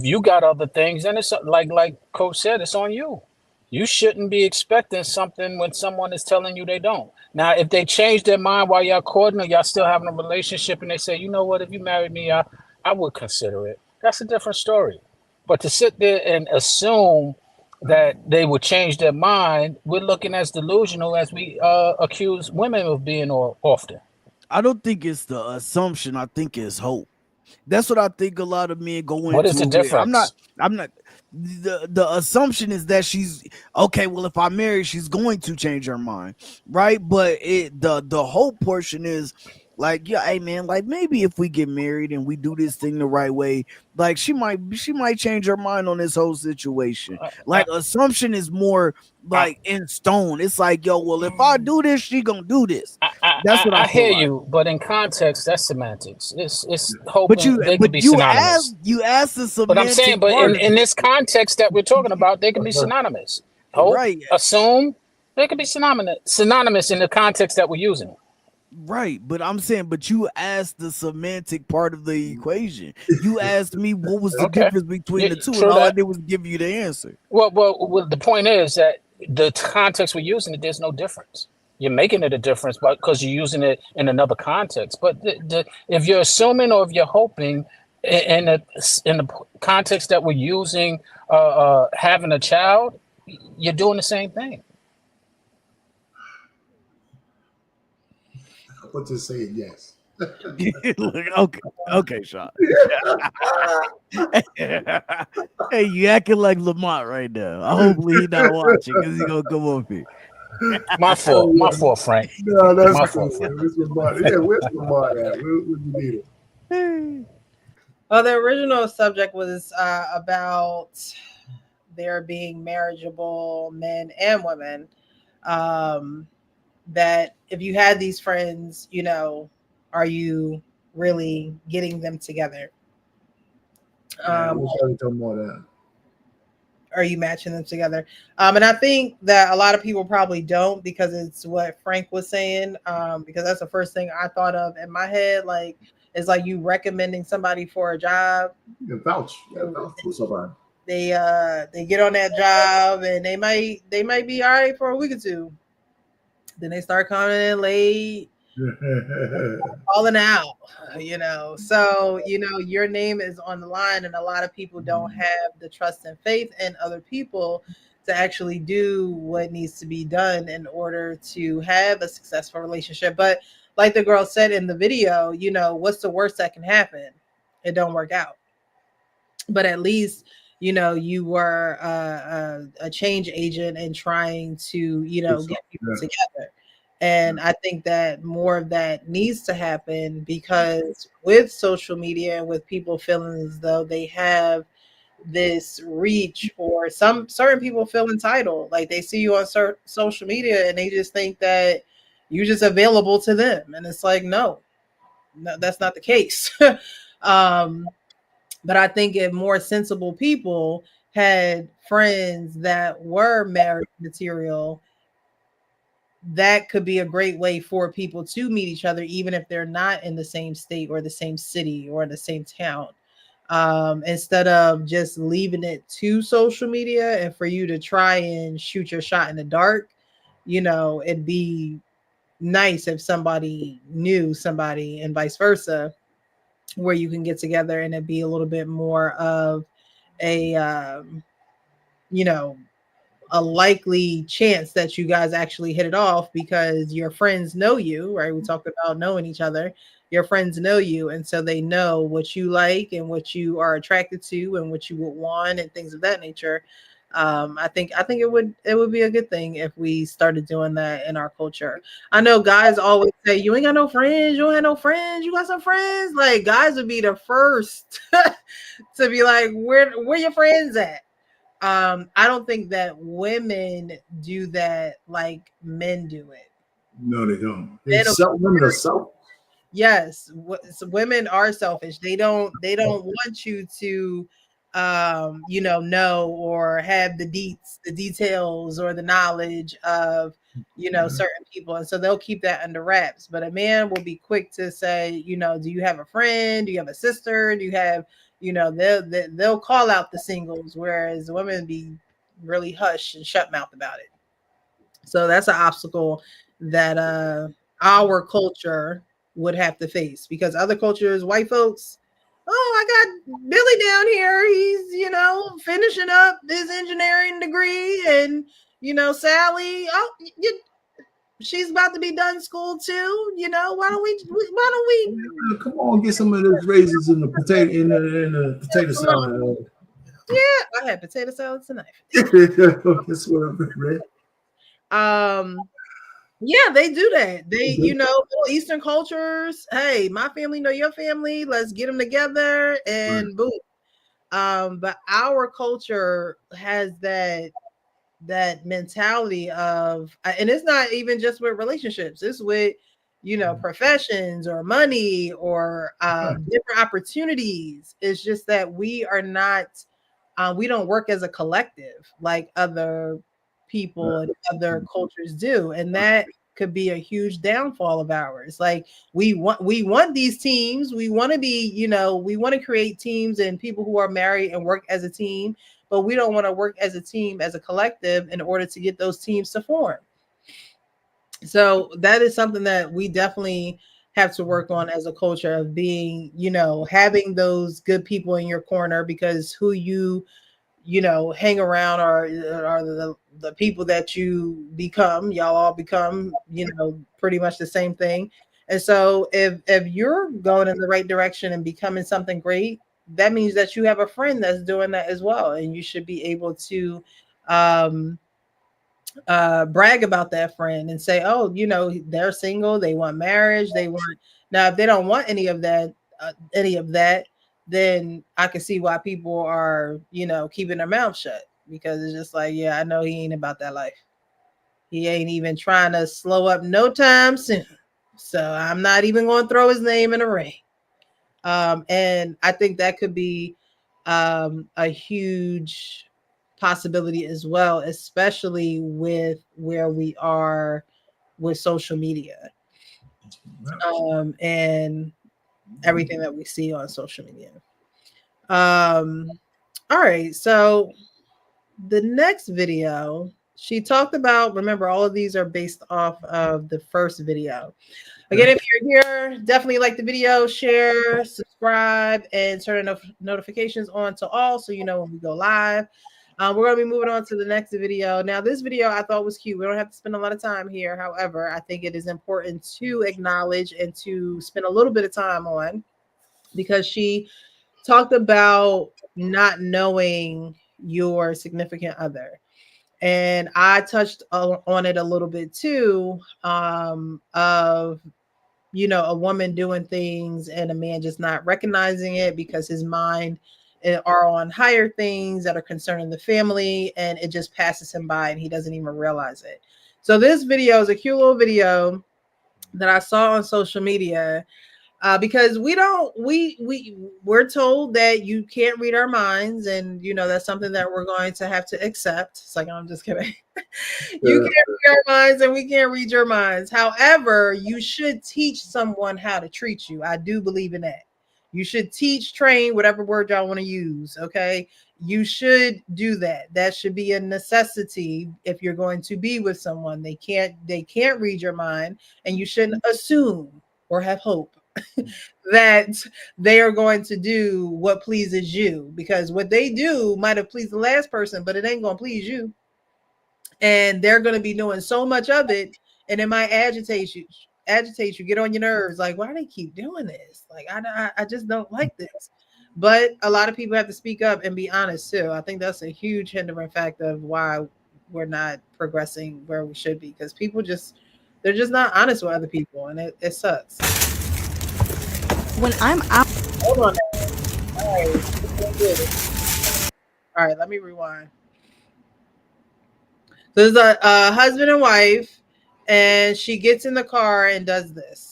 you got other things, then it's like Coach said, it's on you. You shouldn't be expecting something when someone is telling you they don't. Now, if they change their mind while y'all courting or y'all still having a relationship and they say, you know what, if you married me, I would consider it. That's a different story. But to sit there and assume that they would change their mind, we're looking as delusional as we accuse women of being often. I don't think it's the assumption. I think it's hope. That's what I think a lot of men go into. What is the difference? I'm not. The assumption is that she's okay. Well, if I marry, she's going to change her mind, right? But the hope portion is like, yeah, hey man, like maybe if we get married and we do this thing the right way, like she might change her mind on this whole situation. Like assumption is more like in stone. It's like, yo, well, if I do this, she gonna do this. That's what I hear like. you, but in context, that's semantics. It's hoping they could be synonymous. You asked the semantic. But I'm saying, but in this context that we're talking about, they can be synonymous. Hope, assume, they can be synonymous in the context that we're using. Right, but I'm saying, but you asked the semantic part of the equation. You asked me what was the difference between the two, and all I did was give you the answer. Well, the point is that the context we're using it, there's no difference. You're making it a difference because you're using it in another context. But if you're assuming or if you're hoping in the context that we're using, having a child, you're doing the same thing. But just saying yes. okay, Sean. Hey, you acting like Lamont right now. Hopefully he's not watching because he's gonna come up here. My fault, Frank. No, that's my fault. Where's Lamont? Yeah, where's Lamont at? Where you need him? Well, the original subject was about there being marriageable men and women. That if you had these friends, you know, are you really getting them together? Are you matching them together? And I think that a lot of people probably don't, because it's what Frank was saying, because that's the first thing I thought of in my head. Like, it's like you recommending somebody for a job. You vouch for somebody. They get on that job and they might be all right for a week or two. Then they start coming in late, falling out, you know. So, you know, your name is on the line, and a lot of people don't have the trust and faith in other people to actually do what needs to be done in order to have a successful relationship. But like the girl said in the video, you know, what's the worst that can happen? It don't work out. But at least, you know, you were a change agent and trying to, you know, get people together. And I think that more of that needs to happen, because with social media and with people feeling as though they have this reach, or some certain people feel entitled, like they see you on social media and they just think that you're just available to them. And it's like, no, that's not the case. But I think if more sensible people had friends that were marriage material, that could be a great way for people to meet each other, even if they're not in the same state or the same city or the same town. Instead of just leaving it to social media and for you to try and shoot your shot in the dark, you know, it'd be nice if somebody knew somebody and vice versa, where you can get together and it be a little bit more of a you know, a likely chance that you guys actually hit it off because your friends know you, right? We talked about knowing each other. Your friends know you, and so they know what you like and what you are attracted to and what you would want and things of that nature. I think it would be a good thing if we started doing that in our culture. I know guys always say, "You ain't got no friends. You don't have no friends. You got some friends." Like guys would be the first to be like, "Where your friends at?" I don't think that women do that like men do it. No, they don't. Women are selfish. Yes, so women are selfish. They don't want you to know or have the details or the knowledge of certain people, and so they'll keep that under wraps. But a man will be quick to say, do you have a friend? Do you have a sister? Do you have they'll call out the singles, whereas women be really hush and shut mouth about it. So that's an obstacle that our culture would have to face, because other cultures, white folks, I got Billy down here, he's finishing up his engineering degree, and Sally, she's about to be done school too. Why don't we come on, get some of those raisins in the potato salad. Yeah, I had potato salad tonight. That's what I read. Yeah, they do that. They, Eastern cultures. Hey, my family know your family. Let's get them together and boom. But our culture has that mentality of, and it's not even just with relationships. It's with, professions or money or different opportunities. It's just that we are not, we don't work as a collective like other people and other cultures do, and that could be a huge downfall of ours. Like we want these teams, we want to be, we want to create teams and people who are married and work as a team, but we don't want to work as a team, as a collective, in order to get those teams to form. So that is something that we definitely have to work on as a culture, of being, having those good people in your corner, because who you hang around are the people that you become. Y'all all become, pretty much the same thing. And so if you're going in the right direction and becoming something great, that means that you have a friend that's doing that as well. And you should be able to brag about that friend and say, oh, they're single, they want marriage, they want. Now, if they don't want any of that, then I can see why people are, keeping their mouth shut, because it's just like, yeah, I know he ain't about that life. He ain't even trying to slow up no time soon. So I'm not even going to throw his name in a ring. And I think that could be a huge possibility as well, especially with where we are with social media and everything that we see on social media. All right, so the next video, she talked about, remember, all of these are based off of the first video. Again, if you're here, definitely like the video, share, subscribe, and turn notifications on to all, so you know when we go live. We're going to be moving on to the next video. Now, this video I thought was cute. We don't have to spend a lot of time here. However, I think it is important to acknowledge and to spend a little bit of time on, because she talked about not knowing your significant other. And I touched on it a little bit too, of, a woman doing things and a man just not recognizing it because his mind are on higher things that are concerning the family, and it just passes him by and he doesn't even realize it. So this video is a cute little video that I saw on social media, because we're told that you can't read our minds, and that's something that we're going to have to accept. It's like, I'm just kidding. You can't read our minds and we can't read your minds. However, you should teach someone how to treat you. I do believe in that. You should teach, train, whatever word y'all want to use. Okay. You should do that. That should be a necessity if you're going to be with someone. They can't read your mind, and you shouldn't assume or have hope that they are going to do what pleases you, because what they do might have pleased the last person, but it ain't going to please you. And they're going to be doing so much of it, and it might agitate you, get on your nerves. Like, why do they keep doing this? Like, I just don't like this. But a lot of people have to speak up and be honest too. I think that's a huge hindering factor of why we're not progressing where we should be, because people they're just not honest with other people, and it sucks. When I'm out. Hold on. All right, let me rewind. So there's a husband and wife, and she gets in the car and does this.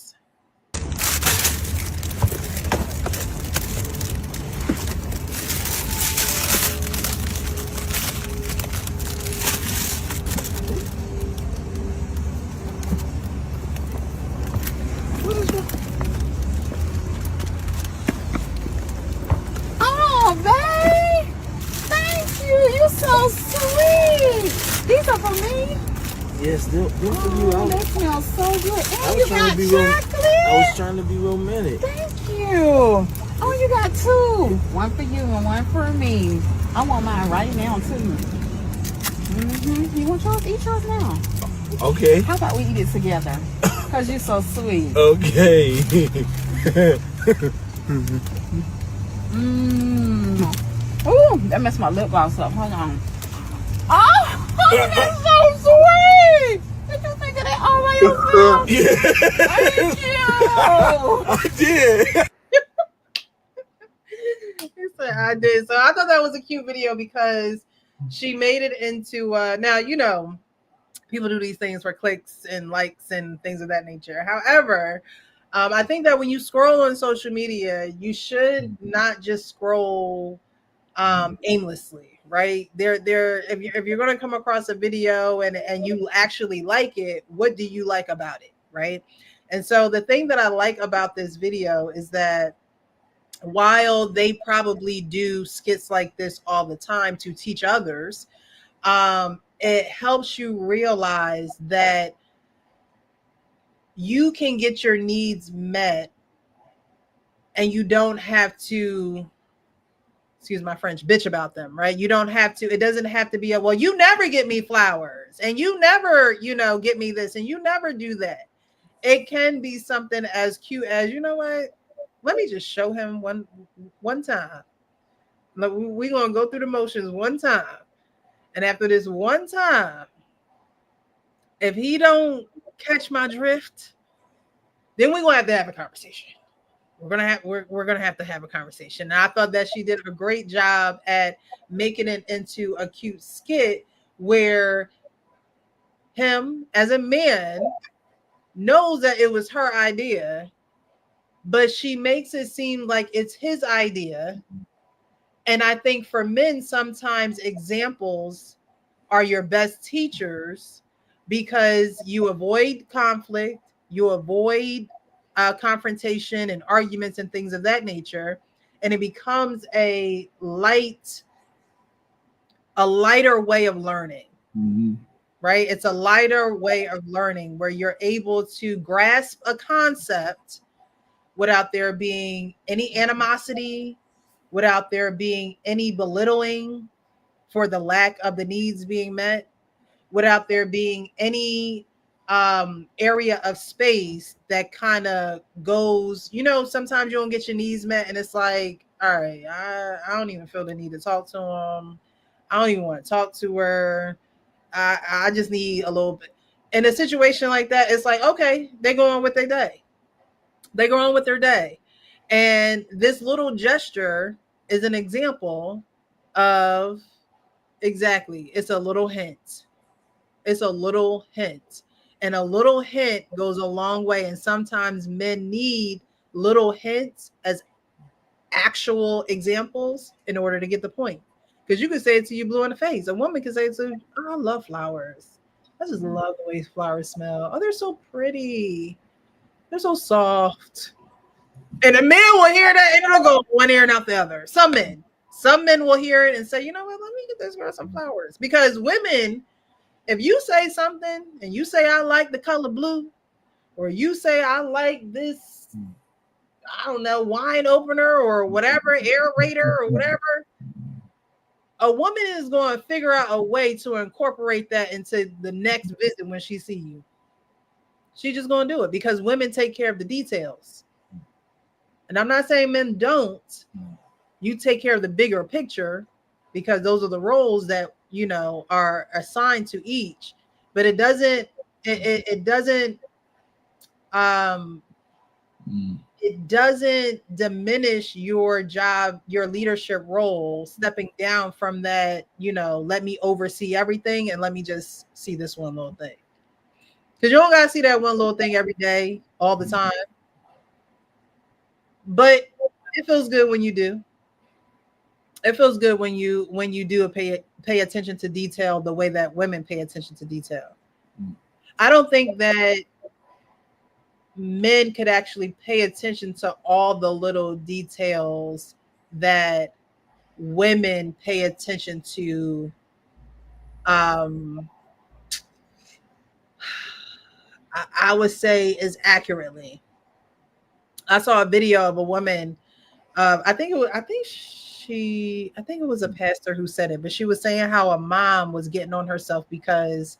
Oh, babe. Thank you. You're so sweet. These are for me? Yes, they're for you. They smell so good. And I you was trying got to be chocolate? I was trying to be romantic. Thank you. Oh, you got two. One for you and one for me. I want mine right now, too. Mm-hmm. You want yours? Eat yours now. Okay. How about we eat it together? Because you're so sweet. Okay. Ooh, that messed my lip gloss up. Hold on. Oh, that's so sweet. Did you think of that all by yourself? Yeah. Thank you. I did. He said I did. So I thought that was a cute video because she made it into now, you know, people do these things for clicks and likes and things of that nature. However, I think that when you scroll on social media, you should not just scroll aimlessly, right? If you're going to come across a video and you actually like it, what do you like about it, right? And so the thing that I like about this video is that while they probably do skits like this all the time to teach others, it helps you realize that you can get your needs met and you don't have to, excuse my French, bitch about them, right? You don't have to, it doesn't have to be well, you never get me flowers and you never, get me this and you never do that. It can be something as cute as, you know what? Let me just show him one time. We're going to go through the motions one time. And after this one time, if he don't catch my drift, then we're going to have a conversation. We're gonna have to have a conversation. And I thought that she did a great job at making it into a cute skit where him as a man knows that it was her idea, but she makes it seem like it's his idea. And I think for men, sometimes examples are your best teachers because you avoid conflict, you avoid confrontation and arguments and things of that nature, and it becomes a lighter way of learning. Mm-hmm. Right? It's a lighter way of learning where you're able to grasp a concept without there being any animosity, without there being any belittling for the lack of the needs being met, without there being any area of space that kind of goes, sometimes you don't get your needs met and it's like, all right, I don't even feel the need to talk to him. I don't even want to talk to her. I just need a little bit. In a situation like that, it's like, okay, they go on with their day. They go on with their day. And this little gesture is an example of exactly, it's a little hint. It's a little hint. And a little hint goes a long way. And sometimes men need little hints as actual examples in order to get the point. Because you can say it to you blue in the face. A woman can say it to, oh, I love flowers. I just love the way flowers smell. Oh, they're so pretty. They're so soft. And a man will hear that and it'll go one ear and out the other. Some men will hear it and say, you know what, let me get this girl some flowers. Because women, if you say something and you say, I like the color blue, or you say, I like this I don't know, wine opener or whatever, aerator or whatever, a woman is going to figure out a way to incorporate that into the next visit when she see you. She's just going to do it because women take care of the details. And I'm not saying men don't. You take care of the bigger picture because those are the roles that, you know, are assigned to each. But it doesn't it doesn't diminish your job, your leadership role, stepping down from that, you know, let me oversee everything and let me just see this one little thing. Because you don't gotta see that one little thing every day, all the time. But it feels good when you do. It feels good when you do pay attention to detail the way that women pay attention to detail. I don't think that men could actually pay attention to all the little details that women pay attention to. I would say as accurately. I saw a video of a woman. I think it was a pastor who said it, but she was saying how a mom was getting on herself because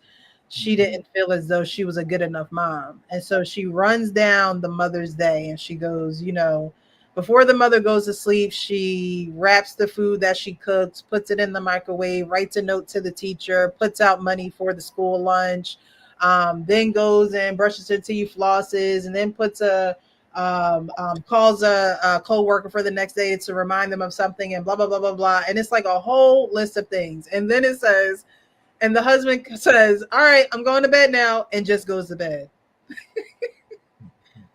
she didn't feel as though she was a good enough mom. And so she runs down the Mother's Day and she goes, you know, before the mother goes to sleep, she wraps the food that she cooks, puts it in the microwave, writes a note to the teacher, puts out money for the school lunch, then goes and brushes her teeth, flosses, and then puts calls a co-worker for the next day to remind them of something and blah, blah, blah, blah, blah. And it's like a whole list of things. And then it says, and the husband says, all right, I'm going to bed now, and just goes to bed.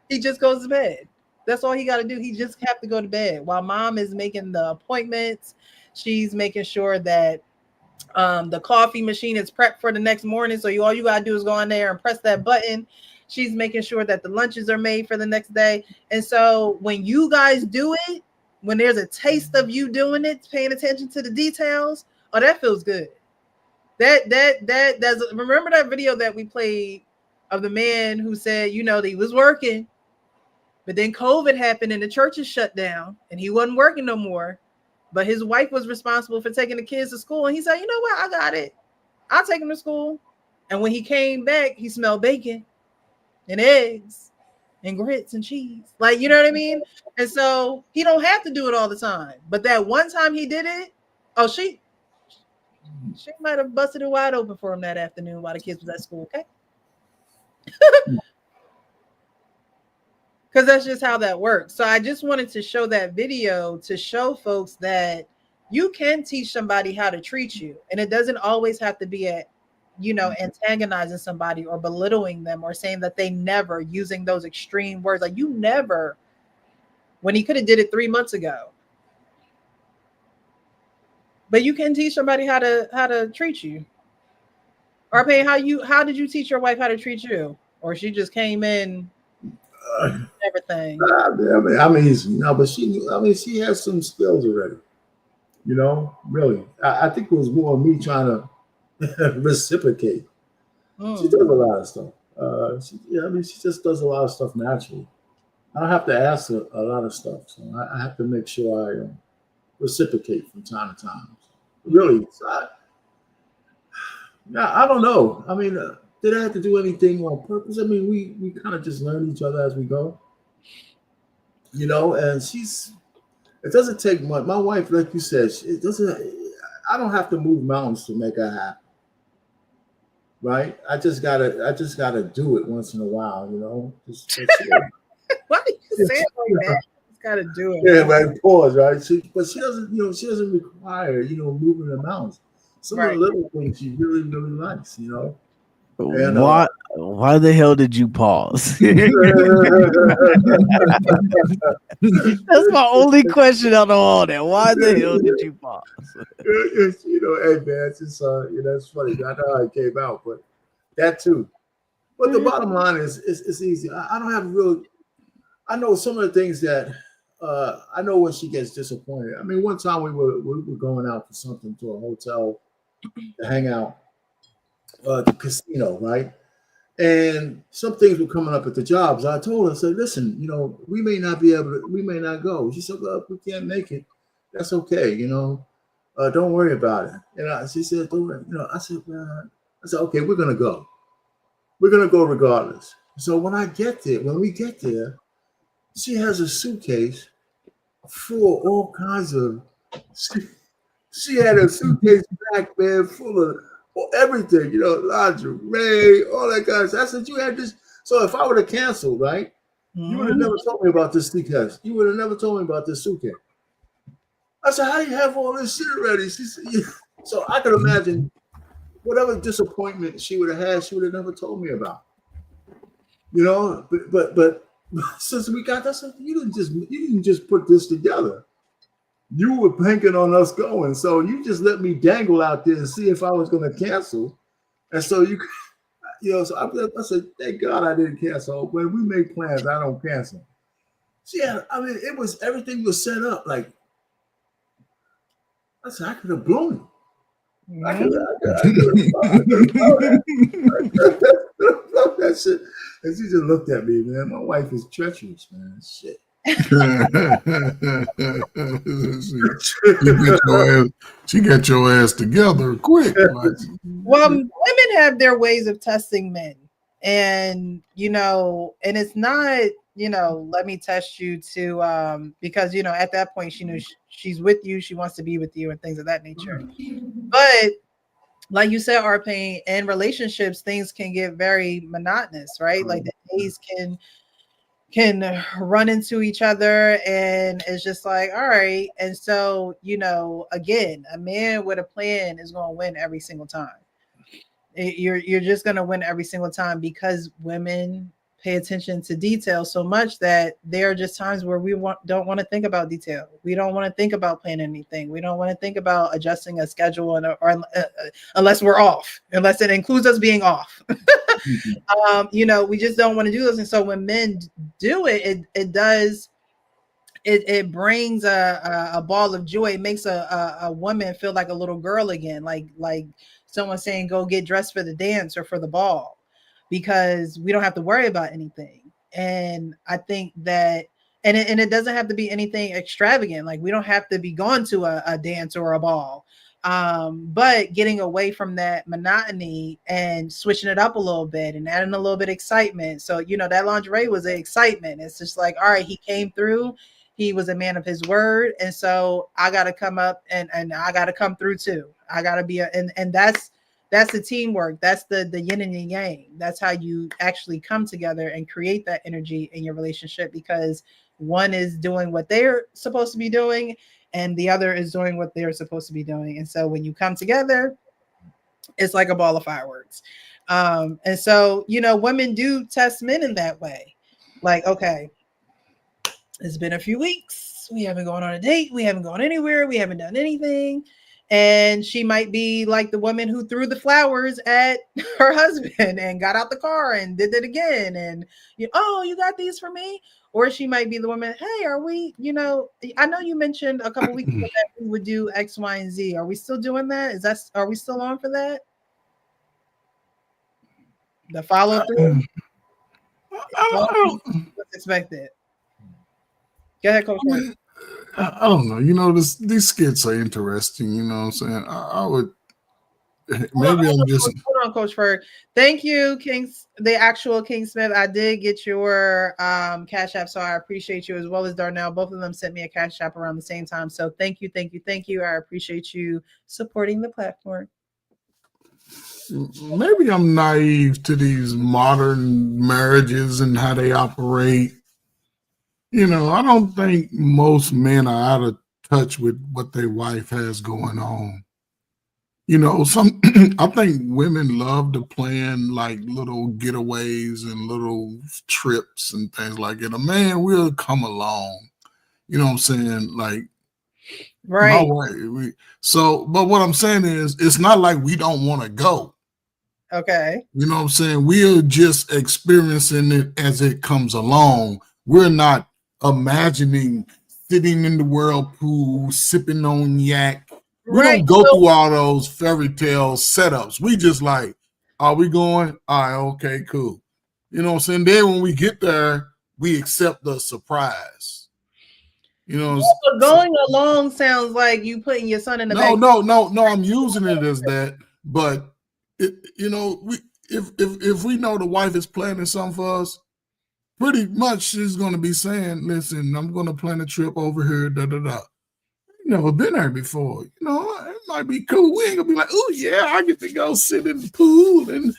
He just goes to bed. That's all he got to do. He just have to go to bed while mom is making the appointments. She's making sure that the coffee machine is prepped for the next morning. So all you got to do is go in there and press that button. She's making sure that the lunches are made for the next day. And so when you guys do it, when there's a taste of you doing it, paying attention to the details, oh, that feels good. That's remember that video that we played of the man who said, you know, that he was working, but then COVID happened and the churches shut down and he wasn't working no more. But his wife was responsible for taking the kids to school. And he said, you know what? I got it. I'll take them to school. And when he came back, he smelled bacon and eggs and grits and cheese. Like, you know what I mean? And so he don't have to do it all the time. But that one time he did it, oh, she might have busted it wide open for him that afternoon while the kids was at school, okay? Because that's just how that works. So I just wanted to show that video to show folks that you can teach somebody how to treat you. And it doesn't always have to be antagonizing somebody or belittling them or saying that they never, using those extreme words. Like you never, when he could have did it 3 months ago. But you can teach somebody how to treat you. RP, how did you teach your wife how to treat you? Or she just came in everything? But she has some skills already. You know, really. I think it was more me trying to reciprocate. She does a lot of stuff. She just does a lot of stuff naturally. I don't have to ask her a lot of stuff, so I have to make sure I reciprocate from time to time. Really, so I don't know. I mean, did I have to do anything on purpose? I mean, we kind of just learn each other as we go, you know. And it doesn't take much. My wife, like you said, it doesn't. I don't have to move mountains to make her happy. Right? I just gotta do it once in a while, you know. Why do you say it like that? Just gotta do it. Yeah, right. Pause, right? But she doesn't, she doesn't require, moving the mountains. Some of the little things she really, really likes, you know. And, why the hell did you pause? That's my only question out of all that. Why the hell did you pause? Hey man, it's just it's funny. I know how it came out, but that too. But the bottom line is, it's easy. I don't have I know some of the things that I know when she gets disappointed. I mean, one time we were going out for something to a hotel to hang out, the casino, right? And some things were coming up at the jobs. I told her, I said, listen, we may not be able to, we may not go. She said, well, if we can't make it, that's okay, don't worry about it. And she said, I said, okay, we're going to go. We're going to go regardless. So when we get there, she has a suitcase full of all kinds of, she had a suitcase back, man, full of everything, lingerie, all that kind of stuff. I said, you had this. So if I would have canceled, right, you would have never told me about this suitcase. You would have never told me about this suitcase. I said, how do you have all this shit already? She said, yeah. So I could imagine whatever disappointment she would have had, she would have never told me about. But since we got that stuff, you didn't just put this together. You were banking on us going, so you just let me dangle out there and see if I was going to cancel. And so so I said, thank God I didn't cancel. When we make plans, I don't cancel. So yeah, I mean, everything was set up. Like I said, I could have blown it. I could have that shit. And she just looked at me, man. My wife is treacherous, man. Shit. She got your ass together quick. Well, women have their ways of testing men, and and it's not let me test you to because at that point she knew she's with you, she wants to be with you, and things of that nature. But like you said, Arpain, in relationships things can get very monotonous, right? Like the days can run into each other, and it's just like, all right. And so, again, a man with a plan is going to win every single time. You're just going to win every single time, because women pay attention to detail so much that there are just times where we don't want to think about detail. We don't want to think about planning anything. We don't want to think about adjusting a schedule unless we're off, unless it includes us being off. We just don't want to do those. And so when men do it, it brings a ball of joy. It makes a woman feel like a little girl again, like someone saying, go get dressed for the dance or for the ball, because we don't have to worry about anything. And I think that, and it doesn't have to be anything extravagant. Like we don't have to be going to a dance or a ball, but getting away from that monotony and switching it up a little bit and adding a little bit of excitement. So, that lingerie was an excitement. It's just like, all right, he came through. He was a man of his word. And so I got to come up and I got to come through too. I got to be and that's the teamwork. That's the yin and the yang. That's how you actually come together and create that energy in your relationship, because one is doing what they're supposed to be doing and the other is doing what they're supposed to be doing. And so when you come together, it's like a ball of fireworks. And so, women do test men in that way. Like, okay, it's been a few weeks. We haven't gone on a date. We haven't gone anywhere. We haven't done anything. And she might be like the woman who threw the flowers at her husband and got out the car and did it again. And, oh, you got these for me? Or she might be the woman, hey, are we, I know you mentioned a couple weeks ago that we would do X, Y, and Z. Are we still doing that? Are we still on for that? The follow through? What's expected? Go ahead, Coach. I don't know. These skits are interesting. You know what I'm saying? I would maybe I'm just hold on, Coach Ferg. Thank you, the actual King Smith. I did get your Cash App, so I appreciate you, as well as Darnell. Both of them sent me a Cash App around the same time. So thank you. I appreciate you supporting the platform. Maybe I'm naive to these modern marriages and how they operate. I don't think most men are out of touch with what their wife has going on. I think women love to plan like little getaways and little trips and things like that. A man will come along. You know what I'm saying? Like, right. But what I'm saying is, it's not like we don't want to go. Okay. You know what I'm saying? We're just experiencing it as it comes along. We're not imagining sitting in the whirlpool, sipping on yak. We don't go through all those fairy tale setups. We just like, Are we going? All right, okay, cool. You know what I'm saying? Then when we get there, we accept the surprise. You know, but going along sounds like you putting your son in the back. No. I'm using it as that, but if we know the wife is planning something for us, pretty much she's going to be saying, "Listen, I'm going to plan a trip over here." Da da da. You never been there before. It might be cool. We ain't gonna be like, "Oh yeah, I get to go sit in the pool," and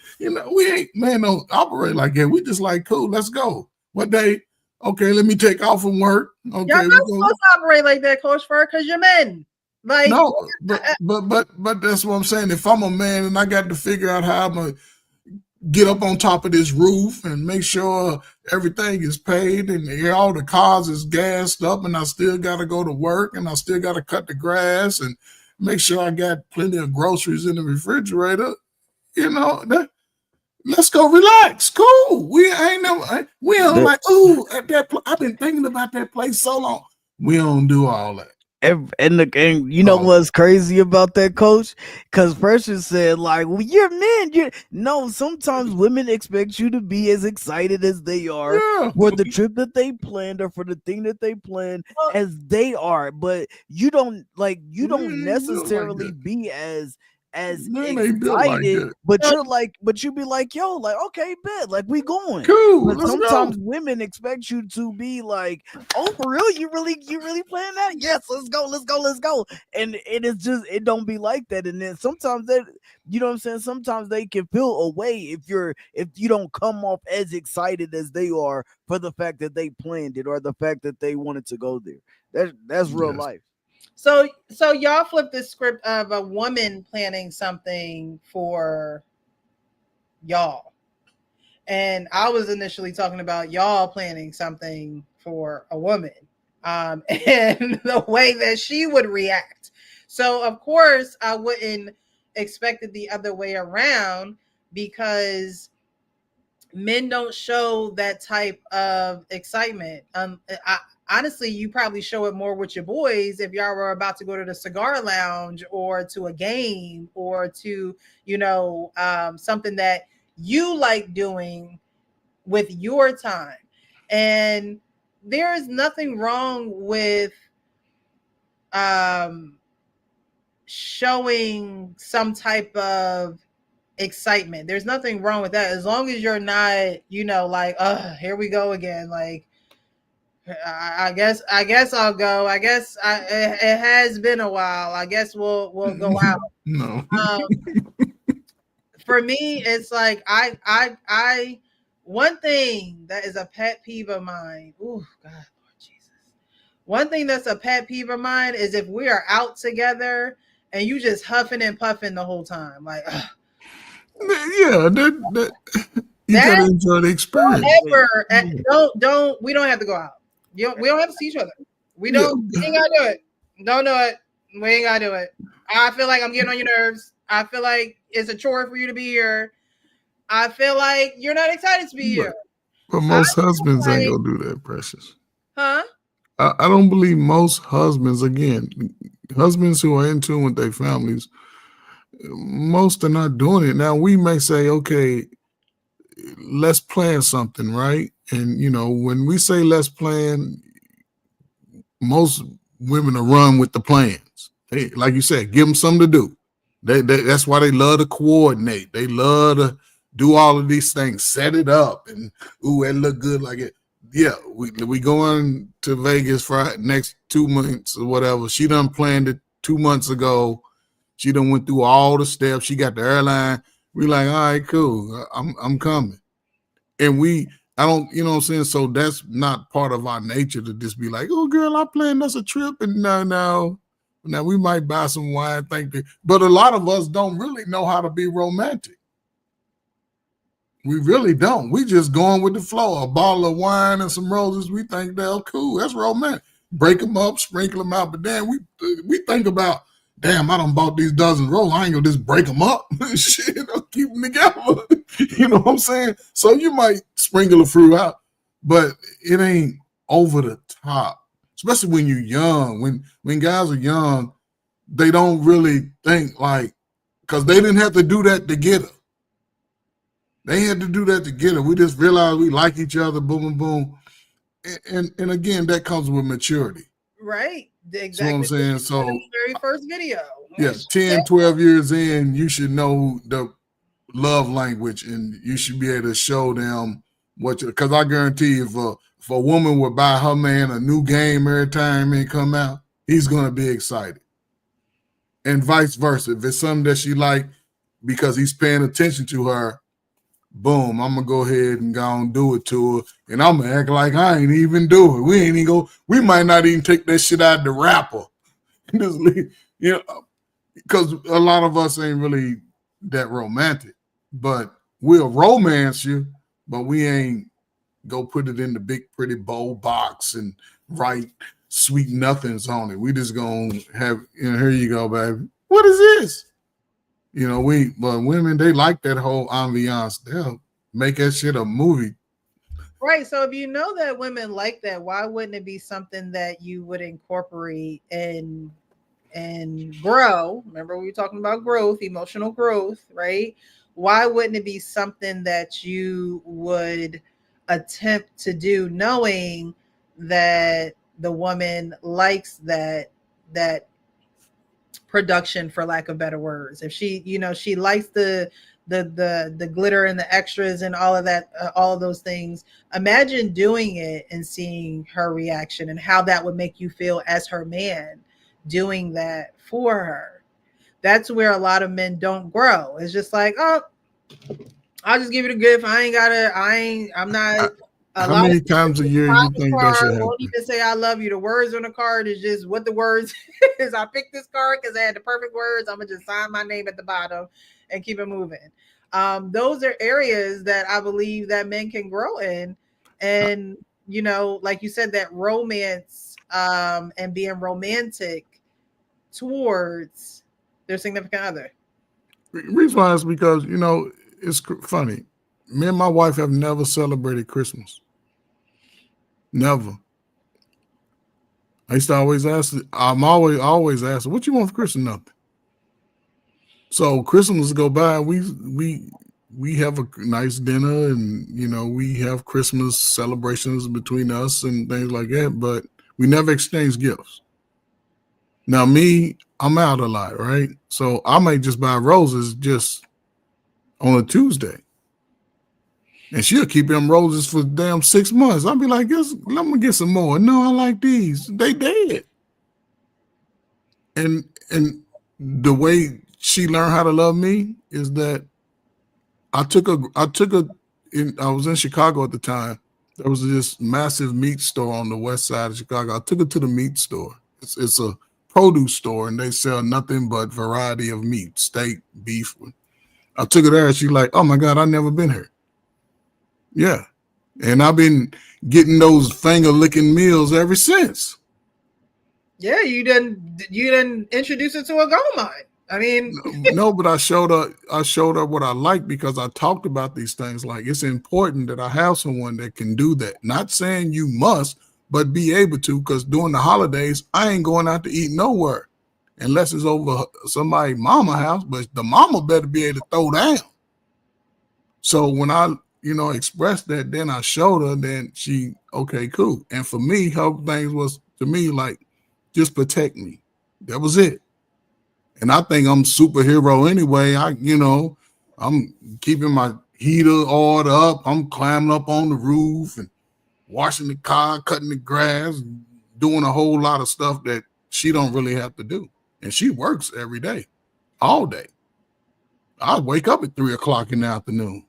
we ain't don't operate like that. We just like, cool, let's go. What day? Okay, let me take off from work. Okay, y'all not supposed to operate like that, Coach Fur, because you're men. Like no, but that's what I'm saying. If I'm a man and I got to figure out how I'm gonna get up on top of this roof and make sure everything is paid and all the cars is gassed up, and I still got to go to work, and I still got to cut the grass and make sure I got plenty of groceries in the refrigerator. Let's go relax. Cool. We don't like, ooh, at that I've been thinking about that place so long. We don't do all that. And you know what's crazy about that, Coach? Because Precious said, like, well, you're men. No, sometimes women expect you to be as excited as they are for the trip that they planned or for the thing that they planned as they are. But you don't necessarily be as excited, but you be like, yo, like, okay, bet, like, we going. Cool. But sometimes women expect you to be like, oh, for real? You really playing that? Yes, let's go. And it don't be like that. And then sometimes that, you know what I'm saying? Sometimes they can feel away if you don't come off as excited as they are for the fact that they planned it or the fact that they wanted to go there. That's real life. So y'all flip the script of a woman planning something for y'all. And I was initially talking about y'all planning something for a woman, and the way that she would react. So of course I wouldn't expect it the other way around, because men don't show that type of excitement. Honestly, you probably show it more with your boys if y'all were about to go to the cigar lounge or to a game or to, something that you like doing with your time. And there is nothing wrong with showing some type of excitement. There's nothing wrong with that, as long as you're not, like, here we go again. Like, I guess I'll go. I guess it has been a while. I guess we'll go out. No. For me, it's like I one thing that is a pet peeve of mine. Oh God, Lord Jesus. One thing that's a pet peeve of mine is if we are out together and you just huffing and puffing the whole time. Like, yeah, that you gotta enjoy the experience. We don't have to go out. We don't have to see each other. We ain't gotta do it. Don't do it. We ain't gotta do it. I feel like I'm getting on your nerves. I feel like it's a chore for you to be here. I feel like you're not excited to be here. But most husbands ain't gonna do that, Precious. Huh? I don't believe most husbands, again, husbands who are in tune with their families, most are not doing it. Now, we may say, okay, let's plan something, right? And, when we say let's plan, most women will run with the plans. Hey, like you said, give them something to do. That's why they love to coordinate. They love to do all of these things, set it up, and, ooh, it look good like it. Yeah, we going to Vegas for next 2 months or whatever. She done planned it 2 months ago. She done went through all the steps. She got the airline. We like, all right, cool. I'm coming. And I don't, you know what I'm saying? So that's not part of our nature to just be like, oh, girl, I planned us a trip. And no. Now we might buy some wine, but a lot of us don't really know how to be romantic. We really don't. We just going with the flow. A bottle of wine and some roses. We think they're cool. That's romantic. Break them up, sprinkle them out. But then we think about, damn, I done bought these dozen roses. I ain't gonna just break them up. Shit, I'll keep them together. You know what I'm saying? So you might sprinkle a fruit out, but it ain't over the top. Especially when you're young. When guys are young, they don't really think like, because they didn't have to do that to get her. They had to do that together. We just realized we like each other, boom, boom, boom. And again, that comes with maturity. Right. Exactly. That's what I'm saying. So very first video. yeah, 10, 12 years in, you should know the love language and you should be able to show them what you, because I guarantee if a woman would buy her man a new game every time it come out, he's gonna be excited. And vice versa. If it's something that she like because he's paying attention to her, boom, I'm gonna go ahead and go and do it to her. And I'm gonna act like I ain't even do it. We ain't even go, we might not even take that shit out of the wrapper. Just leave, you know, because a lot of us ain't really that romantic. But we'll romance you, but we ain't go put it in the big pretty bold box and write sweet nothings on it. We just gonna have, you know, here you go, baby. What is this? You know, but women, they like that whole ambiance. They'll make that shit a movie. Right. So if you know that women like that, why wouldn't it be something that you would incorporate and grow? Remember, we were talking about growth, emotional growth, right? Why wouldn't it be something that you would attempt to do, knowing that the woman likes that production, for lack of better words? If she, you know, she likes the glitter and the extras and all of that, all of those things. Imagine doing it and seeing her reaction and how that would make you feel as her man doing that for her. That's where a lot of men don't grow. It's just like, oh, I'll just give you the gift. I'm not. How many times a year you think that should happen? Won't even say I love you. The words on the card is just what the words is. I picked this card because I had the perfect words. I'm gonna just sign my name at the bottom and keep it moving. Those are areas that I believe that men can grow in, and you know, like you said, that romance and being romantic towards their significant other. The reason why is because, you know, it's funny. Me and my wife have never celebrated Christmas. Never. I used to always ask, I'm always asking, what you want for Christmas? Nothing. So Christmas go by, we have a nice dinner and, you know, we have Christmas celebrations between us and things like that, but we never exchange gifts. Now me, I'm out a lot, right? So I might just buy roses just on a Tuesday. And she'll keep them roses for damn 6 months. I'll be like, yes, let me get some more. No, I like these. They dead. And the way she learned how to love me is that I was in Chicago at the time. There was this massive meat store on the west side of Chicago. I took her to the meat store. It's a produce store and they sell nothing but variety of meat, steak, beef. I took her there and she's like, oh my God, I've never been here. Yeah. And I've been getting those finger licking meals ever since. Yeah, you didn't introduce her to a gold mine. I mean, no, but I showed her what I like because I talked about these things. Like, it's important that I have someone that can do that. Not saying you must, but be able to, because during the holidays, I ain't going out to eat nowhere unless it's over somebody's mama house, but the mama better be able to throw down. So when I, you know, expressed that, then I showed her, then she, okay, cool. And for me, her things was, to me, like, just protect me. That was it. And I think I'm superhero anyway. I'm keeping my heater oiled up. I'm climbing up on the roof and washing the car, cutting the grass, doing a whole lot of stuff that she don't really have to do. And she works every day, all day. I wake up at 3 o'clock in the afternoon.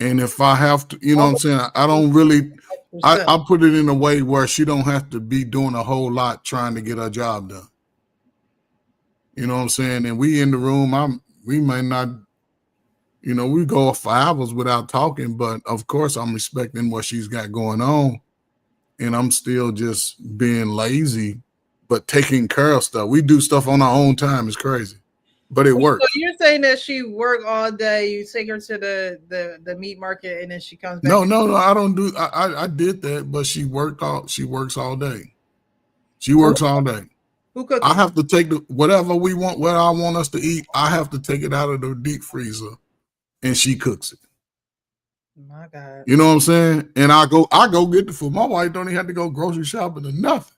And if I have to, you know what I'm saying? I don't really, I put it in a way where she don't have to be doing a whole lot trying to get her job done. You know what I'm saying? And we in the room, we might not, you know, we go for hours without talking, but of course I'm respecting what she's got going on. And I'm still just being lazy, but taking care of stuff. We do stuff on our own time. It's crazy, but it works. So you're saying that she work all day, you take her to the meat market and then she comes back? No, I don't do, I did that, but she works all day. She works all day. Who cooks? I have to take whatever we want, what I want us to eat. I have to take it out of the deep freezer and she cooks it. My God. You know what I'm saying? And I go get the food. My wife don't even have to go grocery shopping or nothing.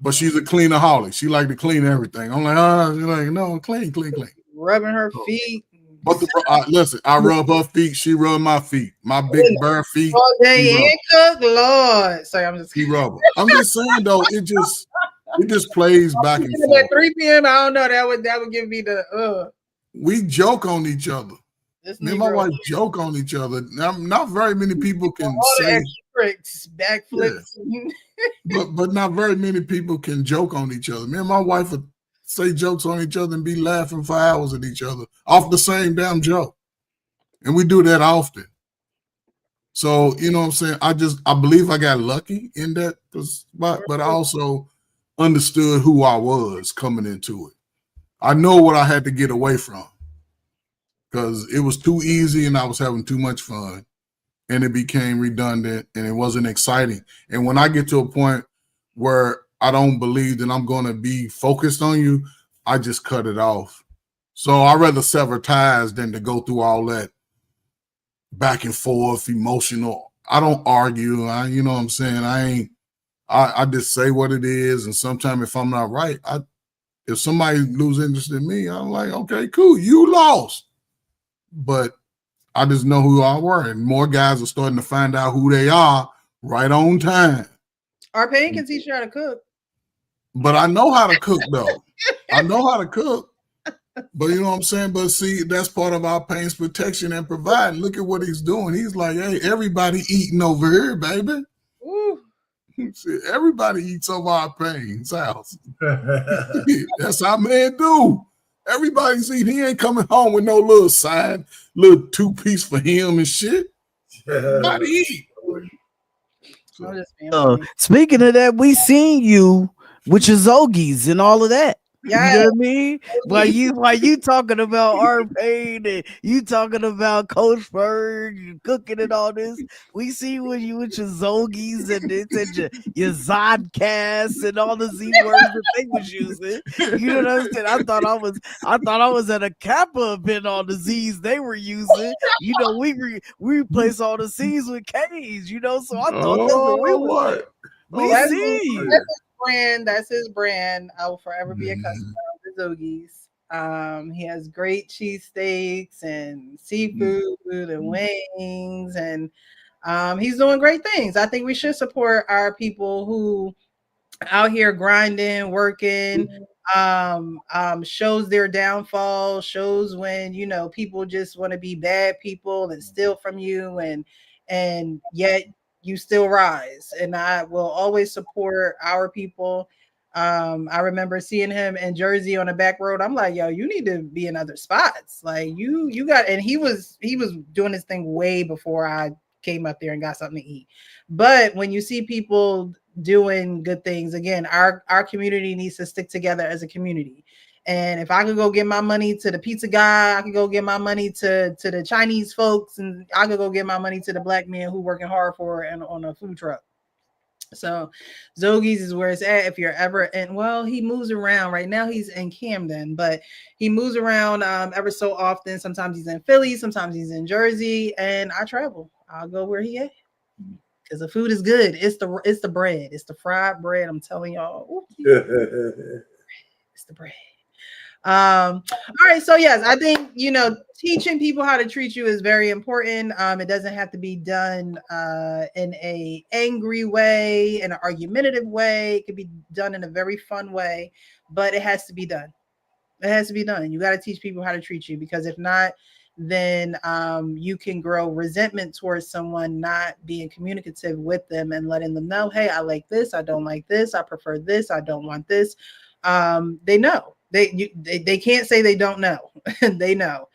But she's a cleanaholic. She like to clean everything. I'm like, she's like, no, clean. Rubbing her feet. But listen, I rub her feet. She rub my feet. My big bare feet. All day and cook, Lord. Sorry, I'm just kidding. I'm just saying though, it just plays back and forth. At 3 p.m. I don't know. That would give me the We joke on each other. Me and my wife joke on each other. Not very many people can say tricks, backflips. Yeah. but not very many people can joke on each other. Me and my wife would say jokes on each other and be laughing for hours at each other off the same damn joke. And we do that often. So, you know what I'm saying? I believe I got lucky in that spot, but I also understood who I was coming into it. I know what I had to get away from because it was too easy and I was having too much fun and it became redundant and it wasn't exciting. And when I get to a point where I don't believe that I'm going to be focused on you, I just cut it off. So I'd rather sever ties than to go through all that back and forth, emotional. I don't argue. You know what I'm saying? I just say what it is. And sometimes if I'm not right, if somebody loses interest in me, I'm like, okay, cool, you lost. But I just know who I were. And more guys are starting to find out who they are right on time. Our pain can teach you how to cook. But I know how to cook, though. I know how to cook. But you know what I'm saying? But see, that's part of our pain's protection and providing. Look at what he's doing. He's like, hey, everybody eating over here, baby. Ooh. See, everybody eats over our pain's house. That's how men do. Everybody's eating. He ain't coming home with no little side, little 2-piece for him and shit. Everybody eat. Speaking of that, we seen you with your Zogies and all of that. Yeah. You know what I mean? While you talking about our pain and you talking about Coach Bird, you cooking and all this, we see when you with your Zogies and your Zodcasts and all the Z words that they was using. You know what I'm saying? I thought I was at a Kappa event on the Z's they were using. You know, we replace all the C's with K's. You know, so I thought that's what we was. We see. That's his brand. I will forever be a customer of the Zogies. He has great cheesesteaks and seafood and wings, and he's doing great things. I think we should support our people who out here grinding, working, shows their downfall, shows when, you know, people just want to be bad people and steal from you, and yet you still rise. And I will always support our people. I remember seeing him in Jersey on the back road. I'm like, yo, you need to be in other spots. Like you got, and he was doing his thing way before I came up there and got something to eat. But when you see people doing good things, again, our community needs to stick together as a community. And if I could go get my money to the pizza guy, I could go get my money to the Chinese folks, and I could go get my money to the black man who working hard for it and on a food truck. So Zogies is where it's at. If you're ever in, well, he moves around. Right now he's in Camden, but he moves around ever so often. Sometimes he's in Philly, sometimes he's in Jersey, and I travel. I'll go where he at because the food is good. It's the bread. It's the fried bread. I'm telling y'all. It's the bread. All right, so yes, I think, you know, teaching people how to treat you is very important. It doesn't have to be done in a angry way, in an argumentative way. It could be done in a very fun way, but it has to be done. It has to be done. You got to teach people how to treat you, because if not, then you can grow resentment towards someone not being communicative with them and letting them know, hey, I like this, I don't like this, I prefer this, I don't want this. They know. They can't say they don't know. They know.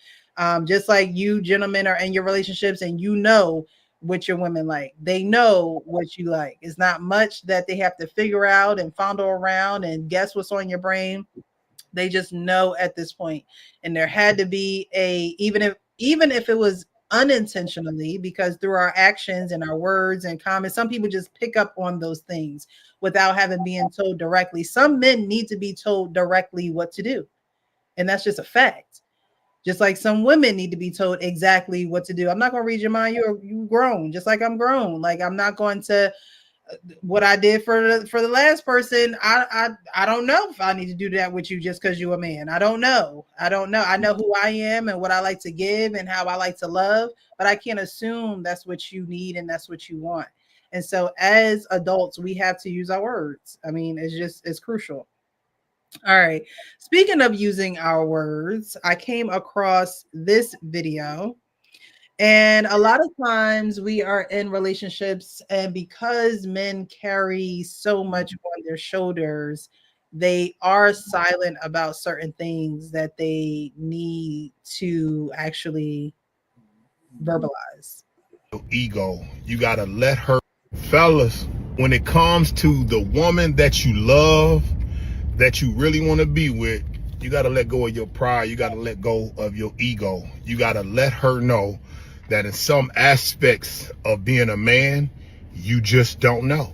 Just like you gentlemen are in your relationships and you know what your women like. They know what you like. It's not much that they have to figure out and fondle around and guess what's on your brain. They just know at this point. And there had to be even if it was unintentionally, because through our actions and our words and comments, some people just pick up on those things without having been told directly. Some men need to be told directly what to do, and that's just a fact. Just like some women need to be told exactly what to do. I'm not going to read your mind. You grown, just like I'm grown. Like I'm not going to what I did for the last person. I don't know if I need to do that with you just because you're a man. I don't know. I know who I am and what I like to give and how I like to love, but I can't assume that's what you need and that's what you want. And so as adults, we have to use our words. I mean, it's crucial. All right. Speaking of using our words, I came across this video. And a lot of times we are in relationships, and because men carry so much on their shoulders, they are silent about certain things that they need to actually verbalize. Ego. You got to let her, fellas, when it comes to the woman that you love, that you really want to be with, you got to let go of your pride. You got to let go of your ego. You got to let her know that in some aspects of being a man, you just don't know.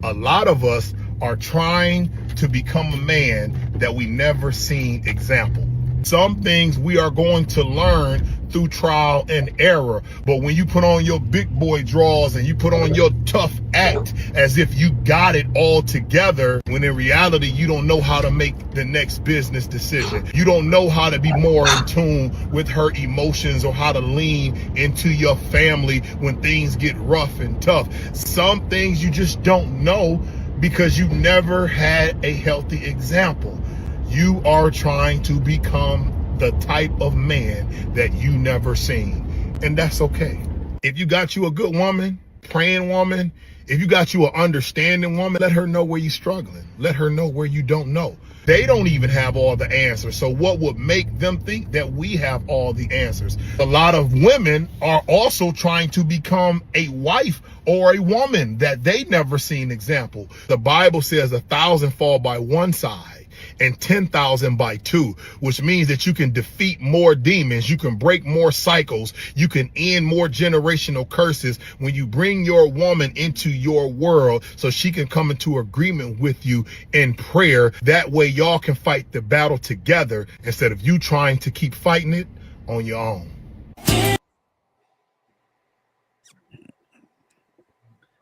A lot of us are trying to become a man that we never seen example. Some things we are going to learn through trial and error. But when you put on your big boy drawers and you put on your tough act as if you got it all together, when in reality, you don't know how to make the next business decision. You don't know how to be more in tune with her emotions or how to lean into your family when things get rough and tough. Some things you just don't know because you never had a healthy example. You are trying to become the type of man that you never seen. And that's okay. If you got you a good woman, praying woman, if you got you an understanding woman, let her know where you're struggling. Let her know where you don't know. They don't even have all the answers. So what would make them think that we have all the answers? A lot of women are also trying to become a wife or a woman that they never seen example. The Bible says 1,000 fall by one side and 10,000 by two, which means that you can defeat more demons, you can break more cycles, you can end more generational curses when you bring your woman into your world so she can come into agreement with you in prayer. That way y'all can fight the battle together instead of you trying to keep fighting it on your own.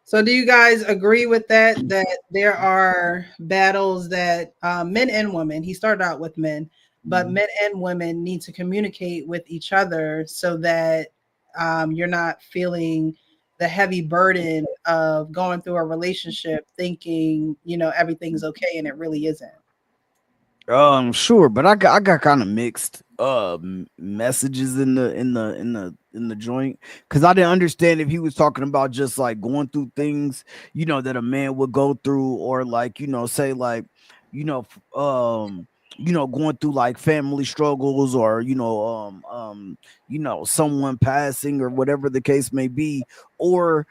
So do you guys agree with that there are battles that men and women, he started out with men, but men and women need to communicate with each other so that you're not feeling the heavy burden of going through a relationship thinking, everything's okay and it really isn't? Sure, but I got kind of mixed messages in the joint, because I didn't understand if he was talking about just like going through things that a man would go through, or like say like going through like family struggles, or someone passing or whatever the case may be, or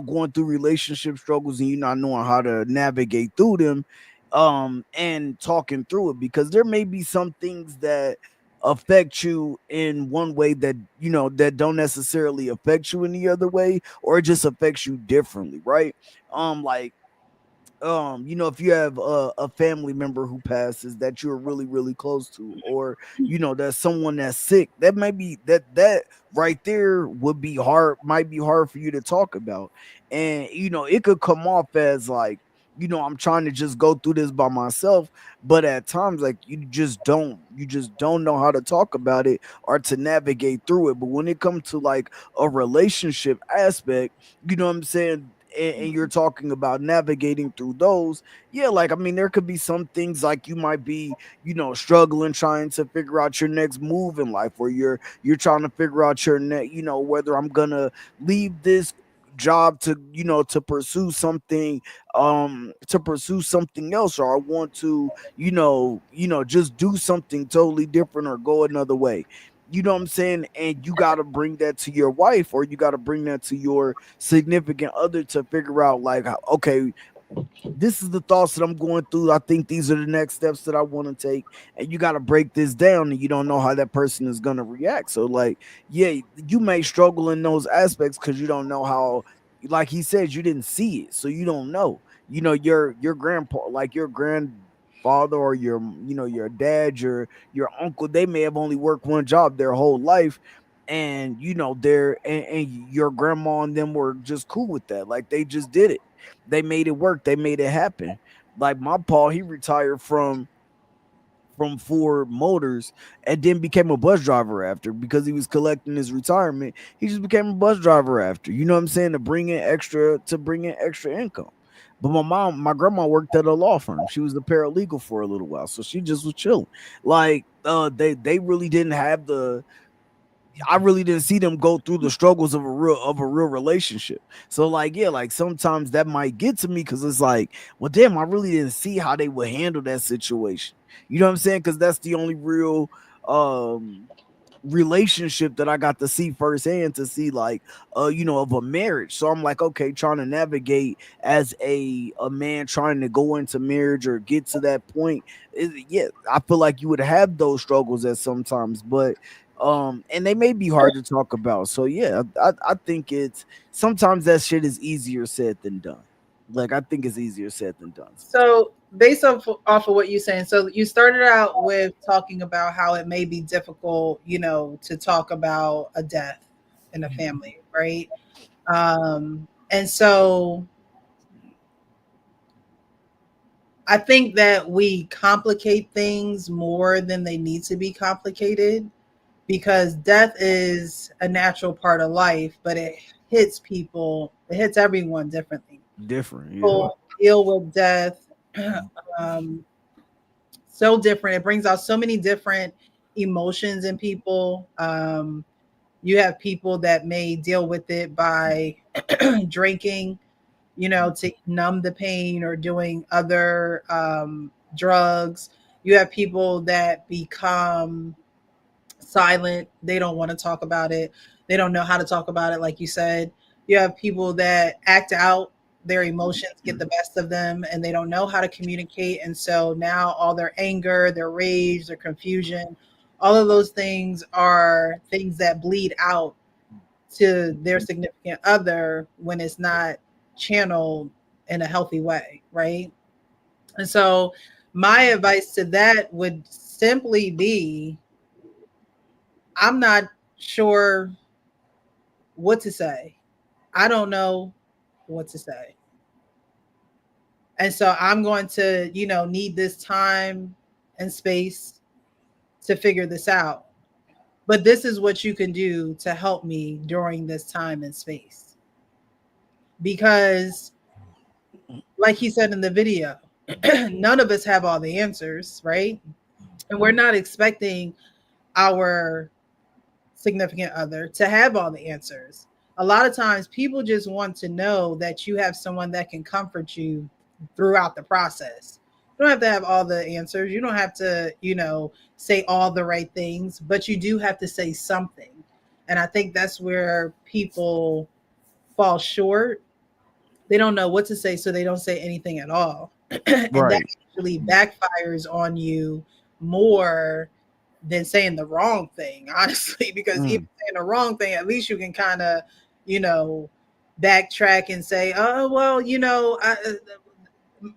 going through relationship struggles and you not knowing how to navigate through them, and talking through it, because there may be some things that affect you in one way that that don't necessarily affect you in the other way, or it just affects you differently, right? If you have a family member who passes that you're really, really close to, or there's someone that's sick, that might be that right there would be hard, might be hard for you to talk about. And it could come off as like, I'm trying to just go through this by myself, but at times like you just don't know how to talk about it or to navigate through it. But when it comes to like a relationship aspect, you know what I'm saying, and you're talking about navigating through those, there could be some things like you might be struggling trying to figure out your next move in life, or you're trying to figure out your next, whether I'm gonna leave this job to to pursue something else, or I want to just do something totally different or go another way. You know what I'm saying? And you got to bring that to your wife, or you got to bring that to your significant other to figure out like, okay, this is the thoughts that I'm going through. I think these are the next steps that I want to take. And you got to break this down, and you don't know how that person is going to react. So like, yeah, you may struggle in those aspects because you don't know how, like he said, you didn't see it. So you don't know, your grandpa, like your father or your, you know, your dad, your uncle, they may have only worked one job their whole life, and you know, and your grandma and them were just cool with that. Like they just did it. They made it work. They made it happen. Like my pa, he retired from Ford Motors and then became a bus driver after, because he was collecting his retirement. He just became a bus driver after, you know what I'm saying, to bring in extra income. But my grandma worked at a law firm. She was a paralegal for a little while, so she just was chilling. Like they really didn't have I really didn't see them go through the struggles of a real relationship. So like, yeah, like sometimes that might get to me, because it's like, well, damn, I really didn't see how they would handle that situation. You know what I'm saying? Because that's the only real relationship that I got to see firsthand, to see like you know, of a marriage. So I'm like, okay, trying to navigate as a man trying to go into marriage or get to that point, yeah, I feel like you would have those struggles at sometimes, but and they may be hard to talk about. So yeah, I think it's sometimes that shit is easier said than done. Like I think it's easier said than done. So based off of what you're saying, so you started out with talking about how it may be difficult, you know, to talk about a death in a family, right? And so I think that we complicate things more than they need to be complicated, because death is a natural part of life, but it hits everyone differently. Different, yeah. People deal with death so different. It brings out so many different emotions in people. You have people that may deal with it by drinking, you know, to numb the pain, or doing other drugs. You have people that become silent. They don't want to talk about it. They don't know how to talk about it, like you said. You have people that act out, their emotions get the best of them, and they don't know how to communicate. And so now all their anger, their rage, their confusion, all of those things are things that bleed out to their significant other when it's not channeled in a healthy way, right? And so my advice to that would simply be, I'm not sure what to say. I don't know what to say. And so I'm going to, you know, need this time and space to figure this out. But this is what you can do to help me during this time and space. Because, like he said in the video, none of us have all the answers, right? And we're not expecting our significant other to have all the answers. A lot of times people just want to know that you have someone that can comfort you throughout the process. You don't have to have all the answers. You don't have to, you know, say all the right things, but you do have to say something. And I think that's where people fall short. They don't know what to say, so they don't say anything at all. And Right. that actually backfires on you more than saying the wrong thing, honestly, because even saying the wrong thing, at least you can kind of, you know, backtrack and say, oh, well, you know,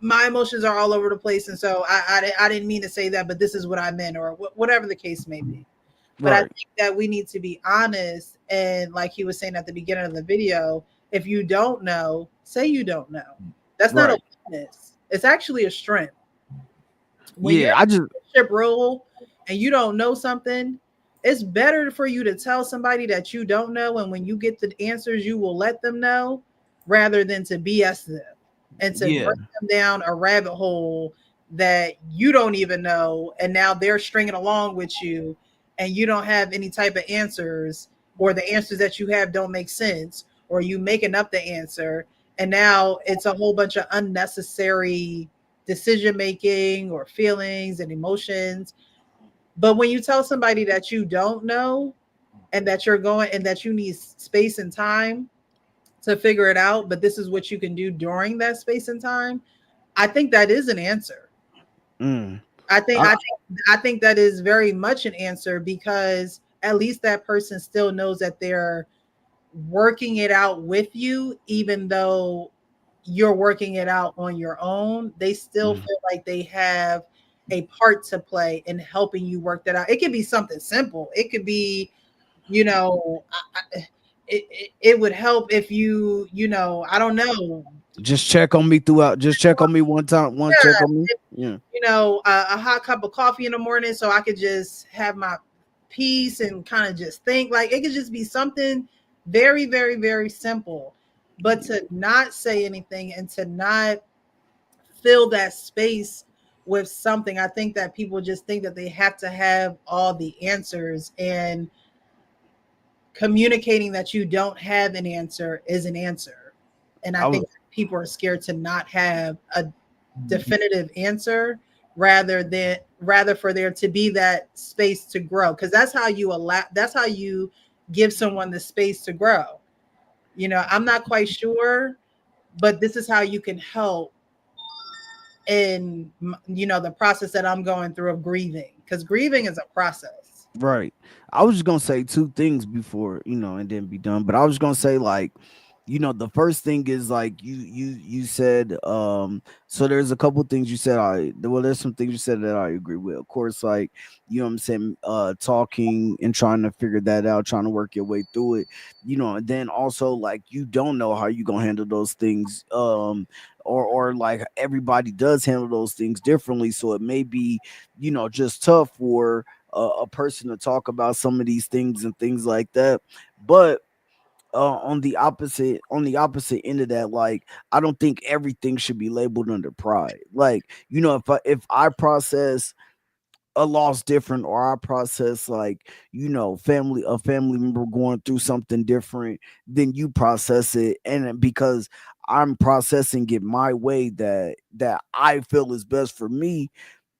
my emotions are all over the place. And so I didn't mean to say that, but this is what I meant, or whatever the case may be. But Right. I think that we need to be honest. And like he was saying at the beginning of the video, if you don't know, say you don't know. That's not a weakness. It's actually a strength. When Yeah, I just you're role and you don't know something, it's better for you to tell somebody that you don't know, and when you get the answers, you will let them know, rather than to BS them and to bring them down a rabbit hole that you don't even know, and now they're stringing along with you, and you don't have any type of answers, or the answers that you have don't make sense, or you making up the answer, and now it's a whole bunch of unnecessary decision making or feelings and emotions. But when you tell somebody that you don't know, and that you're going, and that you need space and time to figure it out, but this is what you can do during that space and time, I think that is an answer. I think that is very much an answer, because at least that person still knows that they're working it out with you, even though you're working it out on your own. They still feel like they have a part to play in helping you work that out. It could be something simple. It could be, you know, it would help if you, you know, I don't know. Just check on me throughout. Just check on me one time. Check on me. Yeah. You know, a hot cup of coffee in the morning so I could just have my peace and kind of just think. Like, it could just be something very, very, very simple. But to not say anything and to not fill that space with something, I think that people just think that they have to have all the answers, and communicating that you don't have an answer is an answer. And I think people are scared to not have a definitive answer rather for there to be that space to grow, because that's how you give someone the space to grow. You know, I'm not quite sure, but this is how you can help in, you know, the process that I'm going through of grieving, because grieving is a process. Right. I was just gonna say two things before, you know, and then be done. But I was gonna say, like, you know, the first thing is like you said, so there's a couple things you said. There's some things you said that I agree with. Of course, like, you know what I'm saying, talking and trying to figure that out, trying to work your way through it, you know, and then also like you don't know how you're gonna handle those things. Or like everybody does handle those things differently. So it may be, you know, just tough for a person to talk about some of these things and things like that. But on the opposite end of that, like, I don't think everything should be labeled under pride. Like, you know, if I process a loss different, or I process, like, you know, a family member going through something different than you process it, and because I'm processing it my way that I feel is best for me,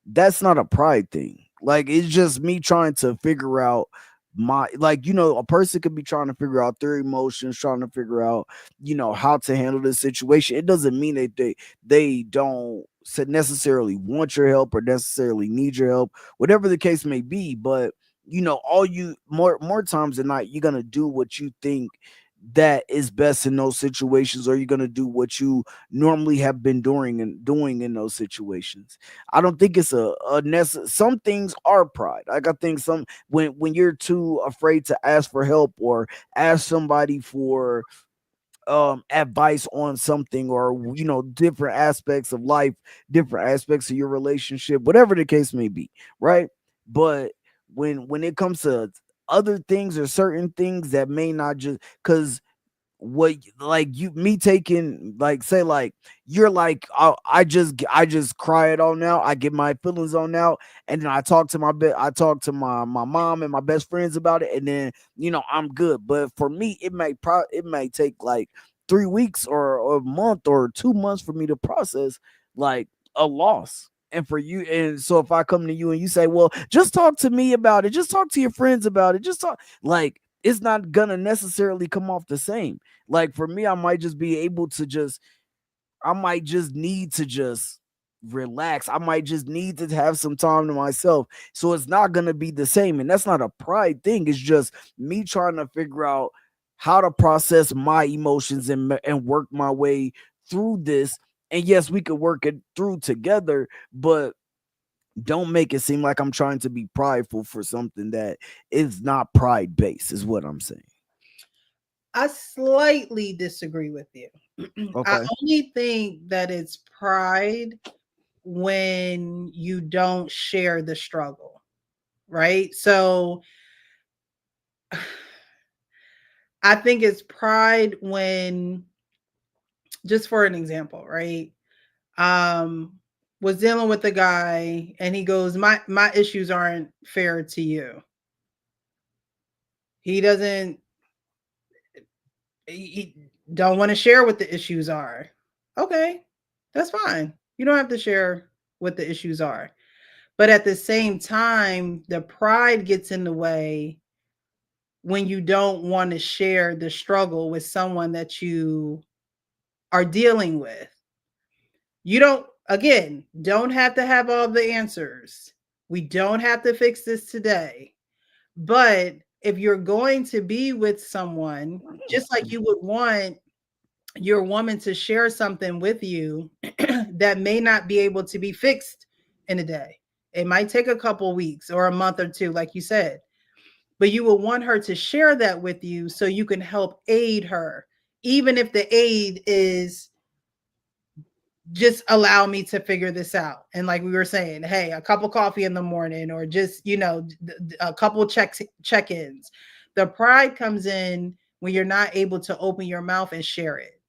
that's not a pride thing. Like, it's just me trying to figure out my, like, you know, a person could be trying to figure out their emotions, trying to figure out, you know, how to handle this situation. It doesn't mean that they don't necessarily want your help or necessarily need your help, whatever the case may be. But, you know, more times than not, you're gonna do what you think that is best in those situations, or you're going to do what you normally have been doing in those situations. I don't think it's a some things are pride. Like, I think some, when you're too afraid to ask for help or ask somebody for advice on something, or, you know, different aspects of life, different aspects of your relationship, whatever the case may be, right? But when it comes to other things or certain things that may not, just because what, like, me taking, like, say, like, you're like, I just cry it all now, I get my feelings on now, and then I talk to my mom and my best friends about it, and then, you know, I'm good. But for me, it may take like 3 weeks or a month or 2 months for me to process, like, a loss. And for you, and so if I come to you and you say, well, just talk to me about it, just talk to your friends about it, just talk, like, it's not gonna necessarily come off the same. Like, for me, I might just need to just relax. I might just need to have some time to myself. So it's not gonna be the same. And that's not a pride thing. It's just me trying to figure out how to process my emotions and work my way through this. And yes, we could work it through together, but don't make it seem like I'm trying to be prideful for something that is not pride based, is what I'm saying. I slightly disagree with you. Okay. I only think that it's pride when you don't share the struggle, right? So I think it's pride when, just for an example, right? Was dealing with a guy and he goes, my issues aren't fair to you. He don't want to share what the issues are. Okay, that's fine. You don't have to share what the issues are. But at the same time, the pride gets in the way when you don't want to share the struggle with someone that you are dealing with. You don't have to have all the answers. We don't have to fix this today. But if you're going to be with someone, just like you would want your woman to share something with you that may not be able to be fixed in a day. It might take a couple weeks or a month or two, like you said, but you will want her to share that with you so you can help aid her, even if the aid is just allow me to figure this out. And like we were saying, hey, a cup of coffee in the morning, or just, you know, a couple check-ins. The pride comes in when you're not able to open your mouth and share it.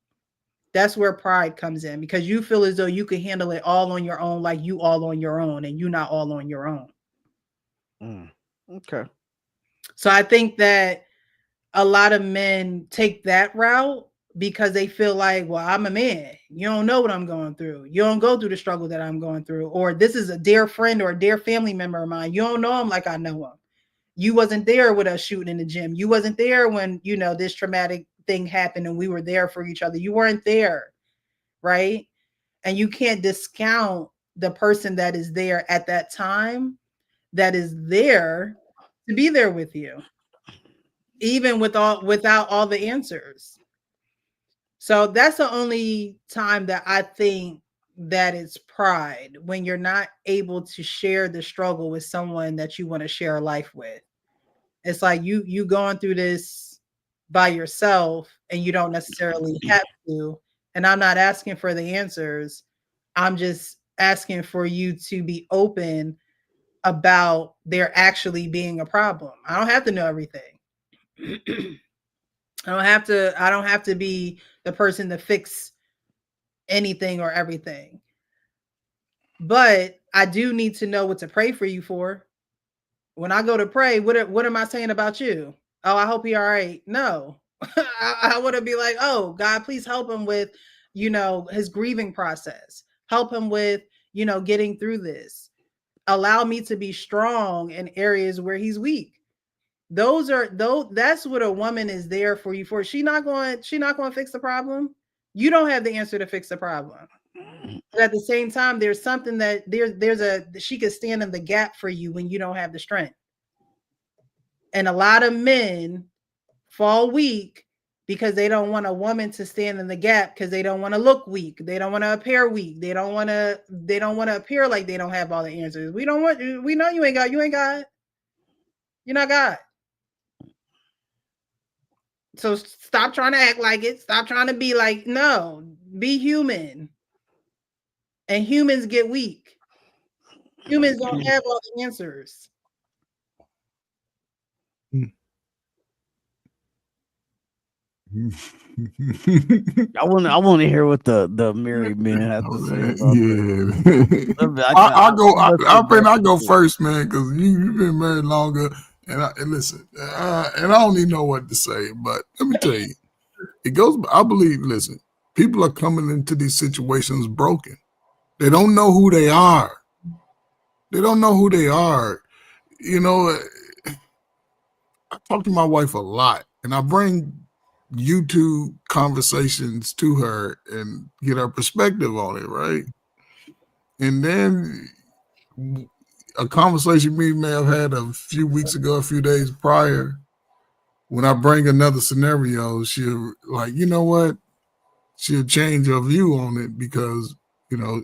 That's where pride comes in, because you feel as though you can handle it all on your own, like you all on your own, and you're not all on your own. Okay. So I think that a lot of men take that route because they feel like, well, I'm a man. You don't know what I'm going through. You don't go through the struggle that I'm going through. Or this is a dear friend or a dear family member of mine. You don't know him like I know him. You wasn't there with us shooting in the gym. You wasn't there when, you know, this traumatic thing happened and we were there for each other. You weren't there, right? And you can't discount the person that is there at that time, that is there to be there with you, even without all the answers. So that's the only time that I think that it's pride, when you're not able to share the struggle with someone that you want to share life with. It's like you going through this by yourself and you don't necessarily have to. And I'm not asking for the answers. I'm just asking for you to be open about there actually being a problem. I don't have to know everything. I don't have to be the person to fix anything or everything. But I do need to know what to pray for you for. When I go to pray, what am I saying about you? Oh, I hope you're all right. No. I want to be like, oh, God, please help him with, you know, his grieving process. Help him with, you know, getting through this. Allow me to be strong in areas where he's weak. That's what a woman is there for you for. She's not going to fix the problem. You don't have the answer to fix the problem. But at the same time, there's something that she could stand in the gap for you when you don't have the strength. And a lot of men fall weak because they don't want a woman to stand in the gap, because they don't want to look weak. They don't want to appear weak. They don't want to appear like they don't have all the answers. We know you ain't God. You're not God. So stop trying to act like it. Stop trying to be like, no, be human. And humans get weak. Humans don't have all the answers. I want to hear what the married men have to say about that. I go first, man, because you've been married longer. And listen, and I don't even know what to say, but let me tell you, I believe, listen, people are coming into these situations broken. They don't know who they are. They don't know who they are. You know, I talk to my wife a lot, and I bring YouTube conversations to her and get her perspective on it, right? And then a conversation we may have had a few weeks ago, a few days prior, when I bring another scenario, she'll like, you know what? She'll change her view on it because, you know,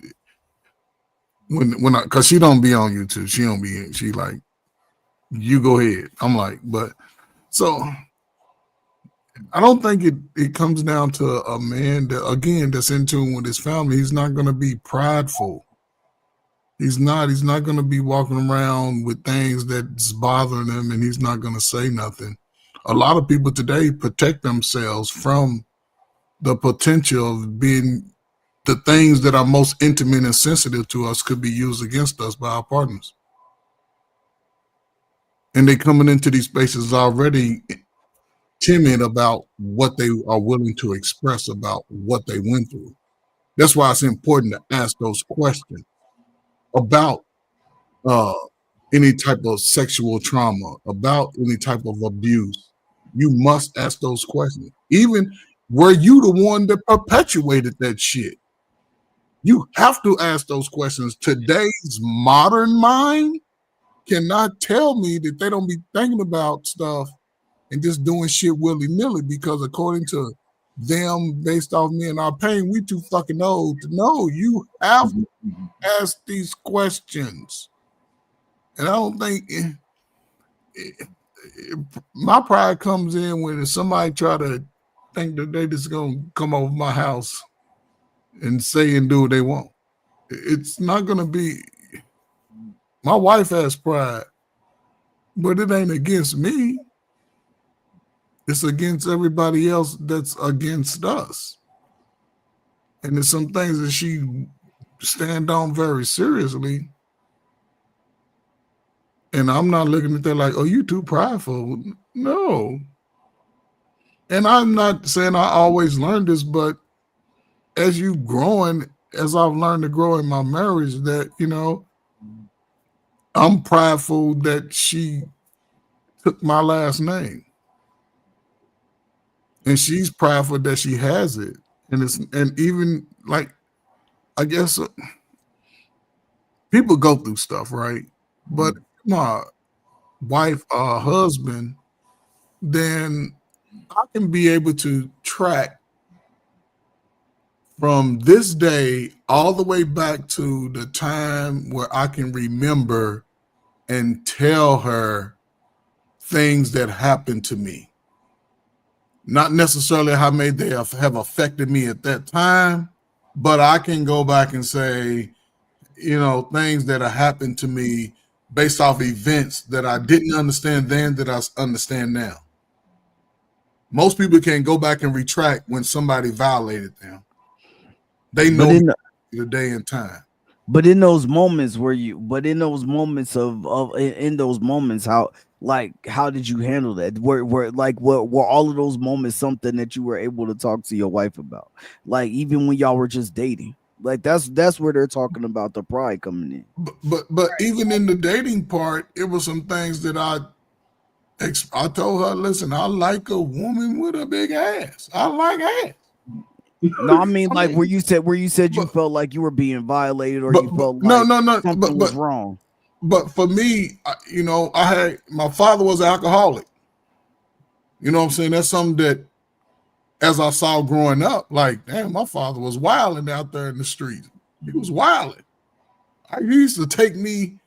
because she don't be on YouTube. She like, you go ahead. I'm like, but so I don't think it comes down to a man that, again, that's in tune with his family. He's not going to be prideful. He's not going to be walking around with things that's bothering him, and he's not going to say nothing. A lot of people today protect themselves from the potential of being the things that are most intimate and sensitive to us could be used against us by our partners. And they coming into these spaces already timid about what they are willing to express about what they went through. That's why it's important to ask those questions about any type of sexual trauma, about any type of abuse. You must ask those questions. Even were you the one that perpetuated that shit? You have to ask those questions. Today's modern mind cannot tell me that they don't be thinking about stuff and just doing shit willy-nilly, because according to them, based off me and our pain, we too fucking old to know. You have to ask these questions. And I don't think my pride comes in when somebody try to think that they just gonna come over my house and say and do what they want. It's not gonna be. My wife has pride, but it ain't against me. It's against everybody else that's against us. And there's some things that she stand on very seriously. And I'm not looking at that like, oh, you too prideful. No. And I'm not saying I always learned this, but as you growing, as I've learned to grow in my marriage, that, you know, I'm prideful that she took my last name. And she's prideful that she has it. And even like, I guess people go through stuff, right? But my wife or husband, then I can be able to track from this day all the way back to the time where I can remember and tell her things that happened to me. Not necessarily how may they have affected me at that time, but I can go back and say, you know, things that have happened to me based off events that I didn't understand then that I understand now. Most people can't go back and retract when somebody violated them. They know the day and time. But in those moments how did you handle that? Were all of those moments something that you were able to talk to your wife about? Like even when y'all were just dating? Like that's where they're talking about the pride coming in. But even in the dating part, it was some things that I told her, listen, I like a woman with a big ass. I like ass. No, I mean like where you said you felt like you were being violated or you felt like something was wrong. But for me, you know, my father was an alcoholic. You know what I'm saying? That's something that, as I saw growing up, like, damn, my father was wilding out there in the street. He was wilding. He used to take me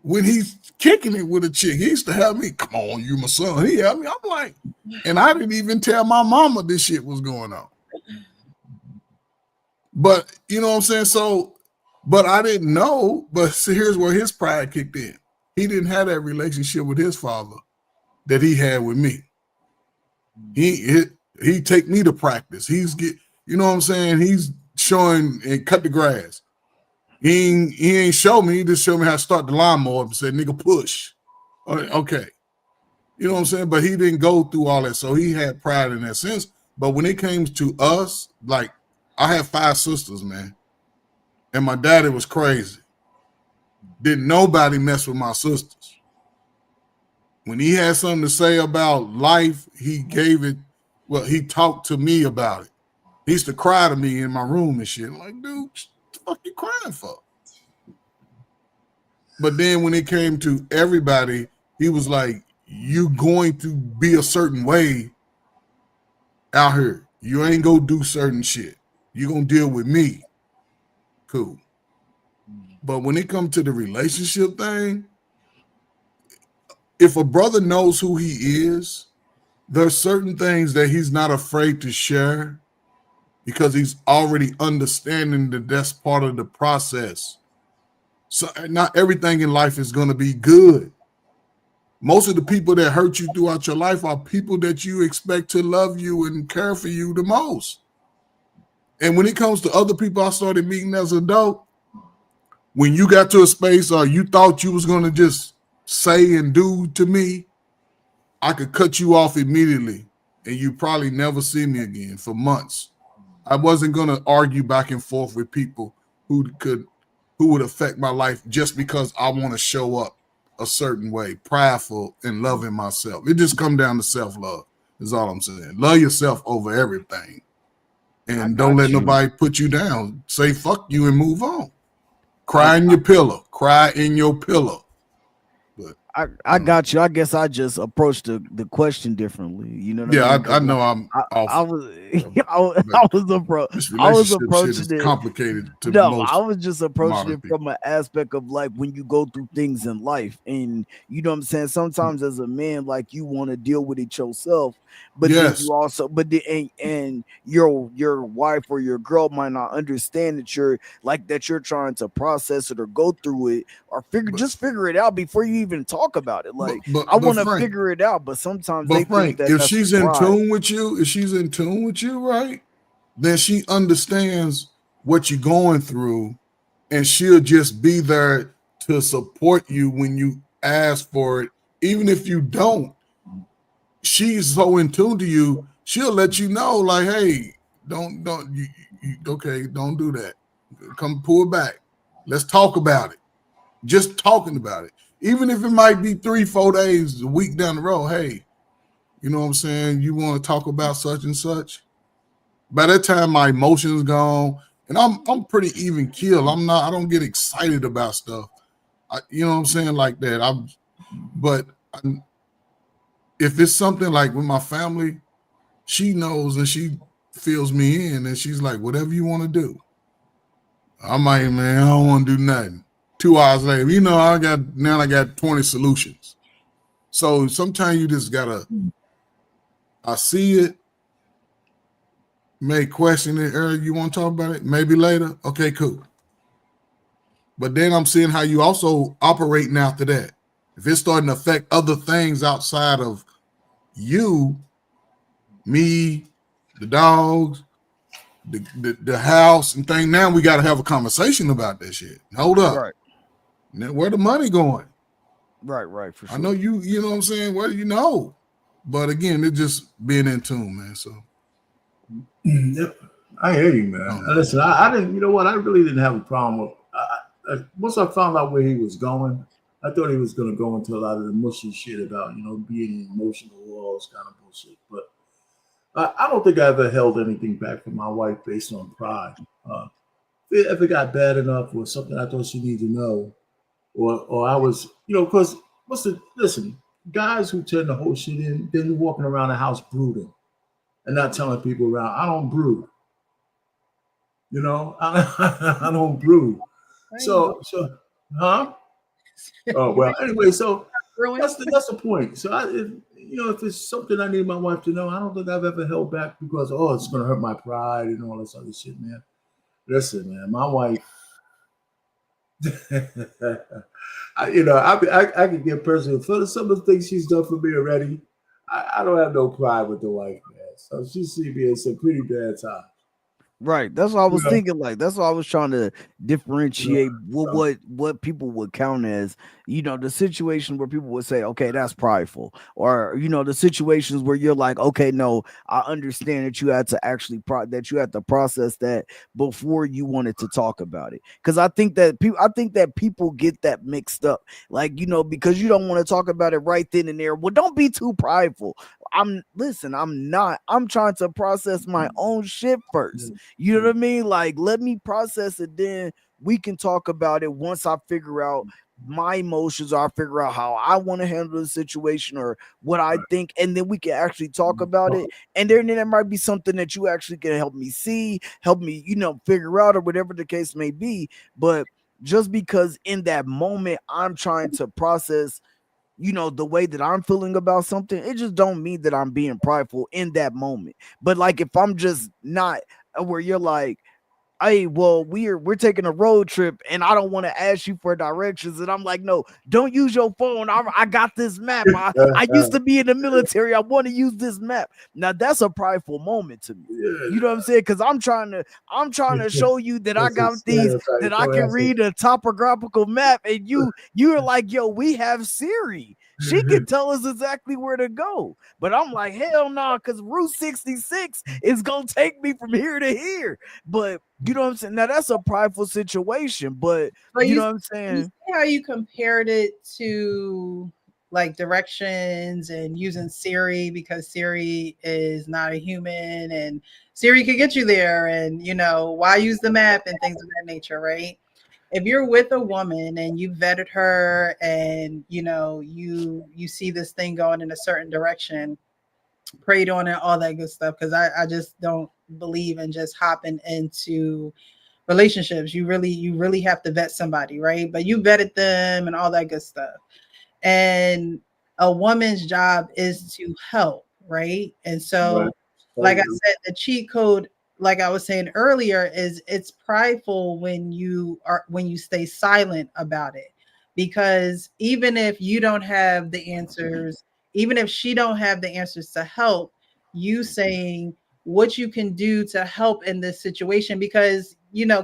when he's kicking it with a chick. He used to have me, come on, you my son. He had me. I'm like, and I didn't even tell my mama this shit was going on. But you know what I'm saying? So, but I didn't know. But see, here's where his pride kicked in. He didn't have that relationship with his father that he had with me. He take me to practice. You know what I'm saying? He's showing and cut the grass. He ain't show me. He just showed me how to start the lawnmower and said, nigga, push. Okay. You know what I'm saying? But he didn't go through all that. So he had pride in that sense. But when it came to us, like, I had 5 sisters, man. And my daddy was crazy. Didn't nobody mess with my sisters. When he had something to say about life, he gave it. Well, he talked to me about it. He used to cry to me in my room and shit. I'm like, dude, what the fuck you crying for? But then when it came to everybody, he was like, you going to be a certain way out here. You ain't gonna do certain shit. You gonna deal with me. Cool. But when it comes to the relationship thing, if a brother knows who he is, there's certain things that he's not afraid to share because he's already understanding that that's part of the process. So not everything in life is going to be good. Most of the people that hurt you throughout your life are people that you expect to love you and care for you the most. And when it comes to other people I started meeting as an adult, when you got to a space or you thought you was going to just say and do to me, I could cut you off immediately and you probably never see me again for months. I wasn't going to argue back and forth with people who would affect my life just because I want to show up a certain way, prideful and loving myself. It just come down to self-love is all I'm saying. Love yourself over everything. And don't let nobody put you down. Say fuck you and move on. Cry in your pillow. Cry in your pillow. But I got you. I guess I just approached the question differently. You know what I mean? I know I'm off. I was This I was relationship shit is approaching it. complicated to No, most I was just approaching modern it people. from an aspect of like when you go through things in life, and you know what I'm saying. Sometimes as a man, like you want to deal with it yourself, but then Yes. you also, but the, and your wife or your girl might not understand that you're trying to process it or go through it or figure it out before you even talk about it. Like I want to Frank, figure it out, but sometimes But they Frank, think if that's she's in pride. tune with you, right, then she understands what you're going through, and she'll just be there to support you when you ask for it. Even if you don't, she's so in tune to you, she'll let you know, like, hey, don't do that. Come pull it back. Let's talk about it. Just talking about it. Even if it might be 3-4 days, a week down the road, hey, you know what I'm saying? You want to talk about such and such? By that time, my emotions gone, and I'm pretty even keel. I don't get excited about stuff. You know what I'm saying? Like that. If it's something like with my family, she knows and she fills me in, and she's like, whatever you want to do. I'm like, man, I don't want to do nothing. 2 hours later, I got 20 solutions. So sometimes you just gotta, I see it, may question it earlier. You want to talk about it? Maybe later. Okay, cool. But then I'm seeing how you also operating after that. If it's starting to affect other things outside of you, me, the dogs, the house and thing, now we got to have a conversation about that shit. Hold up. Right. Now, where the money going? Right, for sure. I know you know what I'm saying? Where do you know? But again, it's just being in tune, man. So Yep. I hear you, man. Listen, I didn't, you know what? I really didn't have a problem with, once I found out where he was going, I thought he was going to go into a lot of the mushy shit about, being emotional, all this kind of bullshit. But I don't think I ever held anything back from my wife based on pride. If it got bad enough or something I thought she needed to know, or I was, because listen, guys who tend to hold shit in, then walking around the house brooding and not telling people around. I don't brood. I don't brood. So, huh? Oh well. Anyway, so that's the point. So if it's something I need my wife to know, I don't think I've ever held back because it's going to hurt my pride and all this other shit, man. Listen, man, my wife. I can get personal for some of the things she's done for me already. I don't have no pride with the wife, man. So she's seen me in some pretty bad times. Right. That's what I was thinking. Like, that's what I was trying to differentiate what people would count as, the situation where people would say, okay, that's prideful. Or, the situations where you're like, okay, no, I understand that you had to actually process that before you wanted to talk about it. Because I think that people get that mixed up. Like, because you don't want to talk about it right then and there. Well, don't be too prideful. I'm trying to process my own shit first. You know what I mean? Like, let me process it, then we can talk about it once I figure out my emotions, or I figure out how I want to handle the situation or what I think, and then we can actually talk about it. And then there might be something that you actually can help me figure out, or whatever the case may be. But just because in that moment I'm trying to process the way that I'm feeling about something, it just don't mean that I'm being prideful in that moment. But like, if I'm just not, where you're like, hey, well, we're taking a road trip and I don't want to ask you for directions, and I'm like, no, don't use your phone. I got this map. I used to be in the military. I want to use this map. Now that's a prideful moment to me. You know what I'm saying? Because I'm trying to show you that I got that I can read a topographical map, and you're like, yo, we have Siri. She can tell us exactly where to go. But I'm like, hell no, because Route 66 is going to take me from here to here. But you know what I'm saying? Now, that's a prideful situation. But you know what I'm saying? You see how you compared it to like directions and using Siri, because Siri is not a human and Siri could get you there, and why use the map and things of that nature, right? if you're with a woman and you vetted her and you see this thing going in a certain direction, prayed on it, all that good stuff, because I just don't believe in just hopping into relationships. You really have to vet somebody, right? But you vetted them and all that good stuff. And a woman's job is to help, right? And so, Right. like I said, the cheat code, like I was saying earlier, is it's prideful when you stay silent about it. Because even if you don't have the answers, even if she don't have the answers to help, you saying what you can do to help in this situation. Because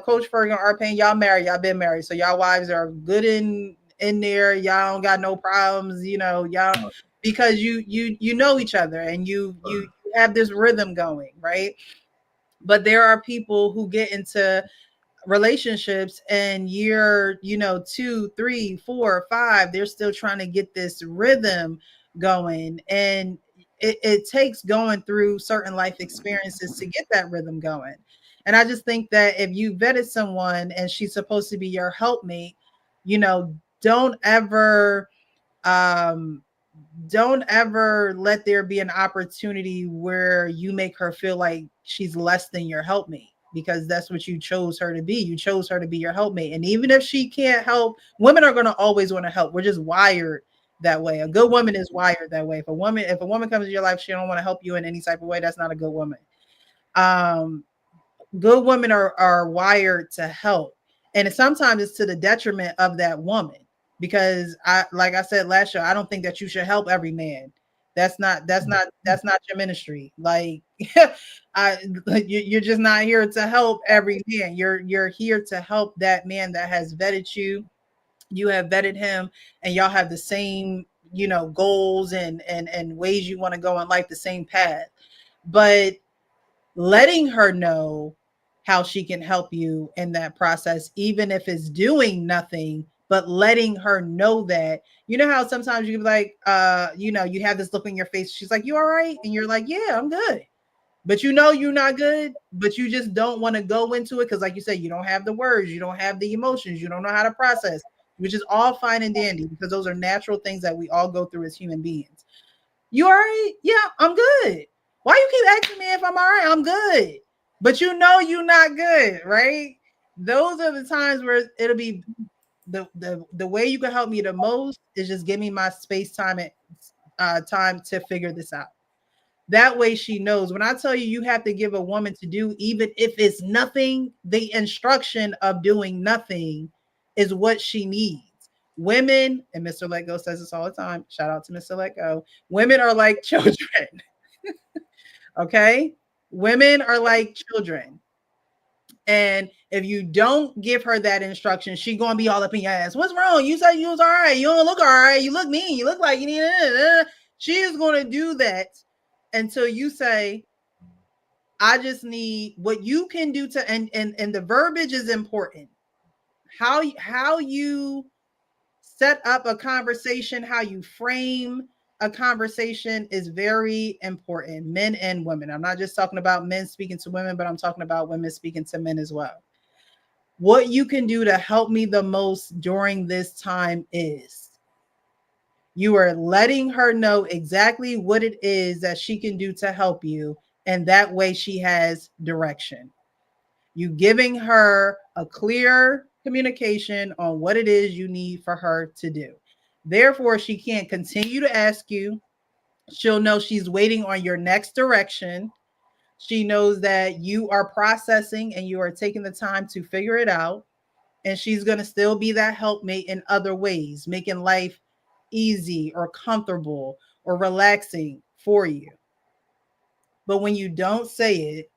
Coach Ferguson, Arpain, y'all married, y'all been married, so y'all wives are good in there, y'all don't got no problems, y'all, because you know each other and you have this rhythm going, right? But there are people who get into relationships and year 2, 3, 4, 5, they're still trying to get this rhythm going, and it takes going through certain life experiences to get that rhythm going. And I just think that if you vetted someone and she's supposed to be your helpmate, don't ever let there be an opportunity where you make her feel like she's less than your helpmate, because that's what you chose her to be. You chose her to be your helpmate. And even if she can't help, women are going to always want to help. We're just wired that way. A good woman is wired that way. If a woman comes into your life, she don't want to help you in any type of way, that's not a good woman. Good women are wired to help. And sometimes it's to the detriment of that woman. Because like I said last year, I don't think that you should help every man. That's not your ministry. Like you're just not here to help every man. You're here to help that man that has vetted you. You have vetted him, and y'all have the same, goals and ways you want to go in life, the same path. But letting her know how she can help you in that process, even if it's doing nothing, but letting her know that, how sometimes you be like, you have this look in your face. She's like, you all right? And you're like, yeah, I'm good. But you're not good, but you just don't want to go into it. Cause like you said, you don't have the words, you don't have the emotions, you don't know how to process, which is all fine and dandy, because those are natural things that we all go through as human beings. You all right? Yeah, I'm good. Why you keep asking me if I'm all right? I'm good. But you're not good, right? Those are the times where it'll be the way you can help me the most is just give me my space, time, and time to figure this out. That way she knows. When I tell you have to give a woman to do, even if it's nothing, the instruction of doing nothing is what she needs. Women, and Mr. Let Go says this all the time. Shout out to Mr. Let Go. Women are like children. Okay? Women are like children. And if you don't give her that instruction, she's gonna be all up in your ass. What's wrong? You said you was all right. You don't look all right. You look mean. You look like you need. She is gonna do that until you say, "I just need what you can do to." And the verbiage is important. How you set up a conversation, how you frame a conversation is very important, men and women. I'm not just talking about men speaking to women, but I'm talking about women speaking to men as well. What you can do to help me the most during this time is you are letting her know exactly what it is that she can do to help you. And that way she has direction. You giving her a clear communication on what it is you need for her to do. Therefore, she can't continue to ask you. She'll know she's waiting on your next direction. She knows that you are processing and you are taking the time to figure it out. And she's going to still be that helpmate in other ways, making life easy or comfortable or relaxing for you. But when you don't say it,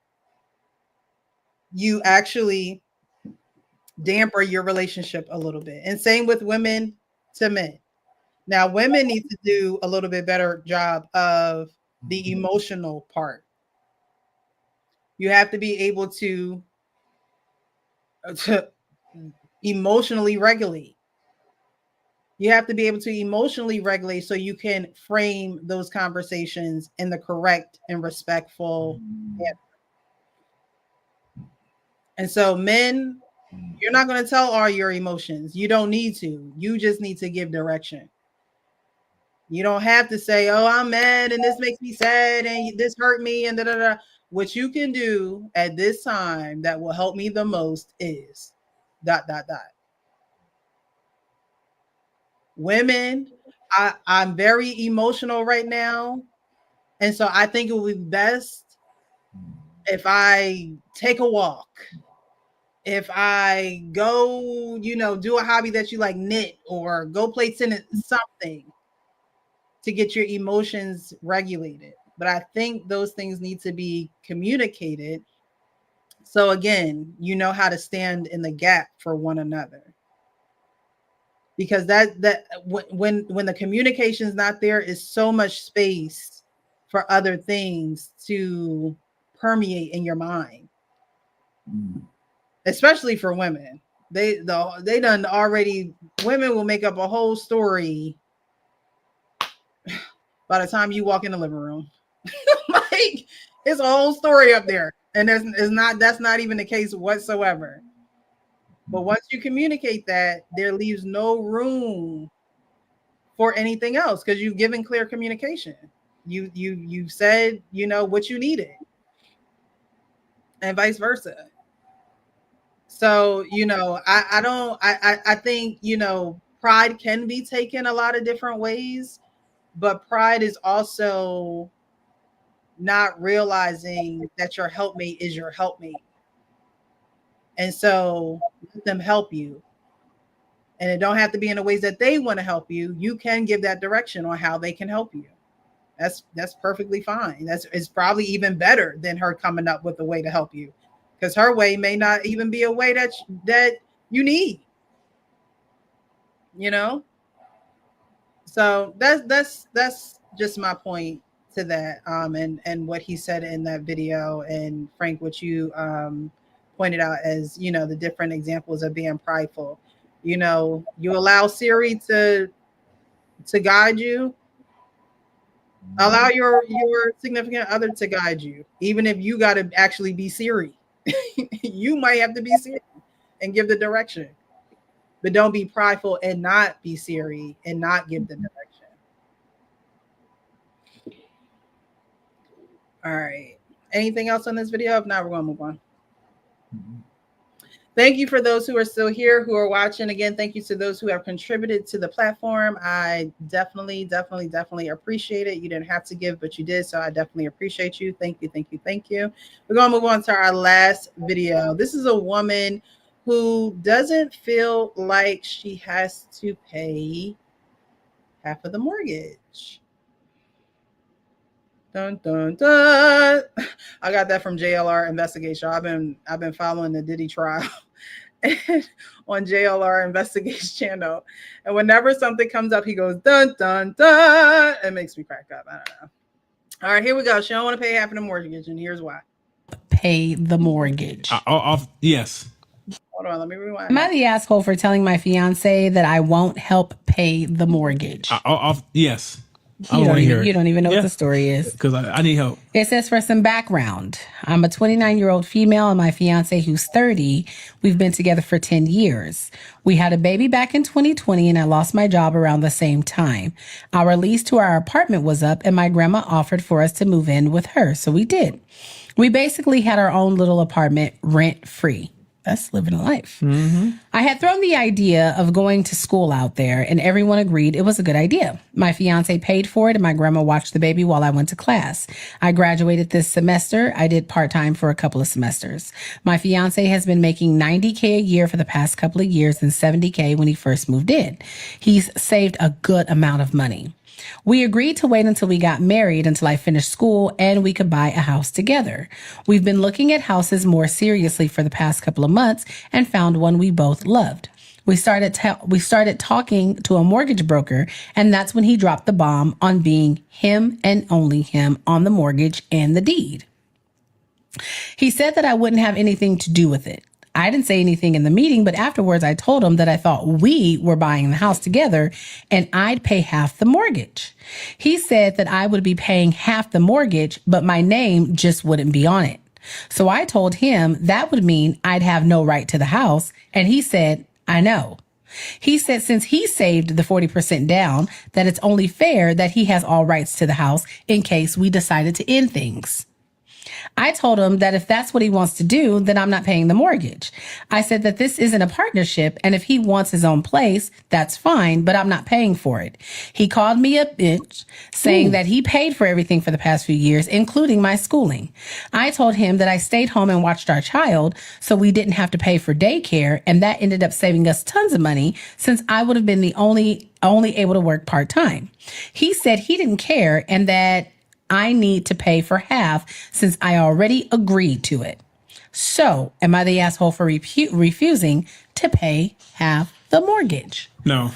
you actually damper your relationship a little bit. And same with women to men. Now, women need to do a little bit better job of the emotional part. You have to be able to emotionally regulate. You have to be able to emotionally regulate so you can frame those conversations in the correct and respectful manner. And so men, You're not going to tell all your emotions. You don't need to. You just need to give direction. You don't have to say, oh, I'm mad and this makes me sad and this hurt me and da-da-da. What you can do at this time that will help me the most is ... Women, I'm very emotional right now. And so I think it would be best if I take a walk, if I go, do a hobby that you like, knit, or go play tennis, something to get your emotions regulated. But I think those things need to be communicated. So again, you know how to stand in the gap for one another. Because that when the communication is not there, is so much space for other things to permeate in your mind. Especially for women. They done already, women will make up a whole story by the time you walk in the living room. Like, it's a whole story up there. And that's not even the case whatsoever. But once you communicate that, there leaves no room for anything else, because you've given clear communication. You said, what you needed, and vice versa. So, I think, pride can be taken a lot of different ways, but pride is also not realizing that your helpmate is your helpmate. And so let them help you. And it don't have to be in the ways that they want to help you. You can give that direction on how they can help you. That's perfectly fine. It's probably even better than her coming up with a way to help you, because her way may not even be a way that you need. So that's just my point to that. And what he said in that video, and Frank, what you pointed out as, the different examples of being prideful. You allow Siri to guide you. Allow your significant other to guide you, even if you got to actually be Siri. You might have to be Siri and give the direction, but don't be prideful and not be Siri and not give the direction. All right. Anything else on this video? If not, we're going to move on. Thank you for those who are still here, who are watching. Again, thank you to those who have contributed to the platform. I definitely appreciate it. You didn't have to give, but you did. So I definitely appreciate you. Thank you. We're going to move on to our last video. This is a woman who doesn't feel like she has to pay half of the mortgage. Dun, dun, dun. I got that from JLR Investigation. I've been following the Diddy trial on JLR Investigation channel, and whenever something comes up, he goes dun dun dun. It makes me crack up. I don't know. All right, here we go. She don't want to pay half of the mortgage, and here's why. Pay the mortgage. Yes. Hold on, let me rewind. Am I the asshole for telling my fiance that I won't help pay the mortgage? Yes. You don't even know what the story is. Because I need help. It says, for some background, I'm a 29-year-old female and my fiance, who's 30, we've been together for 10 years. We had a baby back in 2020 and I lost my job around the same time. Our lease to our apartment was up and my grandma offered for us to move in with her. So we did. We basically had our own little apartment rent free. That's living a life. Mm-hmm. I had thrown the idea of going to school out there and everyone agreed it was a good idea. My fiance paid for it and my grandma watched the baby while I went to class. I graduated this semester. I did part-time for a couple of semesters. My fiance has been making $90K a year for the past couple of years and $70K when he first moved in. He's saved a good amount of money. We agreed to wait until we got married, until I finished school, and we could buy a house together. We've been looking at houses more seriously for the past couple of months and found one we both loved. We started talking to a mortgage broker, and that's when he dropped the bomb on being him and only him on the mortgage and the deed. He said that I wouldn't have anything to do with it. I didn't say anything in the meeting, but afterwards I told him that I thought we were buying the house together and I'd pay half the mortgage. He said that I would be paying half the mortgage, but my name just wouldn't be on it. So I told him that would mean I'd have no right to the house. And he said, I know. He said since he saved the 40% down, that it's only fair that he has all rights to the house in case we decided to end things. I told him that if that's what he wants to do, then I'm not paying the mortgage. I said that this isn't a partnership, and if he wants his own place, that's fine, but I'm not paying for it. He called me a bitch, saying that he paid for everything for the past few years, including my schooling. I told him that I stayed home and watched our child, so we didn't have to pay for daycare, and that ended up saving us tons of money since I would have been the only able to work part-time. He said he didn't care and that I need to pay for half since I already agreed to it. So, am I the asshole for refusing to pay half the mortgage? No.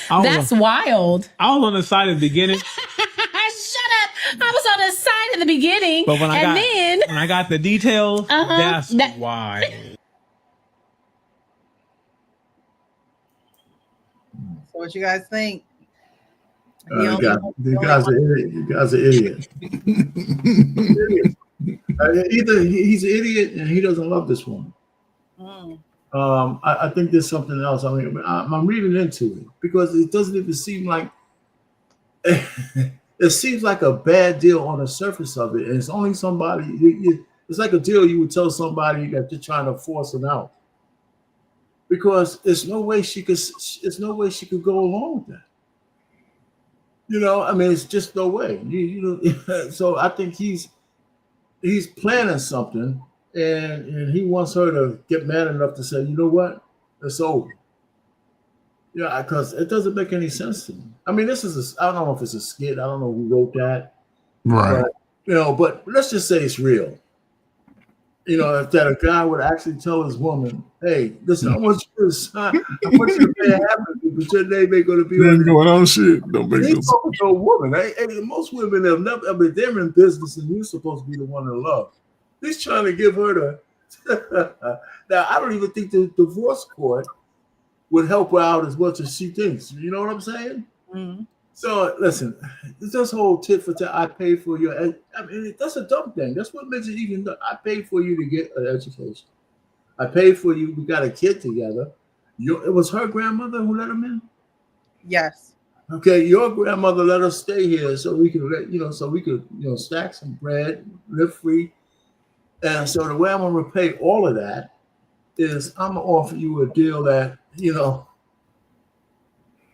That's wild. I was on the side at the beginning. Shut up. I was on the side in the beginning. But when then I got the details, that's why. So what you guys think? You guys are idiots. Either he's an idiot and he doesn't love this woman. I think there's something else. I mean, I'm reading into it because it doesn't even seem like it seems like a bad deal on the surface of it. And it's only somebody. It's like a deal you would tell somebody that you're trying to force them out, because there's no way she could. There's no way she could go along with that. You know, I mean, it's just no way. You know, so I think he's planning something, and he wants her to get mad enough to say, you know what, it's over. Yeah, because it doesn't make any sense to me. I mean, this is I don't know if it's a skit. I don't know who wrote that. Right. But, you know, but let's just say it's real. You know, if that a guy would actually tell his woman, "Hey, listen, I want you to sign. I want you to pay half of it, but your name ain't going to be going on shit. Don't make He's talking to a woman. Hey, most women have never. I mean, they're in business, and you're supposed to be the one to love. He's trying to give her the. Now, I don't even think the divorce court would help her out as much as she thinks. You know what I'm saying? Mm-hmm. So listen, this whole tit for tat. I pay for your. I mean, that's a dumb thing. That's what makes it even. I paid for you to get an education. I paid for you. We got a kid together. It was her grandmother who let him in. Yes. Okay, your grandmother let us stay here so we could, so we could, stack some bread, live free. And so the way I'm gonna repay all of that is I'm gonna offer you a deal that,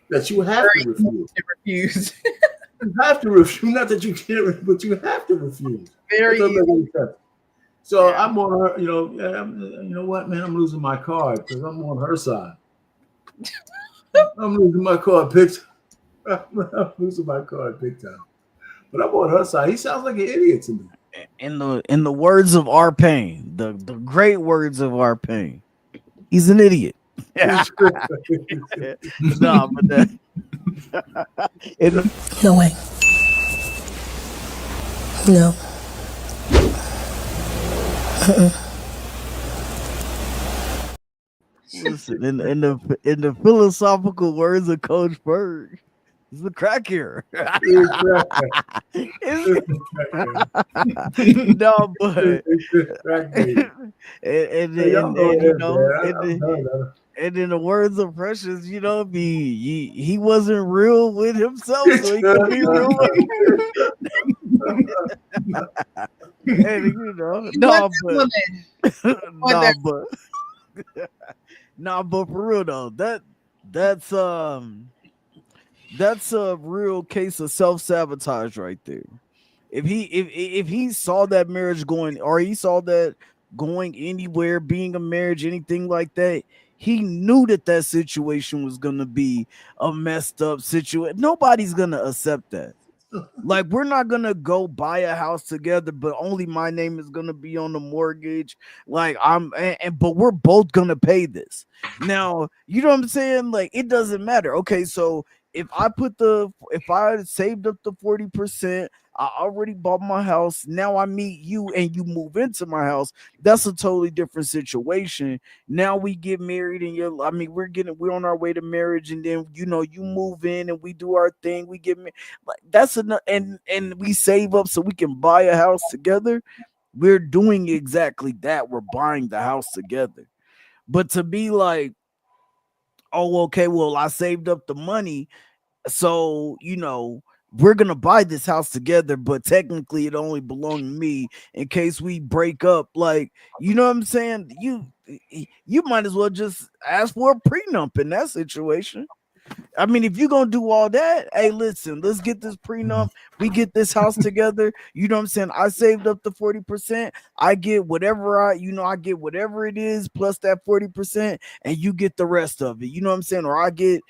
that you have to refuse. You have to refuse. Not that you can't, but you have to refuse. Very easy. So yeah. I'm on her, you know what, man, I'm losing my card because I'm on her side. I'm losing my card big time. I'm losing my card big time. But I'm on her side. He sounds like an idiot to me. In the words of our pain, the great words of our pain, he's an idiot. No, but that no way. No. Listen, in the philosophical words of Coach Berg, it's the crack here. No, but and in the words of Precious, he wasn't real with himself, so he could be real but for real though, that's a real case of self-sabotage right there. If he saw that marriage going, or he saw that going anywhere, being a marriage, anything like that, he knew that situation was gonna be a messed up situation. Nobody's gonna accept that. Like, we're not gonna go buy a house together, but only my name is gonna be on the mortgage. Like, but we're both gonna pay this. Now, you know what I'm saying? Like, it doesn't matter. Okay, so if I saved up the 40%, I already bought my house. Now I meet you and you move into my house. That's a totally different situation. Now we get married and we're on our way to marriage, and then you move in and we do our thing. We get married. Like, that's enough, and we save up so we can buy a house together. we're doing exactly that. We're buying the house together. But to be like, oh, okay, well, I saved up the money, so we're gonna buy this house together, but technically it only belonged to me in case we break up. Like, you know what I'm saying? You might as well just ask for a prenup in that situation. I mean, if you're gonna do all that, hey, listen, let's get this prenup. We get this house together. You know what I'm saying? I saved up the 40%. I get whatever I get whatever it is plus that 40%, and you get the rest of it. You know what I'm saying? Or I get,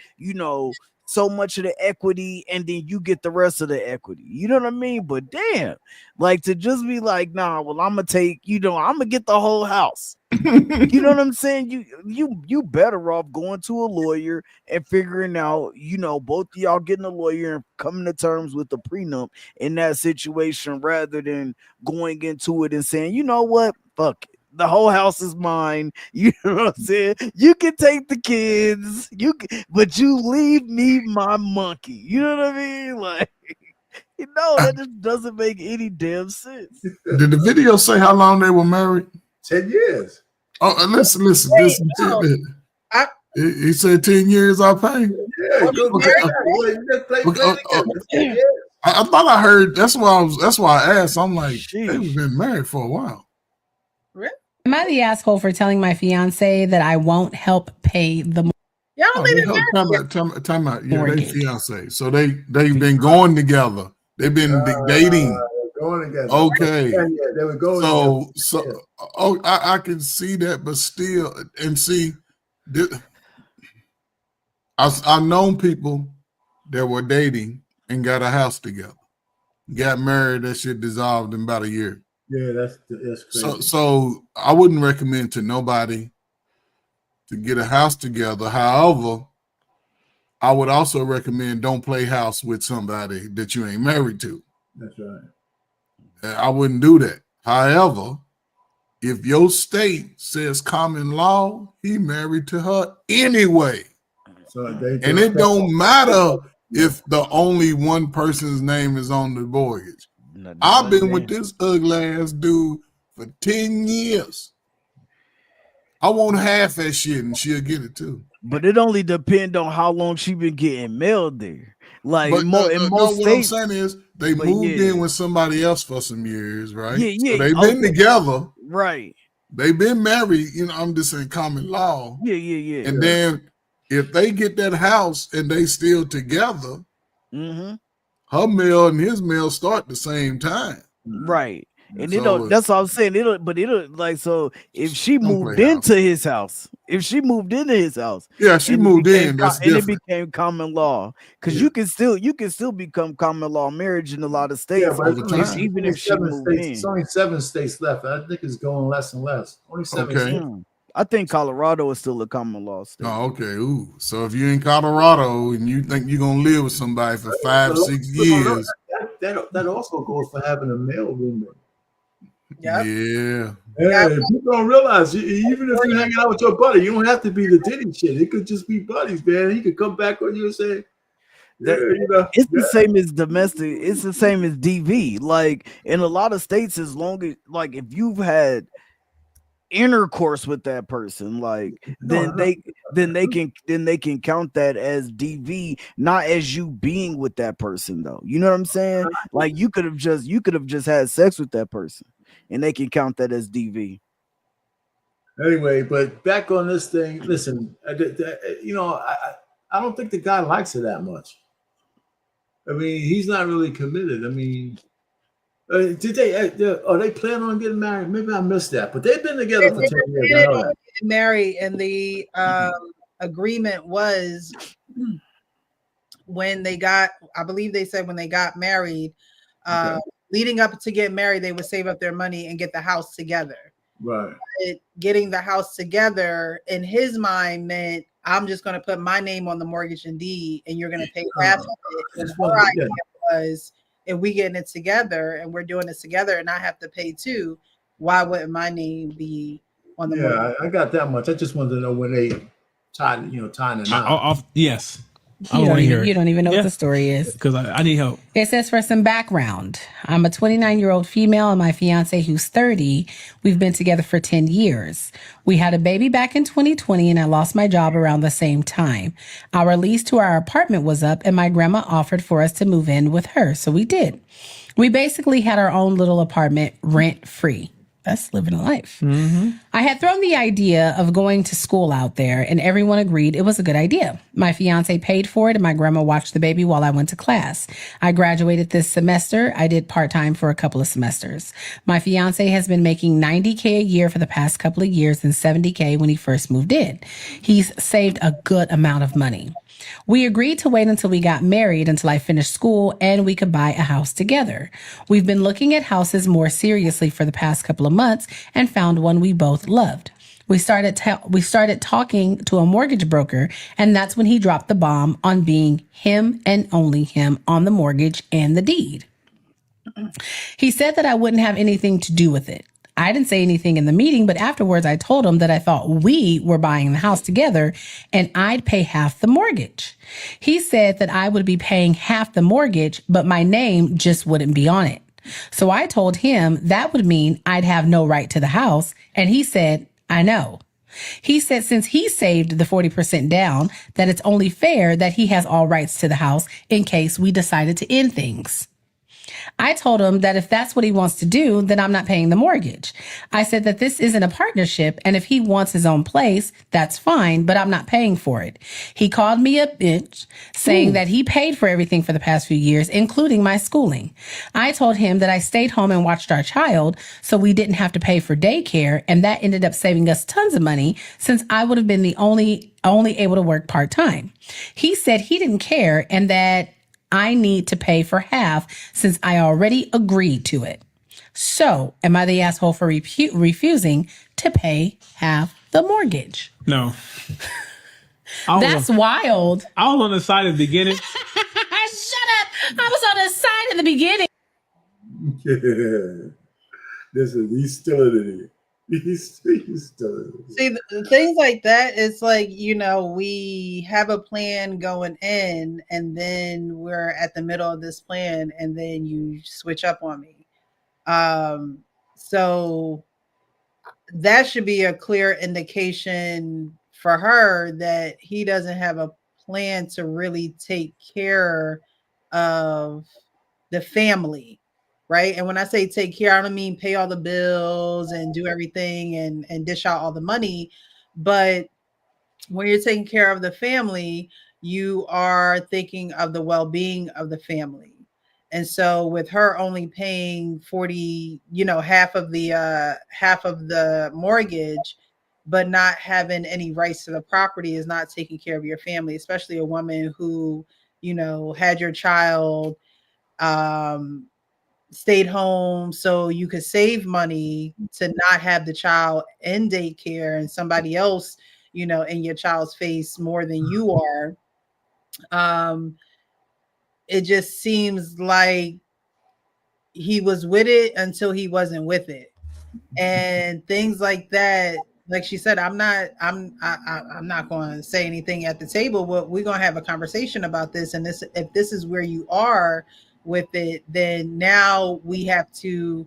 so much of the equity, and then you get the rest of the equity. You know what I mean? But damn, like, to just be like, nah, well, I'm gonna take, I'm gonna get the whole house. You know what I'm saying? You better off going to a lawyer and figuring out, both of y'all getting a lawyer and coming to terms with the prenup in that situation, rather than going into it and saying, you know what, fuck it. The whole house is mine. You know what I'm saying? You can take the kids, but you leave me my monkey. You know what I mean? Like, that just doesn't make any damn sense. Did the video say how long they were married? 10 years. Oh, listen. He said 10 years. I pay. Yeah, I thought I heard. That's why I asked. I'm like, they've been married for a while. Really? Am I the asshole for telling my fiance that I won't help pay the? Y'all don't leave it. Time out. Yeah, they fiance. So they've been going together. They've been dating. Going together. Okay. Yeah, they were going together. I can see that, but still, and see, I've known people that were dating and got a house together, got married. That shit dissolved in about a year. Yeah, that's crazy. So I wouldn't recommend to nobody to get a house together. However, I would also recommend don't play house with somebody that you ain't married to. That's right. I wouldn't do that. However, if your state says common law, he married to her anyway. So and it don't matter if the only one person's name is on the mortgage. I've been with this ugly ass dude for 10 years. I want half that shit and she'll get it too. But it only depends on how long she been getting mailed there. Like, but in most states, what I'm saying is they moved in with somebody else for some years, right? Yeah. So they've been together. Right. They've been married, I'm just saying common law. Yeah. And then if they get that house and they still together, her mail and his mail start the same time. Right. And that's what I'm saying. It'll like, so if she moved into his house, yeah, she moved in. That's and it became common law, because you can still become common law marriage in a lot of states. Yeah, even if she moved in. It's only 7 states left. I think it's going less and less. Only 7 states. I think Colorado is still a common law state. Oh, okay. Ooh. So if you're in Colorado and you think you're gonna live with somebody for 5-6 years, that also goes for having a mail room. Yeah. People don't realize, even if you're hanging out with your buddy, you don't have to be the Diddy shit. It could just be buddies, man. He could come back on you and say, it's the same as domestic. It's the same as DV. Like, in a lot of states, as long as, like, if you've had intercourse with that person, like, then they can count that as DV, not as you being with that person, though. You know what I'm saying? Like, you could have just had sex with that person, and they can count that as DV. Anyway, but back on this thing. Listen, I don't think the guy likes her that much. I mean, he's not really committed. I mean, are they planning on getting married? Maybe I missed that, but they've been together for 10 years. Married, and the agreement was when they got, I believe they said when they got married, leading up to get married, they would save up their money and get the house together. Right. Getting the house together in his mind meant, I'm just going to put my name on the mortgage and deed, and you're going to pay half of it. Our idea was, if we getting it together and we're doing it together and I have to pay too, why wouldn't my name be on the mortgage? I got that much. I just wanted to know when they tying it out. Yes. I don't want to hear it. You don't even know what the story is. Because I need help. It says, for some background, I'm a 29-year-old female and my fiance, who's 30, we've been together for 10 years. We had a baby back in 2020 and I lost my job around the same time. Our lease to our apartment was up and my grandma offered for us to move in with her. So we did. We basically had our own little apartment rent free. That's living a life. Mm-hmm. I had thrown the idea of going to school out there and everyone agreed it was a good idea. My fiance paid for it and my grandma watched the baby while I went to class. I graduated this semester. I did part-time for a couple of semesters. My fiance has been making $90K a year for the past couple of years and $70K when he first moved in. He's saved a good amount of money. We agreed to wait until we got married until I finished school and we could buy a house together. We've been looking at houses more seriously for the past couple of months and found one we both loved. We started talking to a mortgage broker, and that's when he dropped the bomb on being him and only him on the mortgage and the deed. He said that I wouldn't have anything to do with it. I didn't say anything in the meeting, but afterwards I told him that I thought we were buying the house together and I'd pay half the mortgage. He said that I would be paying half the mortgage, but my name just wouldn't be on it. So I told him that would mean I'd have no right to the house. And he said, I know. He said since he saved the 40% down, that it's only fair that he has all rights to the house in case we decided to end things. I told him that if that's what he wants to do, then I'm not paying the mortgage. I said that this isn't a partnership, and if he wants his own place, that's fine, but I'm not paying for it. He called me a bitch, saying that he paid for everything for the past few years, including my schooling. I told him that I stayed home and watched our child, so we didn't have to pay for daycare, and that ended up saving us tons of money since I would have been the only able to work part-time. He said he didn't care and that I need to pay for half since I already agreed to it. So, am I the asshole for refusing to pay half the mortgage? No. That's wild. I was on the side at the beginning. Shut up. I was on the side in the beginning. Yeah. He's still in it. He's still in it. See, things like that, it's like, we have a plan going in and then we're at the middle of this plan and then you switch up on me. So that should be a clear indication for her that he doesn't have a plan to really take care of the family. Right. And when I say take care, I don't mean pay all the bills and do everything and dish out all the money. But when you're taking care of the family, you are thinking of the well-being of the family. And so with her only paying 40, half of the mortgage, but not having any rights to the property is not taking care of your family, especially a woman who, had your child, stayed home so you could save money to not have the child in daycare and somebody else, in your child's face more than you are. It just seems like he was with it until he wasn't with it. And things like that, like she said, I'm not going to say anything at the table, but we're going to have a conversation about this. And if this is where you are with it, then now we have to,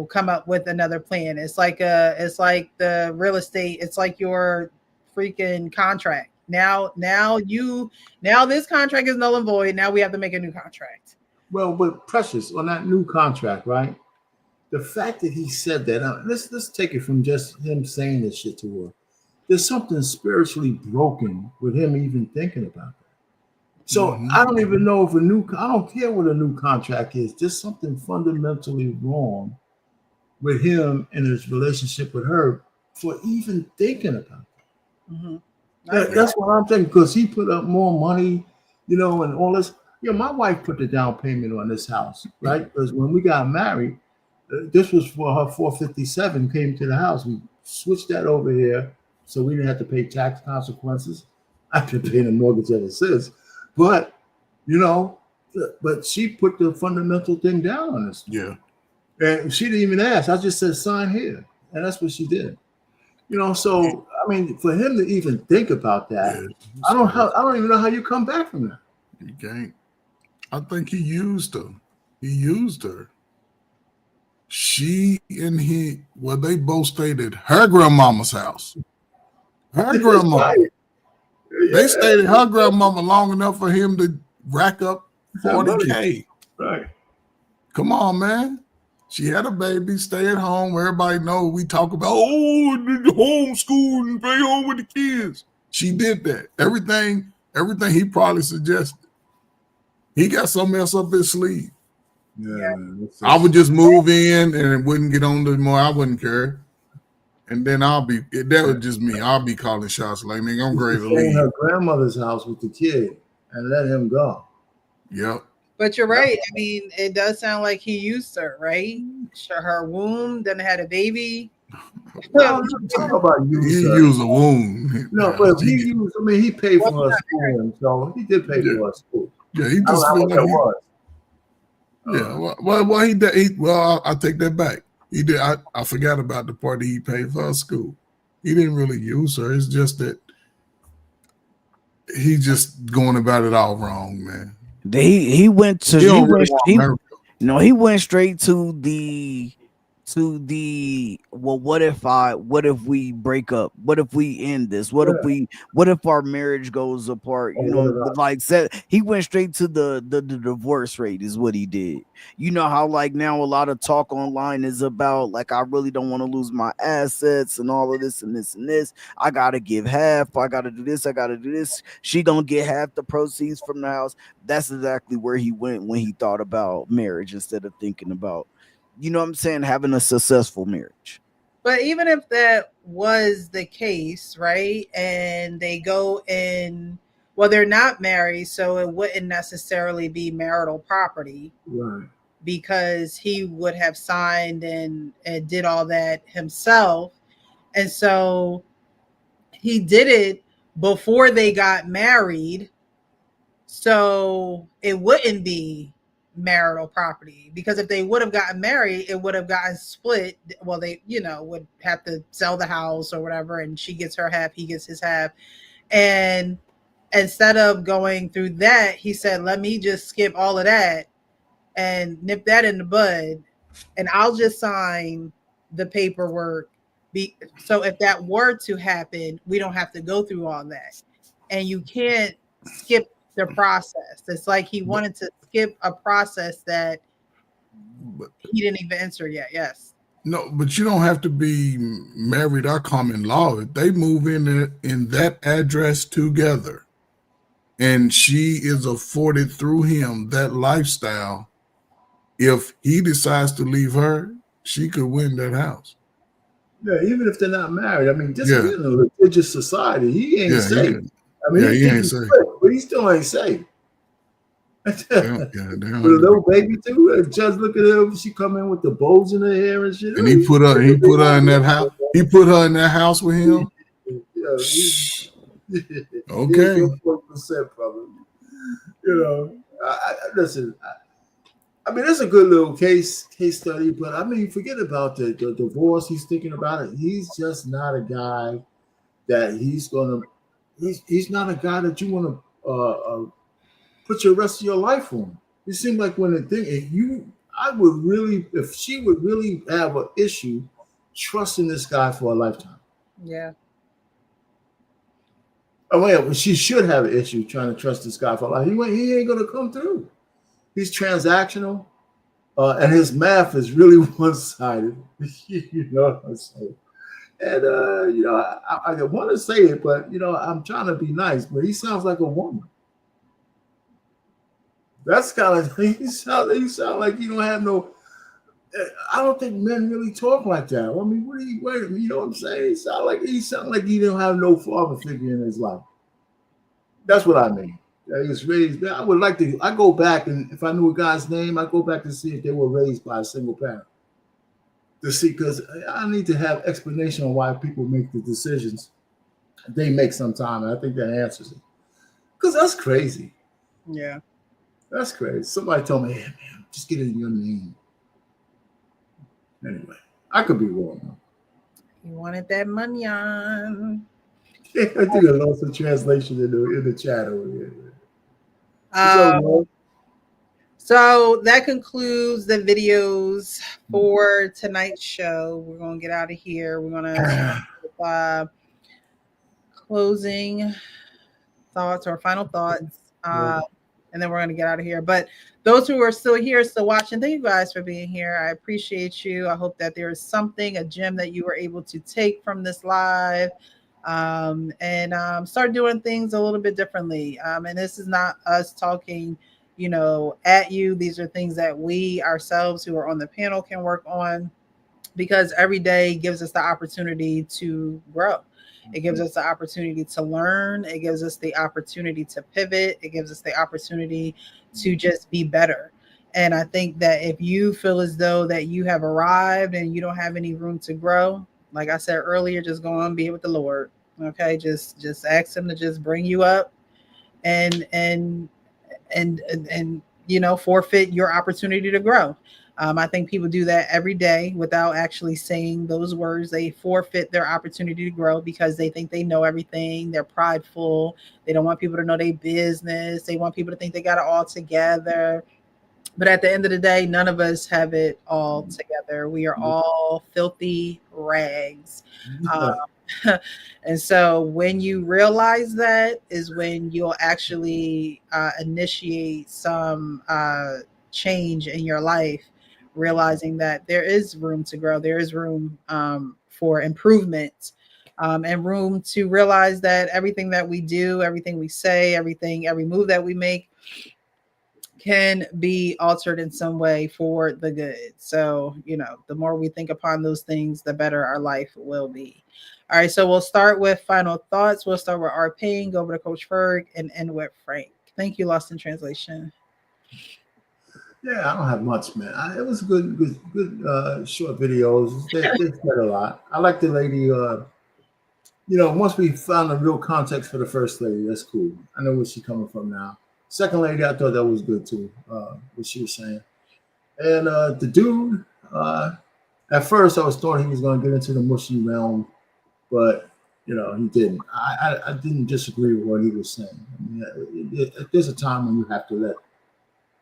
come up with another plan. It's like the real estate. It's like your freaking contract. Now this contract is null and void. Now we have to make a new contract. Well, but Precious, on that new contract, right? The fact that he said that, let's take it from just him saying this shit to her. There's something spiritually broken with him even thinking about that. So I don't even know if I don't care what a new contract is. There's something fundamentally wrong with him and his relationship with her for even thinking about it. Mm-hmm. That's what I'm thinking, because he put up more money, and all this. My wife put the down payment on this house, right? Because when we got married, this was for her 457 came to the house. We switched that over here so we didn't have to pay tax consequences. I've been paying the mortgage ever since. But, but she put the fundamental thing down on us. Yeah. And she didn't even ask. I just said, sign here. And that's what she did. So I mean, for him to even think about that, I don't even know how you come back from that. You can't. I think he used her. He used her. She and he, well, they both stayed at her grandmama's house. Her grandma. Right. They stayed at her grandmama long enough for him to rack up $40K. Right. Come on, man. She had a baby, stay at home. Everybody know we talk about, the homeschool and stay home with the kids. She did that. Everything he probably suggested. He got something else up his sleeve. Yeah. I would just move in and it wouldn't get on anymore. I wouldn't care. And then that was just me. I'll be calling shots like, nigga, I'm great to Stay in leave. her grandmother's house with the kid and let him go. Yep. But you're right. I mean, it does sound like he used her, right? Her womb, then had a baby. Well, talk about He used a wound. No, but he used. I mean, he paid for her school, so he did pay for her school. Yeah, he just I don't know what that was. Yeah, well, he did. Well, I take that back. He did. I forgot about the part that he paid for her school. He didn't really use her. It's just that he just going about it all wrong, man. He went to He don't really want America. he went straight to the well, what if we break up? What if we end this? What if our marriage goes apart? You know, like said, he went straight to the divorce rate is what he did. You know how like now a lot of talk online is about like I really don't want to lose my assets and all of this and this and this. I gotta give half, I gotta do this, I gotta do this. She gonna get half the proceeds from the house. That's exactly where he went when he thought about marriage instead of thinking about, you know what I'm saying, having a successful marriage. But even if that was the case, right, and they go in, well, they're not married, so it wouldn't necessarily be marital property, right? Because he would have signed and did all that himself. And so he did it before they got married, so it wouldn't be marital property, because if they would have gotten married, it would have gotten split. Well, they would have to sell the house or whatever, and she gets her half, he gets his half. And instead of going through that, he said, let me just skip all of that and nip that in the bud, and I'll just sign the paperwork. So if that were to happen, we don't have to go through all that. And you can't skip the process. It's like he wanted to skip a process that he didn't even enter yet. Yes. No, but you don't have to be married or common law. If they move in that address together and she is afforded through him that lifestyle, if he decides to leave her, she could win that house. Yeah, even if they're not married. I mean, this is in a religious society. He ain't safe. I mean, he ain't safe. But he still ain't safe. With a little baby too. The judge look at her. She come in with the bows in her hair and shit. And he put her in that house. He put her in that house with him. Okay. 4%, probably. You know, listen. I mean, it's a good little case study, but I mean, forget about the divorce. He's thinking about it. He's just not a guy that he's not a guy that you want to put your rest of your life on. It seemed like when if she would really have an issue trusting this guy for a lifetime. Yeah. Oh yeah, well, she should have an issue trying to trust this guy for life. He ain't gonna come through. He's transactional, and his math is really one-sided. You know what I'm saying? And I want to say it, but I'm trying to be nice. But he sounds like a woman. That's kind of he sound like you don't have no. I don't think men really talk like that. I mean, you know what I'm saying? He sound like he don't have no father figure in his life. That's what I mean. He was raised. I would like to. I go back, and if I knew a guy's name, I go back to see if they were raised by a single parent. To see, because I need to have explanation on why people make the decisions they make sometime, and I think that answers it. Because that's crazy. Yeah, that's crazy. Somebody told me, "Hey man, just get it in your name." Anyway, I could be wrong. He wanted that money on. I think I lost the translation in the chat over here. So that concludes the videos for tonight's show. We're gonna get out of here. We're gonna start with, closing thoughts or final thoughts, and then we're gonna get out of here. But those who are still here, still watching, thank you guys for being here. I appreciate you. I hope that there is something, a gem that you were able to take from this live, and start doing things a little bit differently. And this is not us talking, you know, at you. These are things that we ourselves who are on the panel can work on, because every day gives us the opportunity to grow. It gives us the opportunity to learn. It gives us the opportunity to pivot. It gives us the opportunity to just be better. And I think that if you feel as though that you have arrived and you don't have any room to grow, like I said earlier, just go on and be with the Lord. Okay, just ask him to just bring you up and you know, forfeit your opportunity to grow. I think people do that every day without actually saying those words. They forfeit their opportunity to grow because they think they know everything. They're prideful. They don't want people to know their business. They want people to think they got it all together. But at the end of the day, none of us have it all together. We are all filthy rags. And so when you realize that is when you'll actually initiate some change in your life, realizing that there is room to grow. There is room for improvement, and room to realize that everything that we do, everything we say, every move that we make can be altered in some way for the good. So, you know, the more we think upon those things, the better our life will be. All right, so we'll start with final thoughts. We'll start with our Payne, go over to Coach Ferg, and end with Frank. Thank you, Lost in Translation. Yeah, I don't have much, man. It was good short videos. They said a lot. I like the lady. You know, once we found the real context for the first lady, that's cool. I know where she's coming from now. Second lady, I thought that was good too. What she was saying, and the dude. At first, I was thought he was going to get into the mushy realm, but you know, he didn't. I didn't disagree with what he was saying. I mean, there's a time when you have to let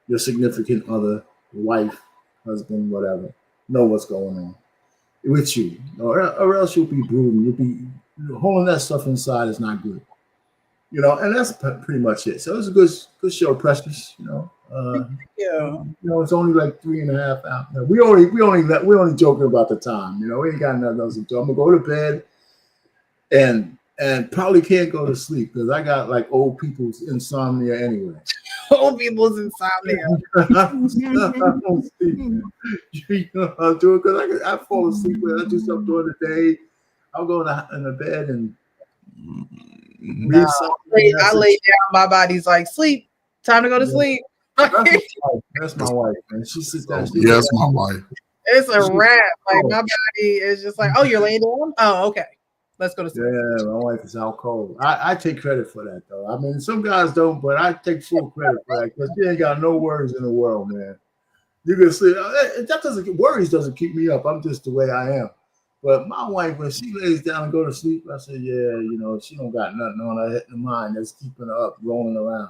your significant other, wife, husband, whatever, know what's going on with you, or else you'll be brooding. You'll be holding that stuff inside is not good, you know. And that's pretty much it. So it was a good show, Precious. You know, you know, it's only like 3.5 hours. We only joking about the time. You know, we ain't got nothing else to do. I'm gonna go to bed, and probably can't go to sleep because I got like old people's insomnia anyway. Old people's insomnia. I don't sleep. You know, I'll do it because I fall asleep when I do something during the day. I'll go in the bed and read something. I lay down. My body's like, sleep. Time to go to sleep. That's my wife, man. She sits down. Yes, my wife. It's a wrap. Like my body is just like, oh, you're laying down? Oh, okay. Let's go to sleep. Yeah, my wife is out cold. I take credit for that, though. I mean, some guys don't, but I take full credit for that because she ain't got no worries in the world, man. You can sleep. Worries doesn't keep me up. I'm just the way I am. But my wife, when she lays down and go to sleep, I say, yeah, you know, she don't got nothing on her mind that's keeping her up, rolling around.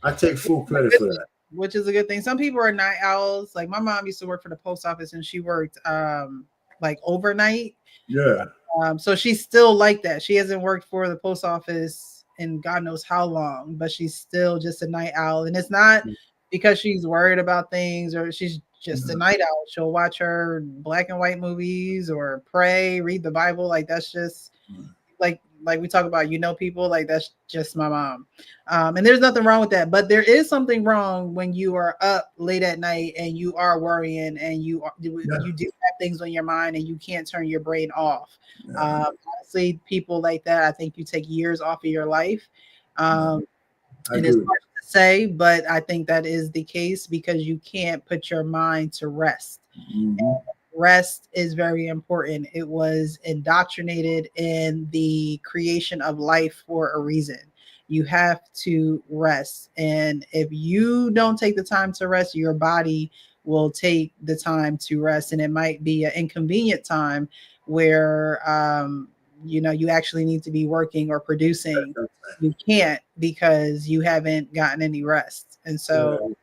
I take full credit for that. Which is a good thing. Some people are night owls. Like my mom used to work for the post office and she worked like overnight. Yeah. So she's still like that. She hasn't worked for the post office in God knows how long, but she's still just a night owl. And it's not because she's worried about things or she's just a night owl. She'll watch her black and white movies or pray, read the Bible. Like that's just like we talk about, you know, people like that's just my mom. And there's nothing wrong with that. But there is something wrong when you are up late at night and you are worrying and you do have things on your mind and you can't turn your brain off. Honestly, people like that, I think you take years off of your life. And it's hard to say, but I think that is the case because you can't put your mind to rest. Rest is very important. It was indoctrinated in the creation of life for a reason. You have to rest. And if you don't take the time to rest, your body will take the time to rest. And it might be an inconvenient time where you actually need to be working or producing, you can't because you haven't gotten any rest. And so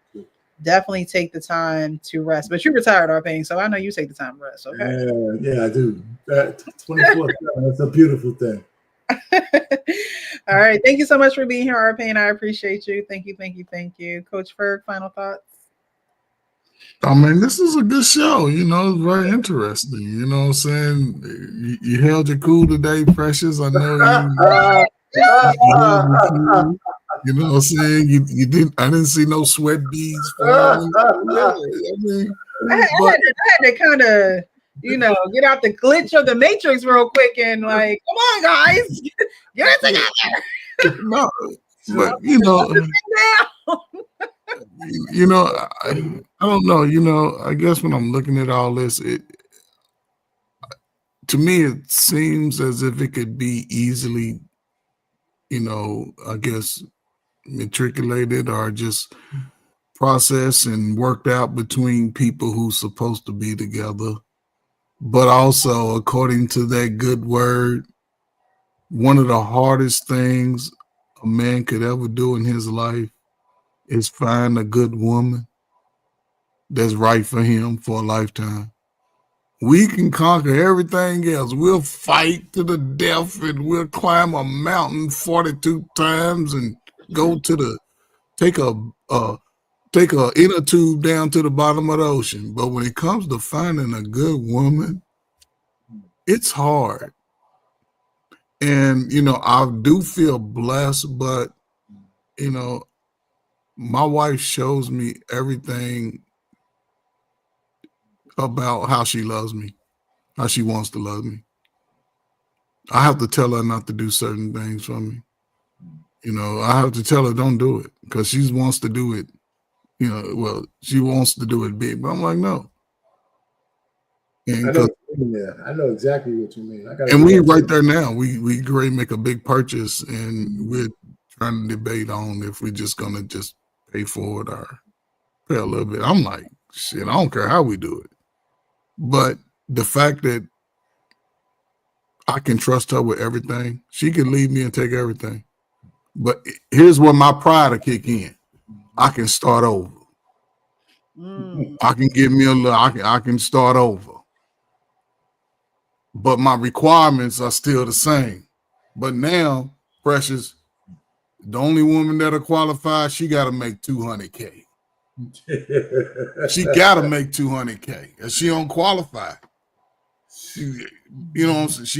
definitely take the time to rest. But you're retired, Arpain, so I know you take the time to rest. Okay. Yeah, I do. 24/7. That's a beautiful thing. All right. Thank you so much for being here, Arpain. I appreciate you. Thank you. Coach Ferg, final thoughts? I mean, this is a good show. It's very interesting. You know what I'm saying? You held your cool today, Precious. I know you know what I'm saying? You didn't. I didn't see no sweat beads falling. I had to kind of, get out the glitch of the matrix real quick and like, come on, guys, get it together. No, but I don't know. I guess when I'm looking at all this, to me it seems as if it could be easily, I guess, matriculated or just processed and worked out between people who's supposed to be together. But also, according to that good word, one of the hardest things a man could ever do in his life is find a good woman that's right for him for a lifetime. We can conquer everything else. We'll fight to the death and we'll climb a mountain 42 times and go to take a inner tube down to the bottom of the ocean. But when it comes to finding a good woman, it's hard. And, I do feel blessed, but, my wife shows me everything about how she loves me, how she wants to love me. I have to tell her not to do certain things for me. I have to tell her don't do it because she wants to do it. She wants to do it big, but I'm like, no. And I know exactly what you mean. And we right there now. We great make a big purchase, and we're trying to debate on if we're just gonna just pay for it or pay a little bit. I'm like, shit, I don't care how we do it. But the fact that I can trust her with everything, she can leave me and take everything. But here's where my pride will kick in. I can start over. I can give me a little, I can start over. But my requirements are still the same. But now, Precious, the only woman that'll qualify, she got to make $200K. She got to make $200K. If she don't qualify, she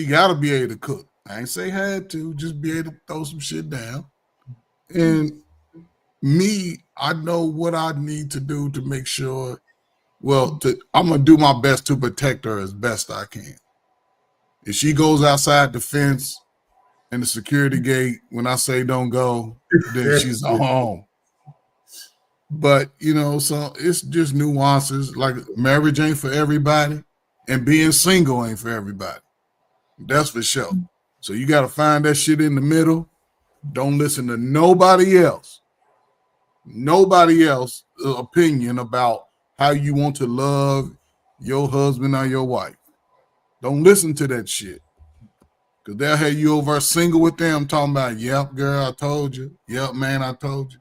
got to be able to cook. I ain't say had to, just be able to throw some shit down. And me, I know what I need to do to make sure, I'm going to do my best to protect her as best I can. If she goes outside the fence and the security gate, when I say don't go, then she's home. But, so it's just nuances. Like marriage ain't for everybody and being single ain't for everybody. That's for sure. So you got to find that shit in the middle. Don't listen to nobody else opinion about how you want to love your husband or your wife. Don't listen to that shit. Because they'll have you over single with them talking about, yep, girl, I told you. Yep, man, I told you.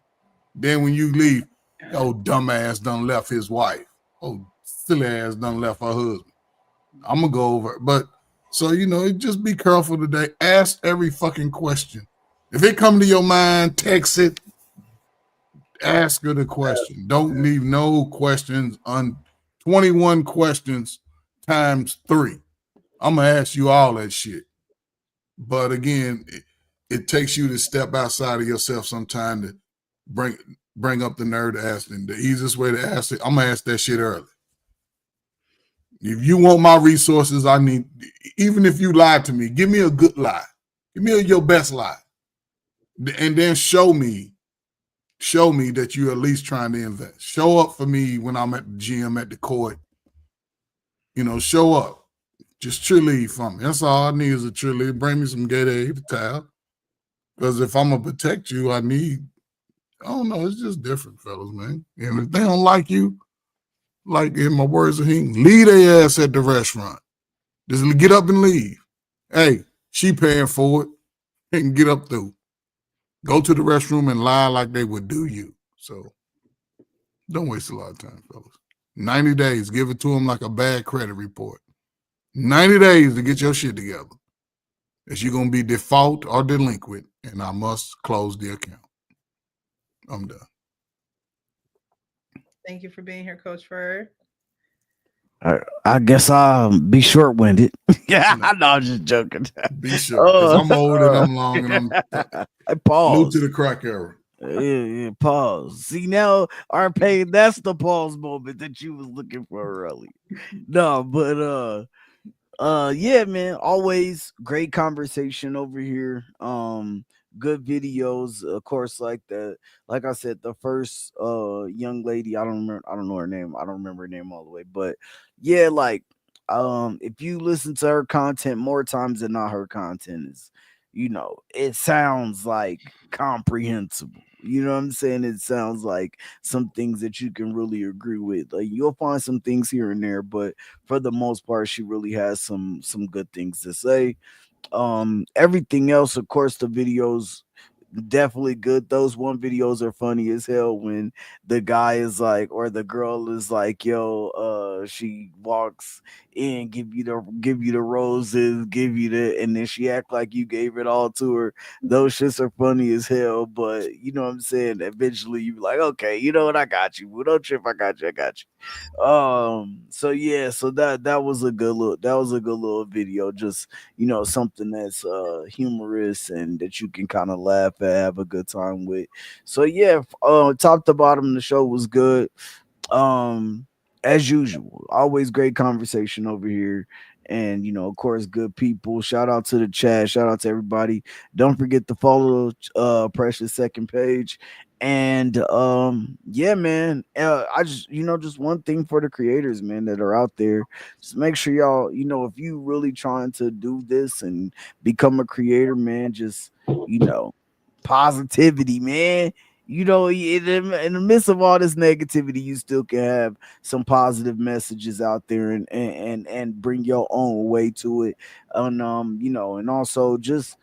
Then when you leave, oh, dumbass done left his wife. Oh, silly ass done left her husband. I'm going to go over it. But, so, just be careful today. Ask every fucking question. If it come to your mind, text it. Ask her the question. Don't leave no questions 21 questions times 3. I'm going to ask you all that shit. But again, it takes you to step outside of yourself sometime to bring up the nerve to ask them. The easiest way to ask it, I'm going to ask that shit early. If you want my resources, even if you lied to me, give me a good lie. Give me your best lie. And then show me that you're at least trying to invest. Show up for me when I'm at the gym, at the court. Show up. Just cheerlead for me. That's all I need is a cheerlead. Bring me some Gatorade, a towel. Because if I'm going to protect you, I don't know, it's just different, fellas, man. And if they don't like you, like in my words of him, leave their ass at the restaurant. Just get up and leave. Hey, She paying for it and get up through. Go to the restroom and lie like they would do you. So don't waste a lot of time, fellas. 90 days, give it to them like a bad credit report. 90 days to get your shit together. Is you going to be default or delinquent, and I must close the account. I'm done. Thank you for being here, Coach Furr. I guess I'll be short-winded. Yeah, I know, I'm just joking. Be sure, because I'm old and I'm long and I'm I pause. new to the crack era. Yeah, pause. See now, RP, that's the pause moment that you was looking for earlier. No, but yeah, man, always great conversation over here. Good videos, of course, like I said, the first young lady, I don't know her name, I don't remember her name all the way, but yeah, like if you listen to her content more times than not, her content is, it sounds like comprehensible. You know what I'm saying? It sounds like some things that you can really agree with. Like you'll find some things here and there, but for the most part, she really has some good things to say. Everything else, of course, the videos definitely good. Those one videos are funny as hell when the guy is like, or the girl is like, yo, she walks in, give you the roses, and then she act like you gave it all to her. Those shits are funny as hell, but you know what I'm saying? Eventually you be like, okay, you know what, I got you. Well, don't trip, I got you. So yeah, so that was a good little video. Just something that's humorous and that you can kind of laugh at, have a good time with. So yeah, top to bottom, the show was good. As usual, always great conversation over here. And of course, good people. Shout out to the chat. Shout out to everybody. Don't forget to follow Precious second page. And yeah, man. I just just one thing for the creators, man, that are out there. Just make sure y'all, if you really trying to do this and become a creator, man, just positivity, man. In the midst of all this negativity, you still can have some positive messages out there and bring your own way to it. And and also just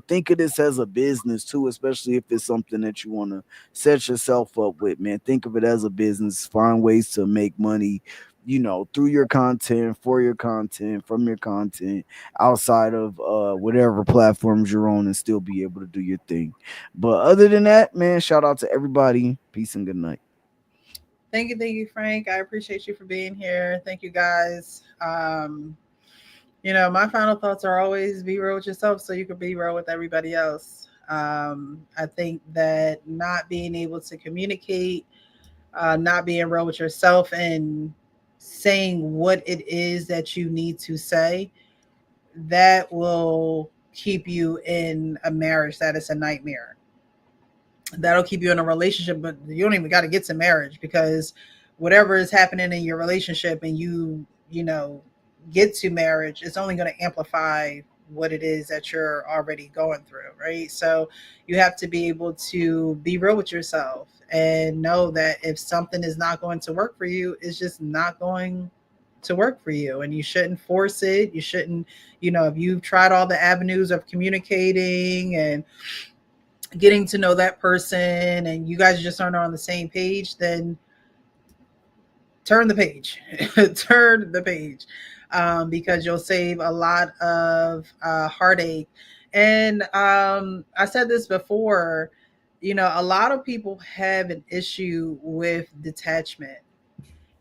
think of this as a business too, especially if it's something that you want to set yourself up with, man. Think of it as a business. Find ways to make money, through your content, for your content, from your content, outside of whatever platforms you're on, and still be able to do your thing. But other than that, man, shout out to everybody. Peace and good night. Thank you, Frank. I appreciate you for being here. Thank you, guys. My final thoughts are always be real with yourself so you can be real with everybody else. I think that not being able to communicate, not being real with yourself and saying what it is that you need to say, that will keep you in a marriage that is a nightmare. That'll keep you in a relationship, but you don't even got to get to marriage, because whatever is happening in your relationship and you get to marriage, it's only going to amplify what it is that you're already going through, right? So you have to be able to be real with yourself and know that if something is not going to work for you, it's just not going to work for you, and you shouldn't force it. You shouldn't, if you've tried all the avenues of communicating and getting to know that person and you guys just aren't on the same page, then turn the page. Turn the page. Because you'll save a lot of heartache. And I said this before, a lot of people have an issue with detachment.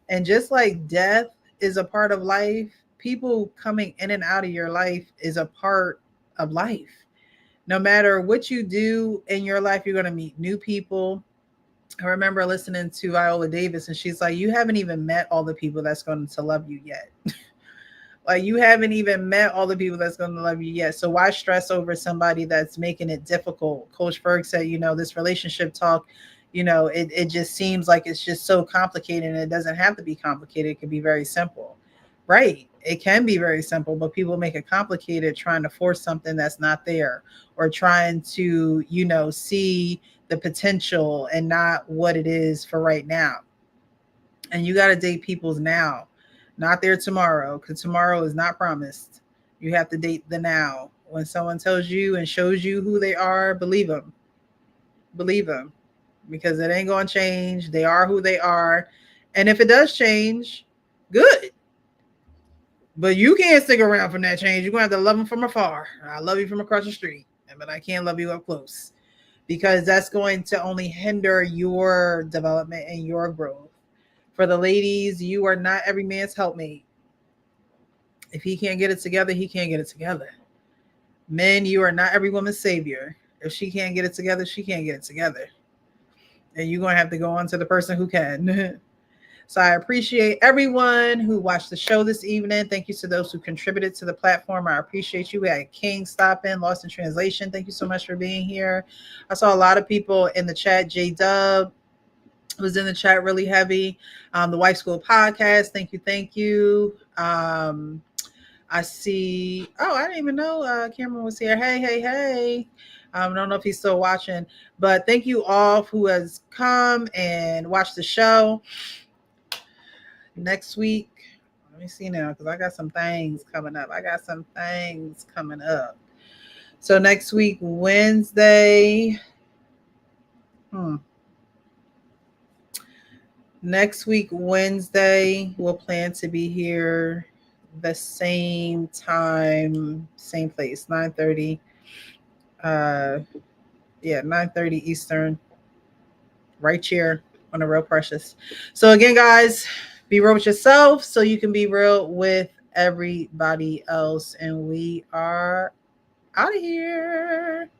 And just like death is a part of life, people coming in and out of your life is a part of life. No matter what you do in your life, you're going to meet new people. I remember listening to Viola Davis, and she's like, you haven't even met all the people that's going to love you yet. Like, you haven't even met all the people that's going to love you yet. So why stress over somebody that's making it difficult? Coach Ferg said, this relationship talk, it just seems like it's just so complicated, and it doesn't have to be complicated. It can be very simple. Right. It can be very simple, but people make it complicated trying to force something that's not there, or trying to, see the potential and not what it is for right now. And you got to date people's now, not their tomorrow, because tomorrow is not promised. You have to date the now, When someone tells you and shows you who they are, believe them. Believe them, because it ain't going to change. They are who they are. And if it does change, good. But you can't stick around from that change. You're going to have to love them from afar. I love you from across the street, but I can't love you up close, because that's going to only hinder your development and your growth. For the ladies, you are not every man's helpmate. If he can't get it together, he can't get it together. Men, you are not every woman's savior. If she can't get it together, she can't get it together. And you're going to have to go on to the person who can. So I appreciate everyone who watched the show this evening. Thank you to those who contributed to the platform. I appreciate you. We had King stop in, Lost in Translation. Thank you so much for being here. I saw a lot of people in the chat. J-Dub was in the chat really heavy. The Wife School podcast. Thank you. Thank you. I see. Oh, I didn't even know Cameron was here. Hey. I don't know if he's still watching, but thank you all who has come and watched the show. Next week, let me see now, because I got some things coming up. So next week, Wednesday. Next week, Wednesday, we'll plan to be here the same time, same place, 9:30. 9:30 Eastern, right here on The Real Precious. So again, guys, be real with yourself so you can be real with everybody else. And we are out of here.